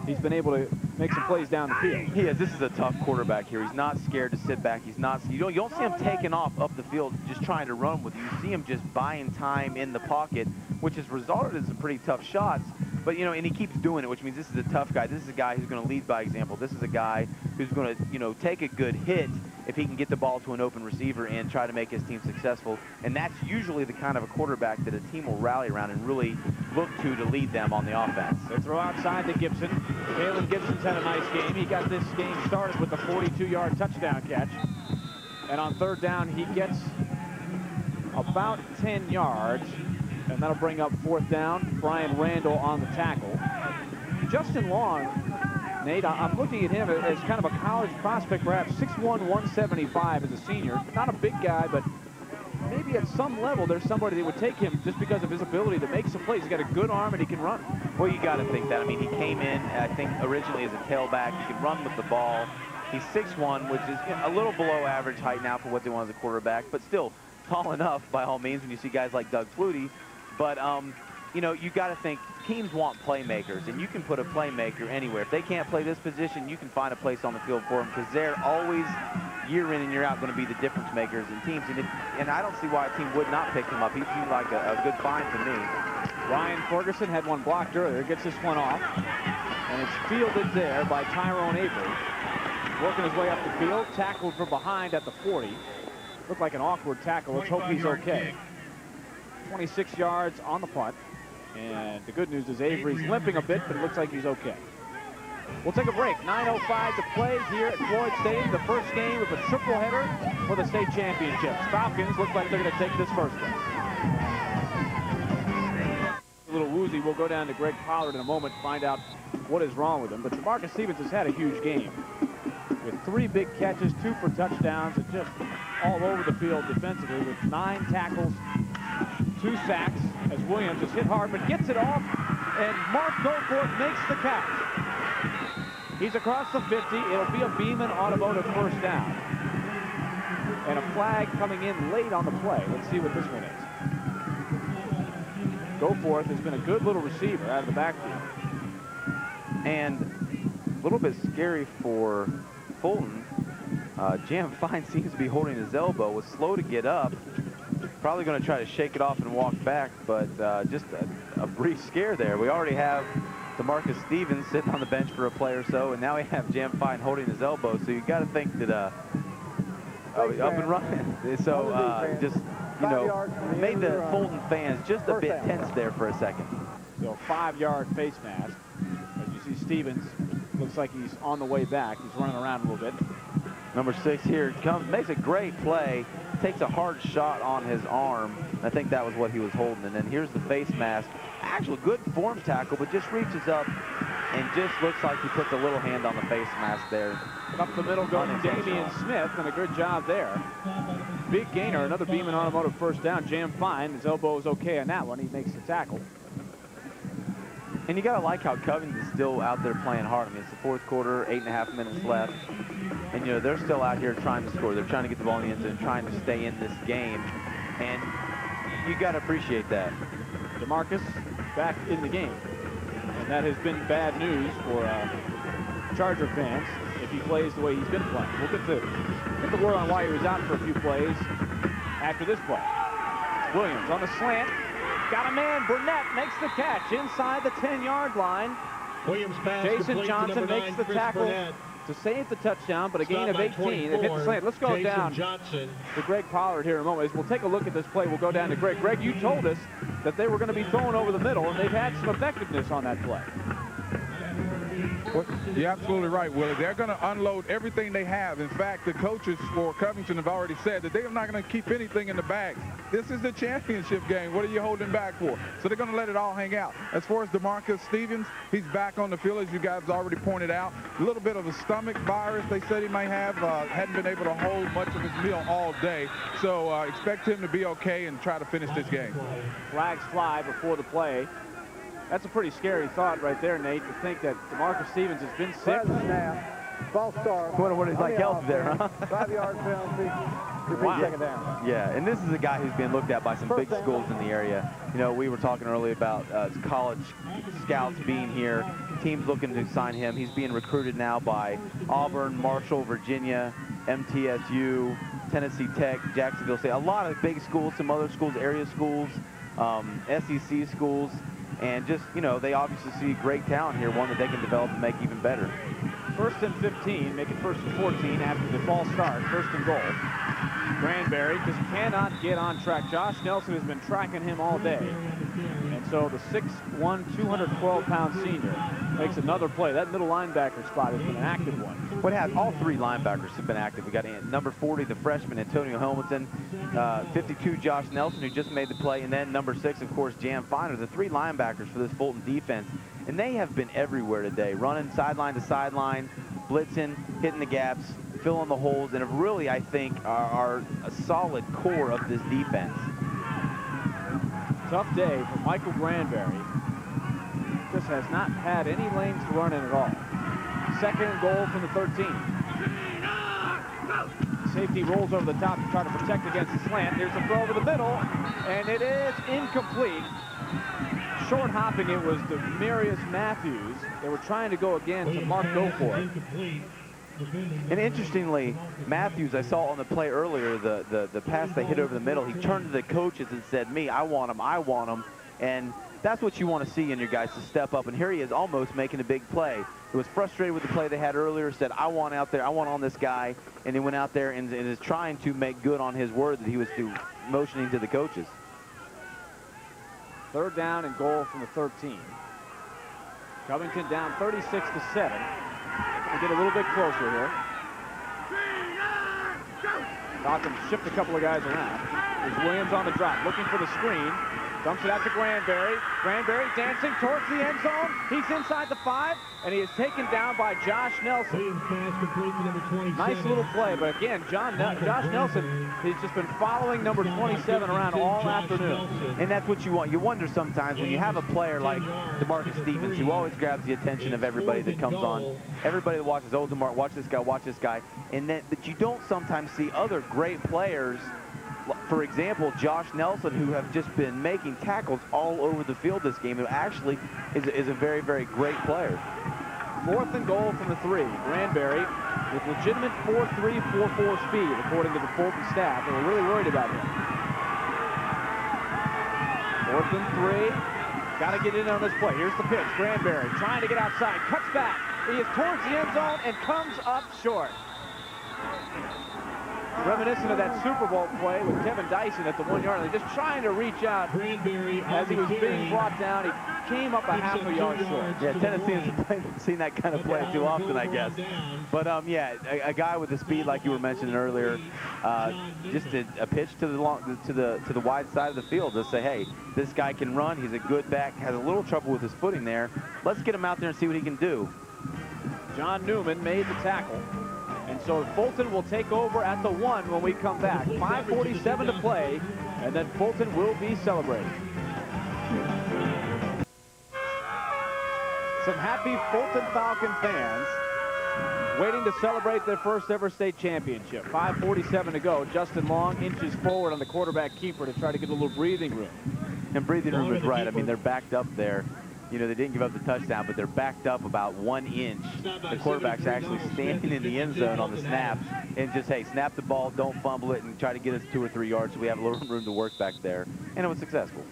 he's been able to make some plays down the field. He is. This is a tough quarterback here. He's not scared to sit back. He's not. You don't see him taking off up the field just trying to run with you. You see him just buying time in the pocket, which has resulted in some pretty tough shots. But, you know, and he keeps doing it, which means this is a tough guy. This is a guy who's going to lead by example. This is a guy who's going to, you know, take a good hit if he can get the ball to an open receiver and try to make his team successful. And that's usually the kind of a quarterback that a team will rally around and really look to lead them on the offense. They throw outside to Gibson. Kalen Gibson's had a nice game. He got this game started with a 42-yard touchdown catch. And on 3rd down, he gets about 10 yards. And that'll bring up 4th down. Brian Randall on the tackle. Justin Long, Nate, I'm looking at him as kind of a college prospect, perhaps 6'1", 175 as a senior. Not a big guy, but maybe at some level there's somebody that would take him just because of his ability to make some plays. He's got a good arm and he can run. Well, you got to think that. I mean, he came in, I think, originally as a tailback. He can run with the ball. He's 6'1", which is a little below average height now for what they want as a quarterback, but still tall enough by all means when you see guys like Doug Flutie. But, you know, you got to think teams want playmakers, and you can put a playmaker anywhere. If they can't play this position, you can find a place on the field for them because they're always, year in and year out, going to be the difference makers in teams. And I don't see why a team would not pick him up. He seemed like a good find to me. Ryan Ferguson had one blocked earlier, gets this one off, and it's fielded there by Tyrone Avery. Working his way up the field, tackled from behind at the 40. Looked like an awkward tackle. Let's hope he's okay. 26 yards on the punt. And the good news is Avery's limping a bit, but it looks like he's okay. We'll take a break. 9:05 to play here at Floyd Stadium. The first game of a triple header for the state championships. Falcons look like they're going to take this first one. A little woozy. We'll go down to Greg Pollard in a moment to find out what is wrong with him. But DeMarcus Stevens has had a huge game with 3 big catches, 2 for touchdowns, and just all over the field defensively with 9 tackles, 2 sacks as Williams is hit hard but gets it off, and Mark Goforth makes the catch. He's across the 50. It'll be a Beeman Automotive first down. And a flag coming in late on the play. Let's see what this one is. Goforth has been a good little receiver out of the backfield. And a little bit scary for Fulton. Jam Fine seems to be holding his elbow, was slow to get up. Probably going to try to shake it off and walk back, but just a brief scare there. We already have DeMarcus Stevens sitting on the bench for a play or so, and now we have Jam Fine holding his elbow, so you got to think that up and running. So just, you know, made the Fulton fans just a bit tense there for a second. So 5-yard face mask. As you see, Stevens looks like he's on the way back. He's running around a little bit. Number 6 here comes, makes a great play, takes a hard shot on his arm. I think that was what he was holding. And then here's the face mask. Actual good form tackle, but just reaches up and just looks like he puts a little hand on the face mask there. Up the middle goes Damian Smith, and a good job there. Big gainer, another Beeman Automotive first down. Jam Fine, his elbow is okay on that one. He makes the tackle. And you got to like how Covington's still out there playing hard. I mean, it's the 4th quarter, 8.5 minutes left. And, you know, they're still out here trying to score. They're trying to get the ball in the end zone, trying to stay in this game. And you got to appreciate that. DeMarcus back in the game. And that has been bad news for Charger fans if he plays the way he's been playing. We'll get the word on why he was out for a few plays after this play. Williams on the slant. Got a man. Burnett makes the catch inside the 10-yard line. Williams pass Jason Johnson makes the tackle to save the touchdown, but a gain of 18. They've hit the slant. Let's go down to Greg Pollard here in a moment. We'll take a look at this play. We'll go down to Greg. Greg, you told us that they were going to be throwing over the middle, and they've had some effectiveness on that play. You're absolutely right, Willie. They're going to unload everything they have. In fact, the coaches for Covington have already said that they're not going to keep anything in the bags. This is the championship game. What are you holding back for? So they're going to let it all hang out. As far as DeMarcus Stevens, he's back on the field, as you guys already pointed out. A little bit of a stomach virus they said he may have. Hadn't been able to hold much of his meal all day. So expect him to be okay and try to finish this game. Flags fly before the play. That's a pretty scary thought right there, Nate, to think that DeMarcus Stevens has been sick. False start. What is like health there, huh? 5-yard penalty. Wow. Second down. Yeah, and this is a guy who's been looked at by some big schools in the area. You know, we were talking earlier about college scouts being here, teams looking to sign him. He's being recruited now by Auburn, Marshall, Virginia, MTSU, Tennessee Tech, Jacksonville State. A lot of big schools, some other schools, area schools, SEC schools. And just, you know, they obviously see great talent here, one that they can develop and make even better. 1st and 15, make it 1st and 14 after the false start, 1st and goal. Granberry just cannot get on track. Josh Nelson has been tracking him all day. And so the 6'1", 212-pound senior makes another play. That middle linebacker spot has been an active one. What has all 3 linebackers have been active. We got number 40, the freshman, Antonio Hamilton, 52, Josh Nelson, who just made the play, and then number 6, of course, Jam Finer. The 3 linebackers for this Fulton defense. And they have been everywhere today, running sideline to sideline, blitzing, hitting the gaps, filling the holes, and have really, I think, are a solid core of this defense. Tough day for Michael Granberry. Just has not had any lanes to run in at all. 2nd and goal from the 13. Safety rolls over the top to try to protect against the slant. There's a throw over the middle, and it is incomplete. Short hopping, it was Demarius Matthews. They were trying to go again to Mark Goforth. And interestingly, Matthews, I saw on the play earlier, the pass they hit over the middle, he turned to the coaches and said, I want him, I want him. And that's what you want to see in your guys, to step up. And here he is almost making a big play. He was frustrated with the play they had earlier, said, I want out there, I want on this guy. And he went out there and is trying to make good on his word that he was motioning to the coaches. 3rd down and goal from the 13. Covington down 36-7. We'll get a little bit closer here. Gotham shift a couple of guys around. There's Williams on the drop, looking for the screen. Dumps it out to Granberry. Granberry dancing towards the end zone. He's inside the 5, and he is taken down by Josh Nelson. Nice little play, but again, Josh Nelson has just been following number 27 around all afternoon. And that's what you want. You wonder sometimes when you have a player like DeMarcus Stevens, who always grabs the attention of everybody that comes on. Everybody that watches, oh, DeMar, watch this guy. And then, but you don't sometimes see other great players. For example, Josh Nelson, who have just been making tackles all over the field this game, who actually is a very, very great player. 4th and goal from the 3. Granberry with legitimate 4.3, 4.4 speed, according to the Fulton staff. They were really worried about him. 4th and 3. Got to get in on this play. Here's the pitch. Granberry trying to get outside. Cuts back. He is towards the end zone and comes up short. Reminiscent of that Super Bowl play with Kevin Dyson at the 1-yard line, just trying to reach out as he was being brought down. He came up a half a yard short. Yeah, Tennessee hasn't seen that kind of play too often, I guess. But yeah, a guy with the speed like you were mentioning earlier, just a pitch to the wide side of the field to say, hey, this guy can run. He's a good back. Has a little trouble with his footing there. Let's get him out there and see what he can do. John Newman made the tackle. And so Fulton will take over at the 1 when we come back. 5:47 to play, and then Fulton will be celebrating. Some happy Fulton Falcon fans waiting to celebrate their first ever state championship. 5:47 to go. Justin Long inches forward on the quarterback keeper to try to get a little breathing room. And breathing room is right. I mean, they're backed up there. You know, they didn't give up the touchdown, but they're backed up about 1 inch. The quarterback's actually standing in the end zone on the snap and just, hey, snap the ball, don't fumble it, and try to get us 2 or 3 yards so we have a little room to work back there. And it was successful.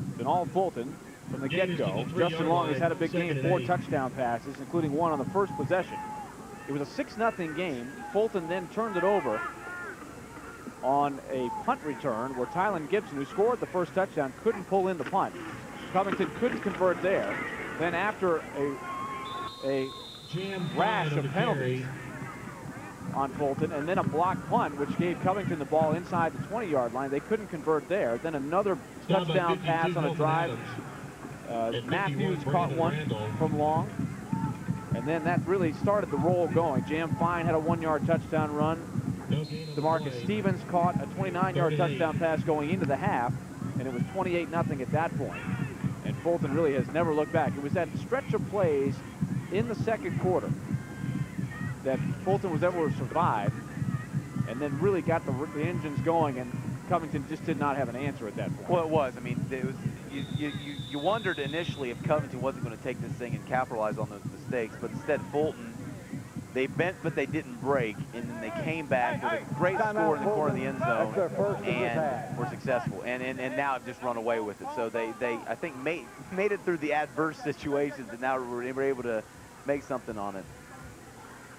It's been all Fulton from the get-go. Justin Long has had a big game, 4 touchdown passes, including 1 on the first possession. It was a 6-0 game. Fulton then turned it over on a punt return where Tylen Gibson, who scored the first touchdown, couldn't pull in the punt. Covington couldn't convert there. Then after a rash of penalties on Fulton, and then a blocked punt, which gave Covington the ball inside the 20-yard line, they couldn't convert there. Then another touchdown pass on a drive. Matthews caught one from Long. And then that really started the roll going. Jam Fine had a 1-yard touchdown run. DeMarcus Stevens caught a 29-yard touchdown pass going into the half, and it was 28-0 at that point. And Fulton really has never looked back. It was that stretch of plays in the second quarter that Fulton was able to survive and then really got the engines going, and Covington just did not have an answer at that point. Well, it was. I mean, it was, you wondered initially if Covington wasn't going to take this thing and capitalize on those mistakes, but instead Fulton, they bent but they didn't break, and then they came back with a great score in the corner of the end zone and were successful. And now have just run away with it. So they I think made it through the adverse situations, and now we're able to make something on it.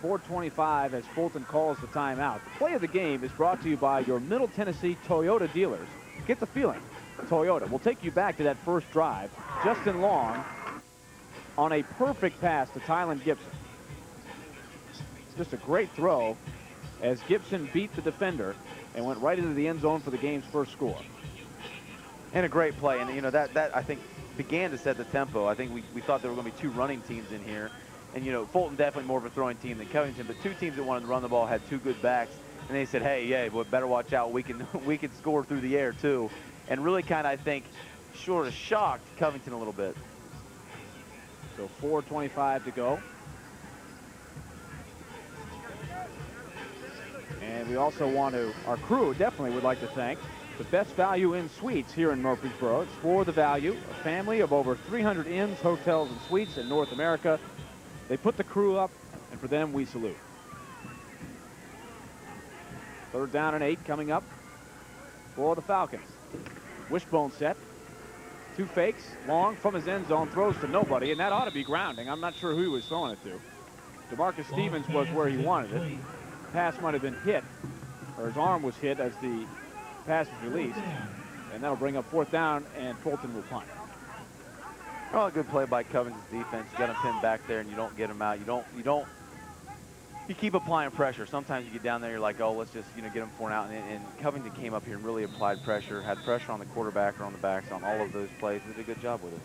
4:25 as Fulton calls the timeout. The play of the game is brought to you by your Middle Tennessee Toyota dealers. Get the feeling. Toyota will take you back to that first drive. Justin Long on a perfect pass to Tylen Gibson. Just a great throw as Gibson beat the defender and went right into the end zone for the game's first score. And a great play. And, you know, that I think began to set the tempo. I think we thought there were going to be 2 running teams in here. And, you know, Fulton definitely more of a throwing team than Covington, but 2 teams that wanted to run the ball had 2 good backs. And they said, hey, yeah, well, better watch out. We can score through the air, too. And really kind of, I think, sort of shocked Covington a little bit. So 4:25 to go. And we also want to, our crew definitely would like to thank the best value in suites here in Murfreesboro. It's for the value, a family of over 300 inns, hotels, and suites in North America. They put the crew up, and for them, we salute. 3rd down and 8 coming up for the Falcons. Wishbone set. 2 fakes, long from his end zone, throws to nobody, and that ought to be grounding. I'm not sure who he was throwing it to. DeMarcus Stevens was where he wanted it. Pass might have been hit, or his arm was hit as the pass is released, and that'll bring up 4th down, and Fulton will punt. Well, a good play by Covington's defense. You got him pinned back there, and you don't get him out. You keep applying pressure. Sometimes you get down there, you're like, oh, let's just, you know, get him for an out. And Covington came up here and really applied pressure, had pressure on the quarterback or on the backs on all of those plays. He did a good job with it.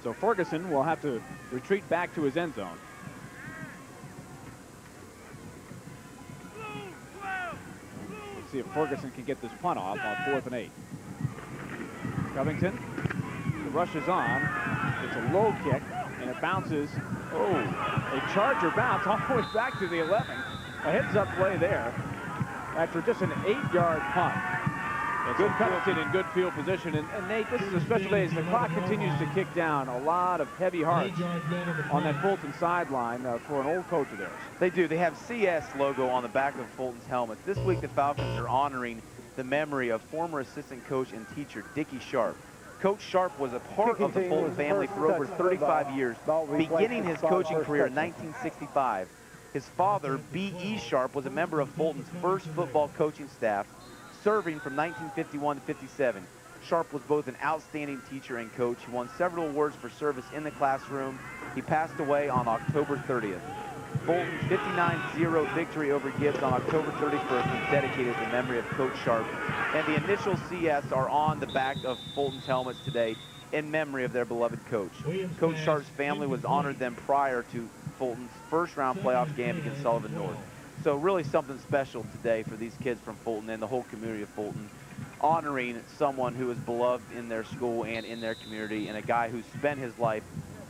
So Ferguson will have to retreat back to his end zone. Let's see if Ferguson can get this punt off on 4th and 8. Covington, the rush is on. It's a low kick, and it bounces. Oh, a Charger bounce all the way back to the 11. A heads-up play there after just an 8-yard punt. And good Covington in good field position. And Nate, this is a special day as the clock continues to kick down. A lot of heavy hearts on that Fulton sideline for an old coach of theirs. They do. They have CS logo on the back of Fulton's helmets. This week, the Falcons are honoring the memory of former assistant coach and teacher Dickie Sharp. Coach Sharp was a part of the Fulton family for over 35 years, beginning his coaching career in 1965. His father, B.E. Sharp, was a member of Fulton's first football coaching staff, serving from 1951 to 57. Sharp was both an outstanding teacher and coach. He won several awards for service in the classroom. He passed away on October 30th. Fulton's 59-0 victory over Gibbs on October 31st was dedicated to the memory of Coach Sharp. And the initials CS are on the back of Fulton's helmets today in memory of their beloved coach. Coach Sharp's family was honored them prior to Fulton's first-round playoff game against Sullivan North. So really something special today for these kids from Fulton and the whole community of Fulton, honoring someone who is beloved in their school and in their community, and a guy who spent his life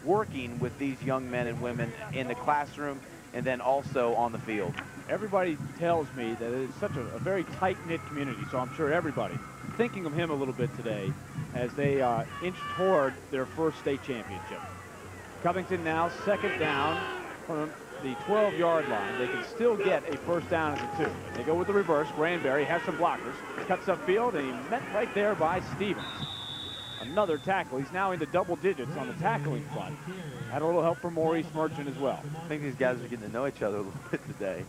working with these young men and women in the classroom and then also on the field. Everybody tells me that it's such a very tight-knit community, so I'm sure everybody thinking of him a little bit today as they inch toward their first state championship. Covington now 2nd down from the 12-yard line. They can still get a first down at the 2. They go with the reverse. Granberry has some blockers, cuts upfield, and he met right there by Stevens. Another tackle. He's now into double digits on the tackling front. Had a little help from Maurice Merchant as well. I think these guys are getting to know each other a little bit today.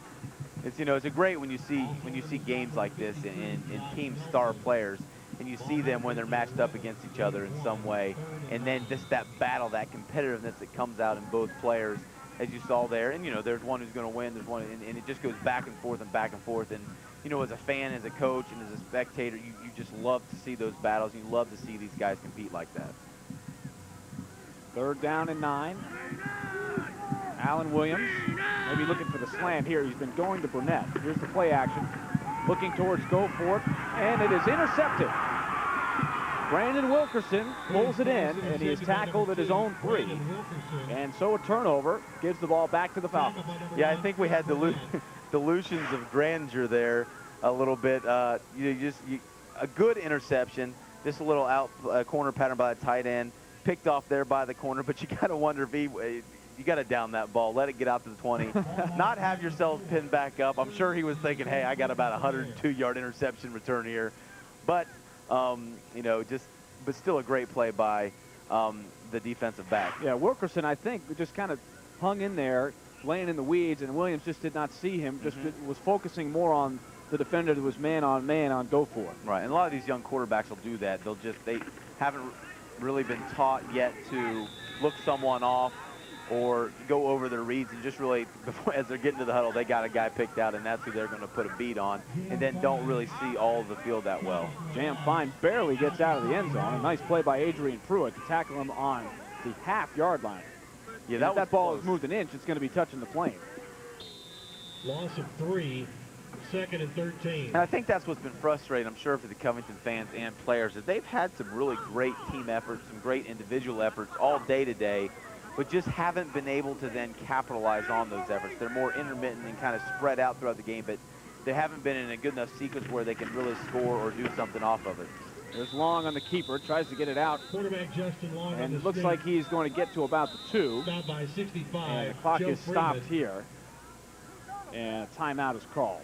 It's, you know, it's a great when you see games like this in team star players, and you see them when they're matched up against each other in some way, and then just that battle, that competitiveness that comes out in both players, as you saw there. And you know, there's one who's going to win, there's one, and it just goes back and forth and back and forth. And you know, as a fan, as a coach, and as a spectator, you just love to see those battles. You love to see these guys compete like that. 3rd down and 9. Alan Williams maybe looking for the slant here. He's been going to Burnett. Here's the play action. Looking towards go for it, and it is intercepted. Brandon Wilkerson pulls it in, and he is tackled at his own 3. And so a turnover gives the ball back to the Falcons. Yeah, I think we had delusions of grandeur there a little bit. A good interception, just a little out corner pattern by the tight end, picked off there by the corner, but you got to wonder if you got to down that ball, let it get out to the 20, not have yourselves pinned back up. I'm sure he was thinking, hey, I got about a 102-yard interception return here. But, you know, but still a great play by the defensive back. Yeah, Wilkerson, I think, just kind of hung in there, laying in the weeds, and Williams just did not see him, just was focusing more on the defender that was man-on-man on go for it. Right, and a lot of these young quarterbacks will do that. They haven't really been taught yet to look someone off or go over their reads and just really, before, as they're getting to the huddle, they got a guy picked out, and that's who they're going to put a beat on, and then don't really see all of the field that well. Jam Fine barely gets out of the end zone. A nice play by Adrian Pruitt to tackle him on the half-yard line. Yeah, if that ball is moved an inch, it's going to be touching the plane. Loss of 3, 2nd and 13. And I think that's what's been frustrating, I'm sure, for the Covington fans and players, that they've had some really great team efforts, some great individual efforts all day today, but just haven't been able to then capitalize on those efforts. They're more intermittent and kind of spread out throughout the game, but they haven't been in a good enough sequence where they can really score or do something off of it. There's Long on the keeper, tries to get it out. Quarterback Justin Long and on the it looks stick. like he's going to get to about the 2. Stopped by 65. And the clock Joe is stopped Freeman. here. And a timeout is called.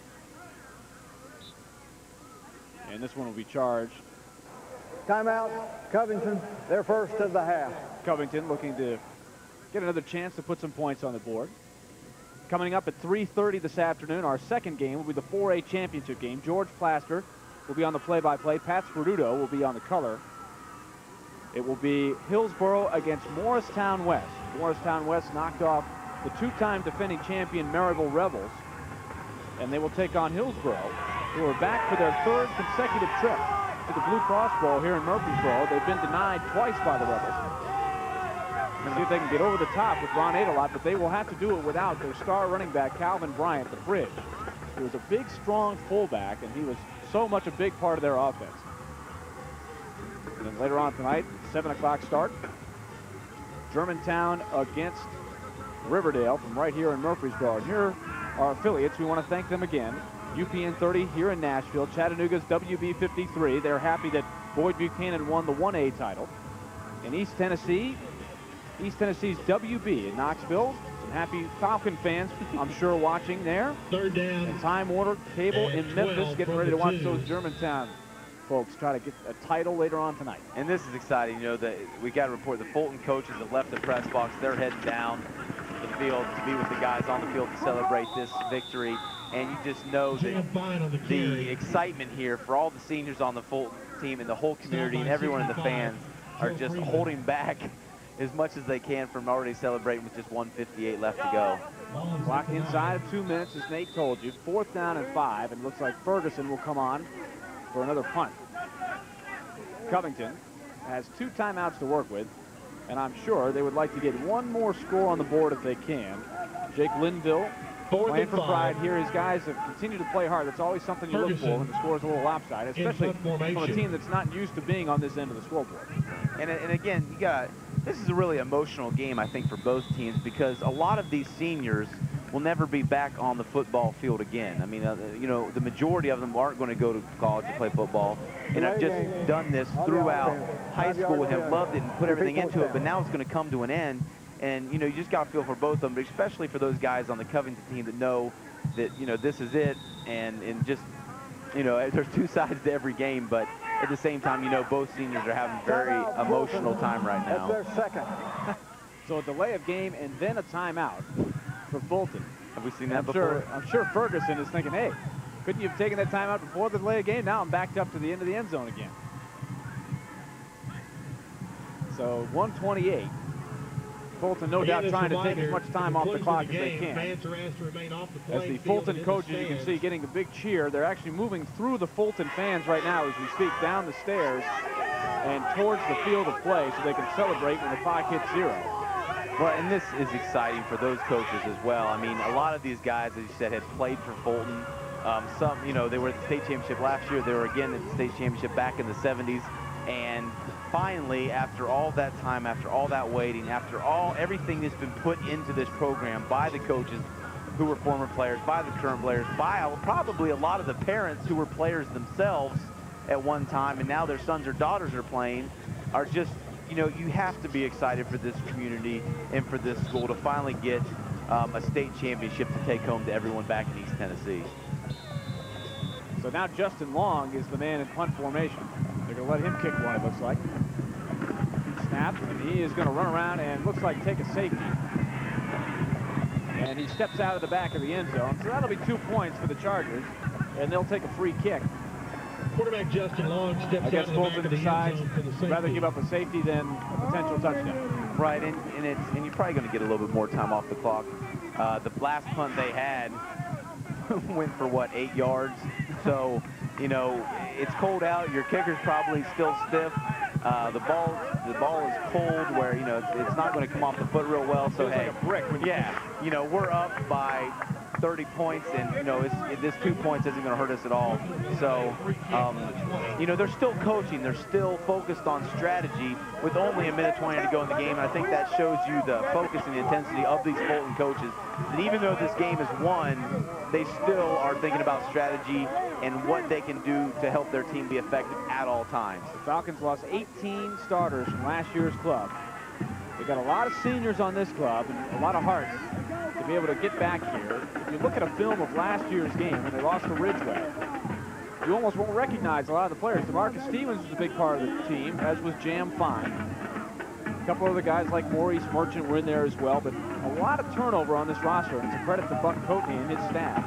And this one will be charged. Timeout, Covington, their first of the half. Covington looking to get another chance to put some points on the board. Coming up at 3:30 this afternoon, our second game will be the 4A championship game. George Plaster will be on the play-by-play. Pat Sperduto will be on the color. It will be Hillsboro against Morristown West. Morristown West knocked off the 2-time defending champion Maryville Rebels, and they will take on Hillsboro, who are back for their 3rd consecutive trip to the BlueCross Bowl here in Murfreesboro. They've been denied twice by the Rebels. See if they can get over the top with Ron Adelot, but they will have to do it without their star running back, Calvin Bryant, the bridge. He was a big, strong fullback, and he was so much a big part of their offense. And then later on tonight, 7 o'clock start, Germantown against Riverdale from right here in Murfreesboro. And here are affiliates. We want to thank them again. UPN 30 here in Nashville, Chattanooga's WB 53. They're happy that Boyd Buchanan won the 1A title. In East Tennessee, East Tennessee's WB in Knoxville. Some happy Falcon fans, I'm sure, watching there. 3rd down. And Time Warner Cable in Memphis, 12 getting ready to from watch the 2. those Germantown folks try to get a title later on tonight. And this is exciting. You know, that we got to report the Fulton coaches have left the press box. They're heading down the field to be with the guys on the field to celebrate this victory. And you just know that the excitement here for all the seniors on the Fulton team and the whole community and everyone in the fans are just holding back as much as they can from already celebrating with just 1:58 left to go. Clock inside of 2 minutes, as Nate told you. 4th down and 5, and looks like Ferguson will come on for another punt. Covington has 2 timeouts to work with, and I'm sure they would like to get one more score on the board if they can. Jake Linville playing for pride here. His guys have continued to play hard. That's always something you look for when the score is a little lopsided, especially from a team that's not used to being on this end of the scoreboard. And again, you got this is a really emotional game, I think, for both teams, because a lot of these seniors will never be back on the football field again. I mean, you know, the majority of them aren't going to go to college to play football, and have just done this throughout high school and have loved it and put everything into it, but now it's going to come to an end. And, you know, you just got to feel for both of them, but especially for those guys on the Covington team that know that, you know, this is it, and just, you know, there's 2 sides to every game, but at the same time, you know, both seniors are having a very emotional time right now. That's their second. So a delay of game and then a timeout for Fulton. Have we seen that before? I'm sure Ferguson is thinking, hey, couldn't you have taken that timeout before the delay of game? Now I'm backed up to the end of the end zone again. So 1:28. Fulton, no doubt, trying to take as much time off the clock as they can. As the Fulton coaches, you can see, getting a big cheer. They're actually moving through the Fulton fans right now as we speak, down the stairs and towards the field of play so they can celebrate when the clock hits 0. Well, and this is exciting for those coaches as well. I mean, a lot of these guys, as you said, had played for Fulton. Some, you know, they were at the state championship last year. They were again at the state championship back in the 70s. And finally, after all that time, after all that waiting, after everything that's been put into this program by the coaches who were former players, by the current players, by probably a lot of the parents who were players themselves at one time, and now their sons or daughters are playing, are just, you know, you have to be excited for this community and for this school to finally get a state championship to take home to everyone back in East Tennessee. So now Justin Long is the man in punt formation. They're going to let him kick one, it looks like. Snap, and he is going to run around and looks like take a safety. And he steps out of the back of the end zone. So that'll be 2 points for the Chargers, and they'll take a free kick. Quarterback Justin Long steps I guess out of the back Fulton of the end decides zone for the safety. rather give up a safety than a potential touchdown. Right, and you're probably going to get a little bit more time off the clock. The last punt they had went for, what, 8 yards? So, you know, it's cold out. Your kicker's probably still stiff. The ball is cold where, you know, it's not going to come off the foot real well. So, hey, like a brick. Yeah, you know, we're up by 30 points, and, you know, this 2 points isn't going to hurt us at all. So, you know, they're still coaching. They're still focused on strategy with only 1:20 to go in the game. And I think that shows you the focus and the intensity of these Fulton coaches. And even though this game is won, they still are thinking about strategy and what they can do to help their team be effective at all times. The Falcons lost 18 starters from last year's club. They got a lot of seniors on this club and a lot of heart to be able to get back here. If you look at a film of last year's game when they lost to Ridgeway, you almost won't recognize a lot of the players. DeMarcus Stevens is a big part of the team, as was Jam Fine. A couple other guys like Maurice Merchant were in there as well, but a lot of turnover on this roster, and it's a credit to Buck Coatney and his staff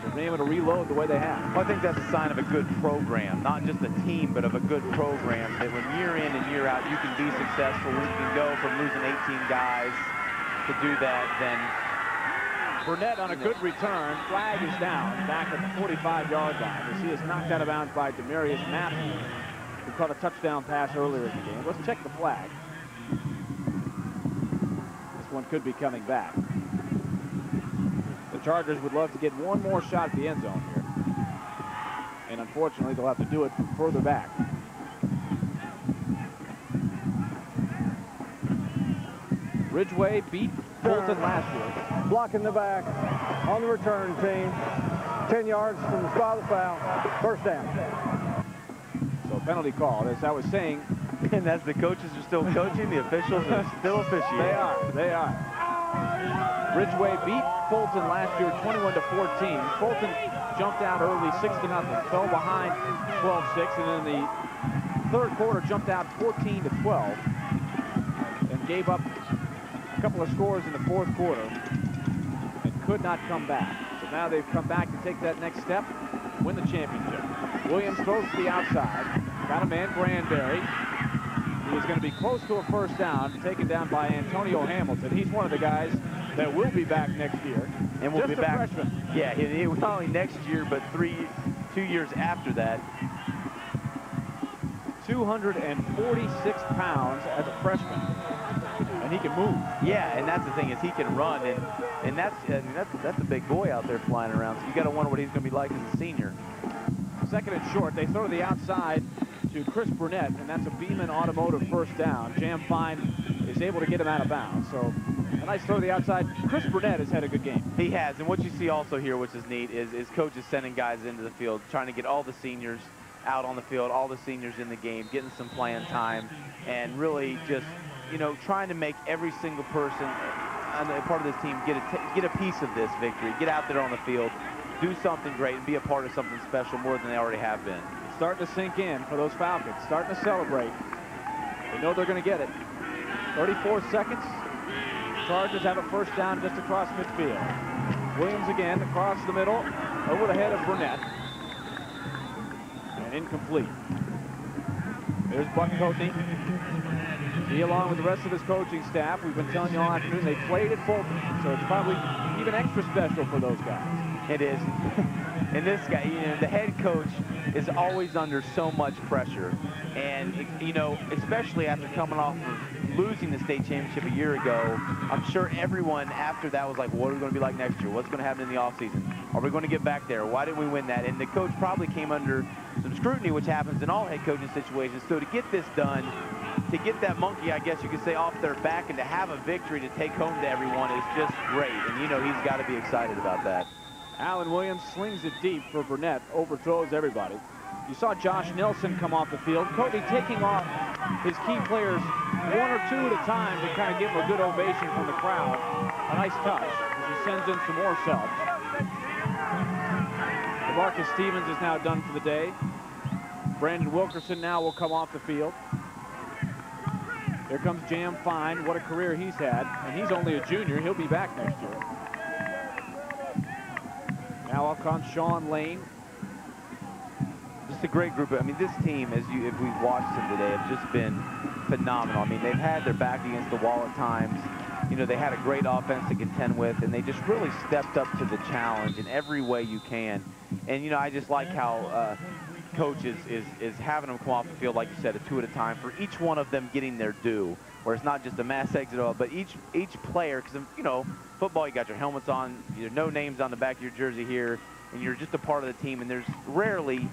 for being able to reload the way they have. Well, I think that's a sign of a good program, not just a team, but of a good program, that when year in and year out you can be successful, when you can go from losing 18 guys to do that, then Burnett on a good return. Flag is down back at the 45-yard line as he is knocked out of bounds by Demarius Matthews, who caught a touchdown pass earlier in the game. Let's check the flag. This one could be coming back. The Chargers would love to get one more shot at the end zone here. And unfortunately, they'll have to do it from further back. Ridgeway beat Fulton last year. Blocking the back on the return team. 10 yards from the spot of the foul. First down. So penalty called, as I was saying. And as the coaches are still coaching, the officials are still officiating. They are. Ridgeway beat Fulton last year 21-14. Fulton jumped out early 6-0, fell behind 12-6, and in the third quarter jumped out 14-12 and gave up a couple of scores in the fourth quarter and could not come back. So now they've come back to take that next step, win the championship. Williams throws to the outside. Got a man, Granberry. He is going to be close to a first down, taken down by Antonio Hamilton. He's one of the guys that will be back next year. And will be back. Freshman. Yeah, he not only next year, but 2 years after that. 246 pounds as a freshman, and he can move. Yeah, and that's the thing, is he can run, and that's a big boy out there flying around. So you got to wonder what he's going to be like as a senior. Second and short, they throw to the outside to Chris Burnett, and that's a Beeman Automotive first down. Jam Fine is able to get him out of bounds. So a nice throw to the outside. Chris Burnett has had a good game. He has, and what you see also here, which is neat, is coaches sending guys into the field, trying to get all the seniors out on the field, all the seniors in the game, getting some playing time, and really just, you know, trying to make every single person a part of this team get a piece of this victory, get out there on the field, do something great, and be a part of something special more than they already have been. Starting to sink in for those Falcons, starting to celebrate. They know they're going to get it. 34 seconds. Chargers have a first down just across midfield. Williams again across the middle, over the head of Burnett. And incomplete. There's Buck Coatney. He, along with the rest of his coaching staff, we've been telling you all afternoon, they played at Fulton, so it's probably even extra special for those guys. It is. And this guy, you know, the head coach is always under so much pressure. And, you know, especially after coming off of losing the state championship a year ago, I'm sure everyone after that was like, what are we going to be like next year? What's going to happen in the offseason? Are we going to get back there? Why didn't we win that? And the coach probably came under some scrutiny, which happens in all head coaching situations. So to get this done, to get that monkey, I guess you could say, off their back, and to have a victory to take home to everyone is just great. And, you know, he's got to be excited about that. Alan Williams slings it deep for Burnett, overthrows everybody. You saw Josh Nelson come off the field. Coatney taking off his key players one or two at a time to kind of give him a good ovation from the crowd. A nice touch as he sends in some more subs. DeMarcus Stevens is now done for the day. Brandon Wilkerson now will come off the field. Here comes Jam Fine. What a career he's had. And he's only a junior. He'll be back next year. Now up comes Sean Lane. Just just a great group. I mean, this team, if we've watched them today, have just been phenomenal. I mean, they've had their back against the wall at times. You know, they had a great offense to contend with, and they just really stepped up to the challenge in every way you can. And, you know, I just like how Coach is having them come off the field, like you said, a 2 at a time, for each one of them getting their due, where it's not just a mass exit, but each player, because, you know, football, you got your helmets on, there's no names on the back of your jersey here, and you're just a part of the team, and there's rarely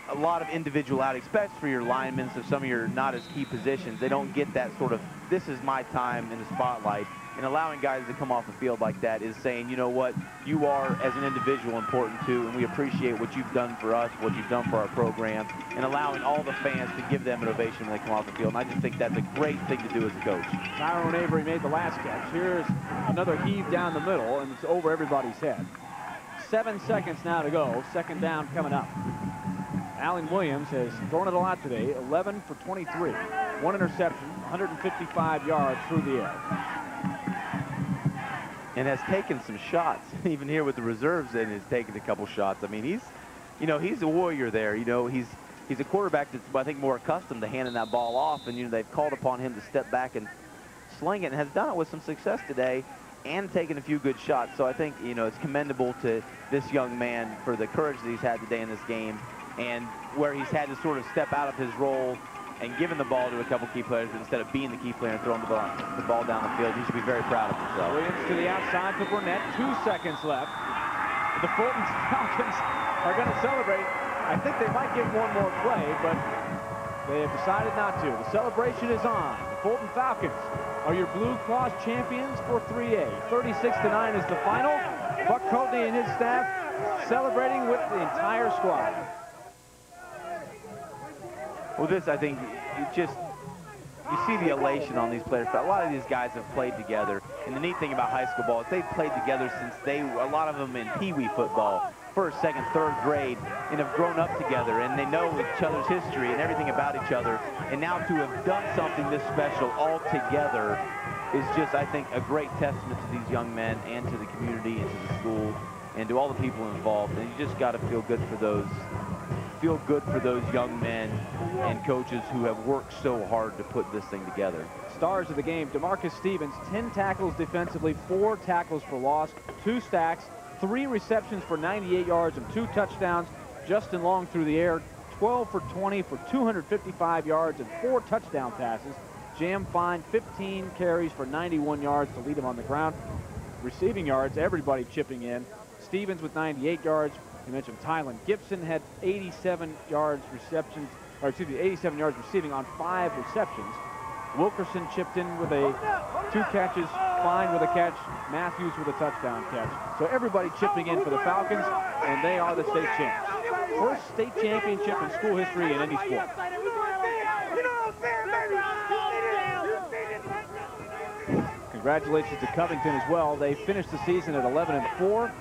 a lot of individuality, especially for your linemen, so some of your not as key positions. They don't get that sort of, this is my time in the spotlight. And allowing guys to come off the field like that is saying, you know what, you are, as an individual, important too, and we appreciate what you've done for us, what you've done for our program, and allowing all the fans to give them an ovation when they come off the field. And I just think that's a great thing to do as a coach. Tyrone Avery made the last catch. Here's another heave down the middle, and it's over everybody's head. 7 seconds now to go. Second down coming up. Allen Williams has thrown it a lot today, 11 for 23. 1 interception, 155 yards through the air. And has taken some shots, even here with the reserves, and has taken a couple shots. I mean, he's a warrior there. You know, he's a quarterback that's, I think, more accustomed to handing that ball off, and, you know, they've called upon him to step back and sling it, and has done it with some success today and taken a few good shots. So I think, you know, it's commendable to this young man for the courage that he's had today in this game, and where he's had to sort of step out of his role and giving the ball to a couple key players, but instead of being the key player and throwing the ball down the field, he should be very proud of himself. Williams to the outside for Burnett. 2 seconds left. The Fulton Falcons are going to celebrate. I think they might get one more play, but they have decided not to. The celebration is on. The Fulton Falcons are your Blue Cross champions for 3A. 36-9 is the final. Buck Courtney and his staff celebrating with the entire squad. Well, this, I think, you see the elation on these players. But a lot of these guys have played together. And the neat thing about high school ball is they've played together since a lot of them in Pee-wee football, 1st, 2nd, 3rd grade, and have grown up together. And they know each other's history and everything about each other. And now to have done something this special all together is just, I think, a great testament to these young men and to the community and to the school and to all the people involved. And you just got to feel good for those young men and coaches who have worked so hard to put this thing together. Stars of the game, DeMarcus Stevens, 10 tackles defensively, 4 tackles for loss, 2 sacks, 3 receptions for 98 yards and 2 touchdowns. Justin Long through the air, 12 for 20 for 255 yards and 4 touchdown passes. Jam Fine, 15 carries for 91 yards to lead him on the ground. Receiving yards, everybody chipping in. Stevens with 98 yards. You mentioned Tylen Gibson had 87 yards receiving on 5 receptions. Wilkerson chipped in with 2 catches, Fine with a catch, Matthews with a touchdown catch. So everybody chipping in for the Falcons, and they are the state champs. First state championship in school history in any sport. Congratulations to Covington as well. They finished the season at 11-4.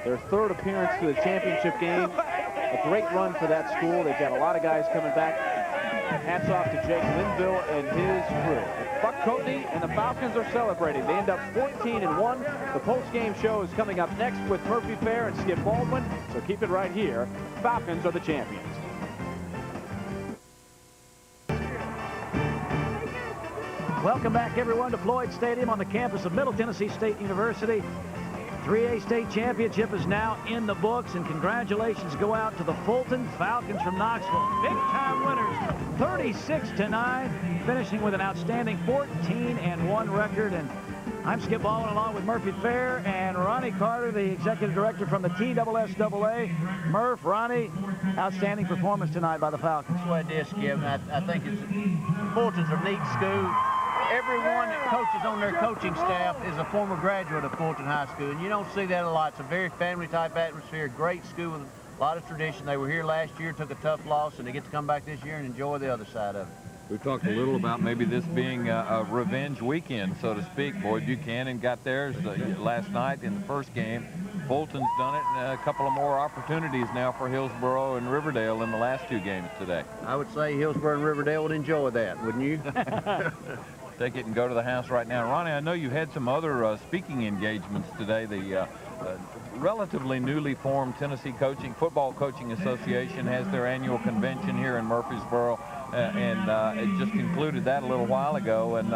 Their 3rd appearance to the championship game. A great run for that school. They've got a lot of guys coming back. Hats off to Jake Linville and his crew. Buck Courtney and the Falcons are celebrating. They end up 14-1. The post-game show is coming up next with Murphy Fair and Skip Baldwin. So keep it right here. Falcons are the champions. Welcome back, everyone, to Floyd Stadium on the campus of Middle Tennessee State University. 3A state championship is now in the books, and congratulations go out to the Fulton Falcons from Knoxville. Big-time winners, 36-9, finishing with an outstanding 14-1 record. And I'm Skip Baldwin along with Murphy Fair and Ronnie Carter, the executive director from the TSSAA. Murph, Ronnie, outstanding performance tonight by the Falcons. That's what it is, Skip. I think Fulton's a neat school. Everyone that coaches on their coaching staff is a former graduate of Fulton High School, and you don't see that a lot. It's a very family-type atmosphere, great school with a lot of tradition. They were here last year, took a tough loss, and they get to come back this year and enjoy the other side of it. We talked a little about maybe this being a revenge weekend, so to speak. Boyd Buchanan got theirs last night in the first game. Fulton's done it, and a couple of more opportunities now for Hillsboro and Riverdale in the last 2 games today. I would say Hillsboro and Riverdale would enjoy that, wouldn't you? Take it and go to the house right now. Ronnie, I know you had some other speaking engagements today. The relatively newly formed Tennessee Football Coaching Association has their annual convention here in Murfreesboro, and it just concluded that a little while ago, and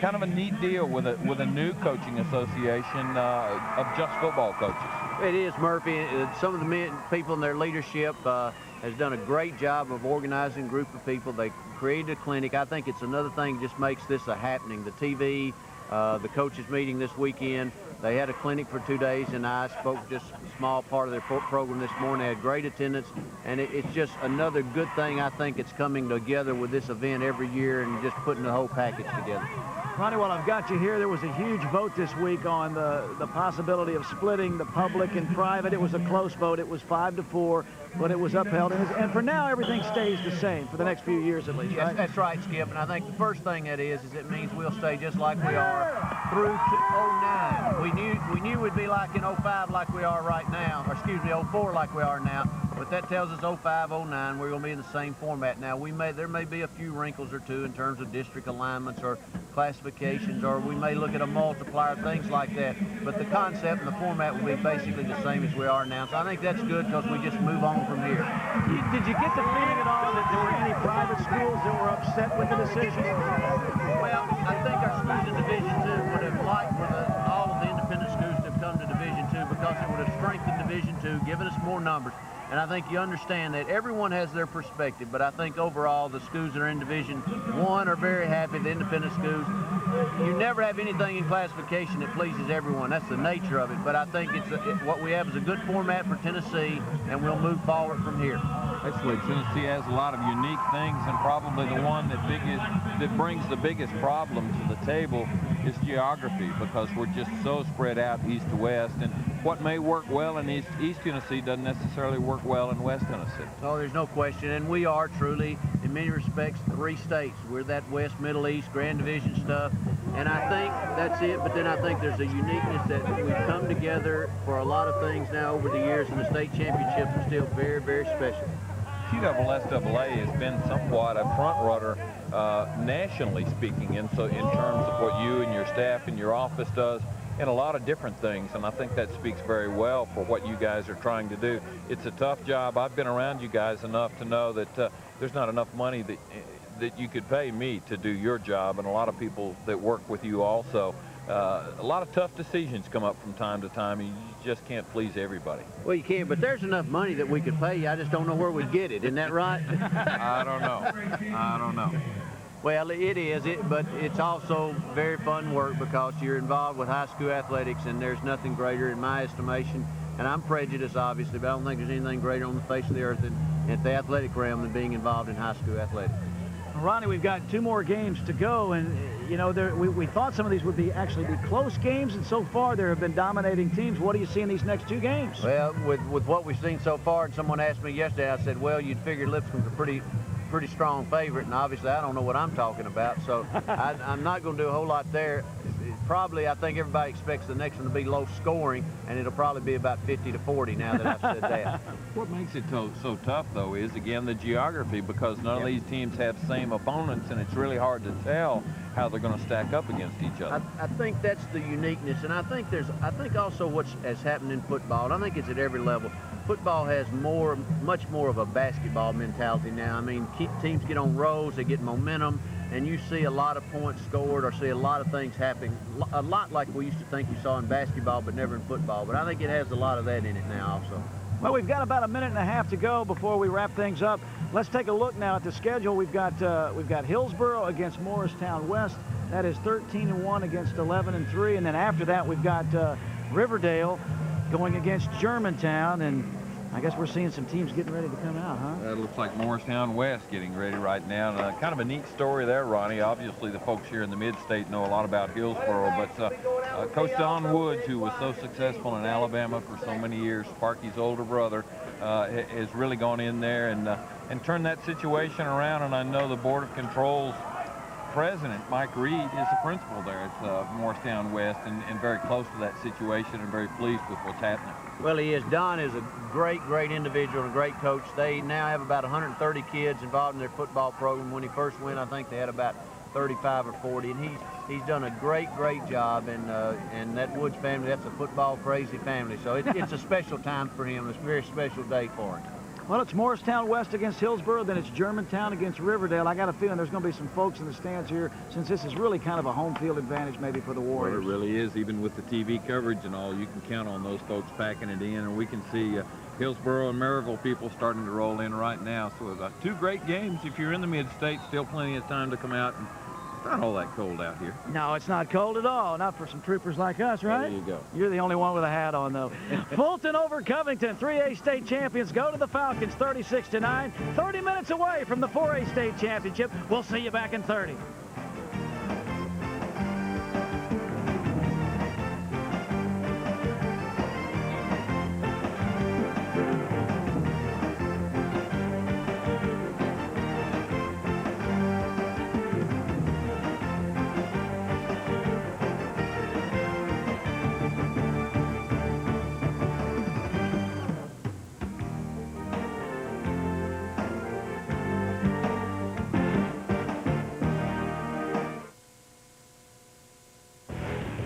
kind of a neat deal with a new coaching association of just football coaches. It is, Murphy. Some of the people in their leadership has done a great job of organizing a group of people. They created a clinic. I think it's another thing that just makes this a happening. The TV, the coaches meeting this weekend, they had a clinic for 2 days, and I spoke just a small part of their program this morning. They had great attendance, and it's just another good thing. I think it's coming together with this event every year and just putting the whole package together. Ronnie, while I've got you here, there was a huge vote this week on the possibility of splitting the public and private. It was a close vote. It was 5-4, but it was upheld. And for now, everything stays the same for the next few years at least, right? Yes, that's right, Skip. And I think the first thing that is it means we'll stay just like we are through to 09. We knew we'd be like in 05 like we are right now, or excuse me, 04 like we are now. But that tells us 05, 09, we're going to be in the same format. Now, there may be a few wrinkles or two in terms of district alignments or classifications, or we may look at a multiplier, things like that. But the concept and the format will be basically the same as we are now. So I think that's good because we just move on from here. Did you get the feeling at all that there were any private schools that were upset with the decision? Well, I think our schools in Division II would have liked for all of the independent schools to have come to Division II because it would have strengthened Division II, given us more numbers. And I think you understand that everyone has their perspective, but I think overall the schools that are in Division I are very happy, the independent schools. You never have anything in classification that pleases everyone. That's the nature of it. But I think what we have is a good format for Tennessee, and we'll move forward from here. Actually, Tennessee has a lot of unique things, and probably the one that brings the biggest problem to the table is geography, because we're just so spread out east to west, and what may work well in East Tennessee doesn't necessarily work well in West Tennessee. Oh, there's no question, and we are truly, in many respects, 3 states. We're that West, Middle East, Grand Division stuff, and I think that's it, but then I think there's a uniqueness that we've come together for a lot of things now over the years, and the state championships are still very, very special. QSAA has been somewhat a front-runner nationally speaking, in terms of what you and your staff and your office does in a lot of different things, and I think that speaks very well for what you guys are trying to do. It's a tough job. I've been around you guys enough to know that there's not enough money that you could pay me to do your job, and a lot of people that work with you also. A lot of tough decisions come up from time to time, and you just can't please everybody. Well, you can't, but there's enough money that we could pay you. I just don't know where we'd get it. Isn't that right? I don't know. Well, it is, but it's also very fun work because you're involved with high school athletics, and there's nothing greater in my estimation. And I'm prejudiced, obviously, but I don't think there's anything greater on the face of the earth at the athletic realm than being involved in high school athletics. Ronnie, we've got 2 more games to go, and you know we thought some of these would actually be close games, and so far there have been dominating teams. What do you see in these next 2 games? Well, with what we've seen so far, and someone asked me yesterday, I said, well, you'd figure Lipscomb's a pretty strong favorite, and obviously I don't know what I'm talking about, so I'm not going to do a whole lot there. Probably, I think everybody expects the next one to be low scoring, and it'll probably be about 50-40 now that I've said that. What makes it so tough, though, is, again, the geography, because none of these teams have same opponents, and it's really hard to tell how they're going to stack up against each other. I think that's the uniqueness, and I think also what has happened in football, and I think it's at every level. Football has much more of a basketball mentality now. I mean, teams get on rolls, they get momentum, and you see a lot of points scored or see a lot of things happening, a lot like we used to think you saw in basketball, but never in football. But I think it has a lot of that in it now also. Well, we've got about a minute and a half to go before we wrap things up. Let's take a look now at the schedule. We've got Hillsboro against Morristown West. That is 13-1 against 11-3, and then after that we've got Riverdale going against Germantown, and I guess we're seeing some teams getting ready to come out, huh? It looks like Morristown West getting ready right now. And, kind of a neat story there, Ronnie. Obviously, the folks here in the mid-state know a lot about Hillsboro, but Coach Don Woods, who was so successful in Alabama for so many years, Sparky's older brother, has really gone in there and turned that situation around. And I know the Board of Control's president, Mike Reed, is the principal there at Morristown West, and very close to that situation and very pleased with what's happening. Well, he is. Don is a great individual and a great coach. They now have about 130 kids involved in their football program. When he first went, I think they had about 35 or 40, and he's done a great job. And that Woods family, that's a football crazy family. So it's a special time for him. It's a very special day for him. Well, it's Morristown West against Hillsboro, then it's Germantown against Riverdale. I got a feeling there's going to be some folks in the stands here, since this is really kind of a home field advantage maybe for the Warriors. Well, it really is. Even with the TV coverage and all, you can count on those folks packing it in, and we can see Hillsboro and Maryville people starting to roll in right now. So two great games. If you're in the mid-state, still plenty of time to come out. And it's not all that cold out here. No, it's not cold at all. Not for some troopers like us, right? There you go. You're the only one with a hat on, though. Fulton over Covington. 3A state champions go to the Falcons 36-9. 30 minutes away from the 4A state championship. We'll see you back in 30.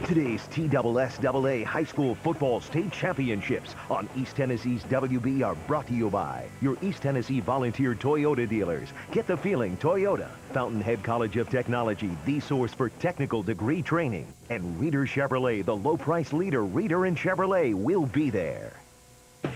Today's TSSAA High School Football State Championships on East Tennessee's WB are brought to you by your East Tennessee Volunteer Toyota dealers. Get the feeling Toyota. Fountainhead College of Technology, the source for technical degree training. And Reader Chevrolet, the low-price leader. Reader and Chevrolet will be there.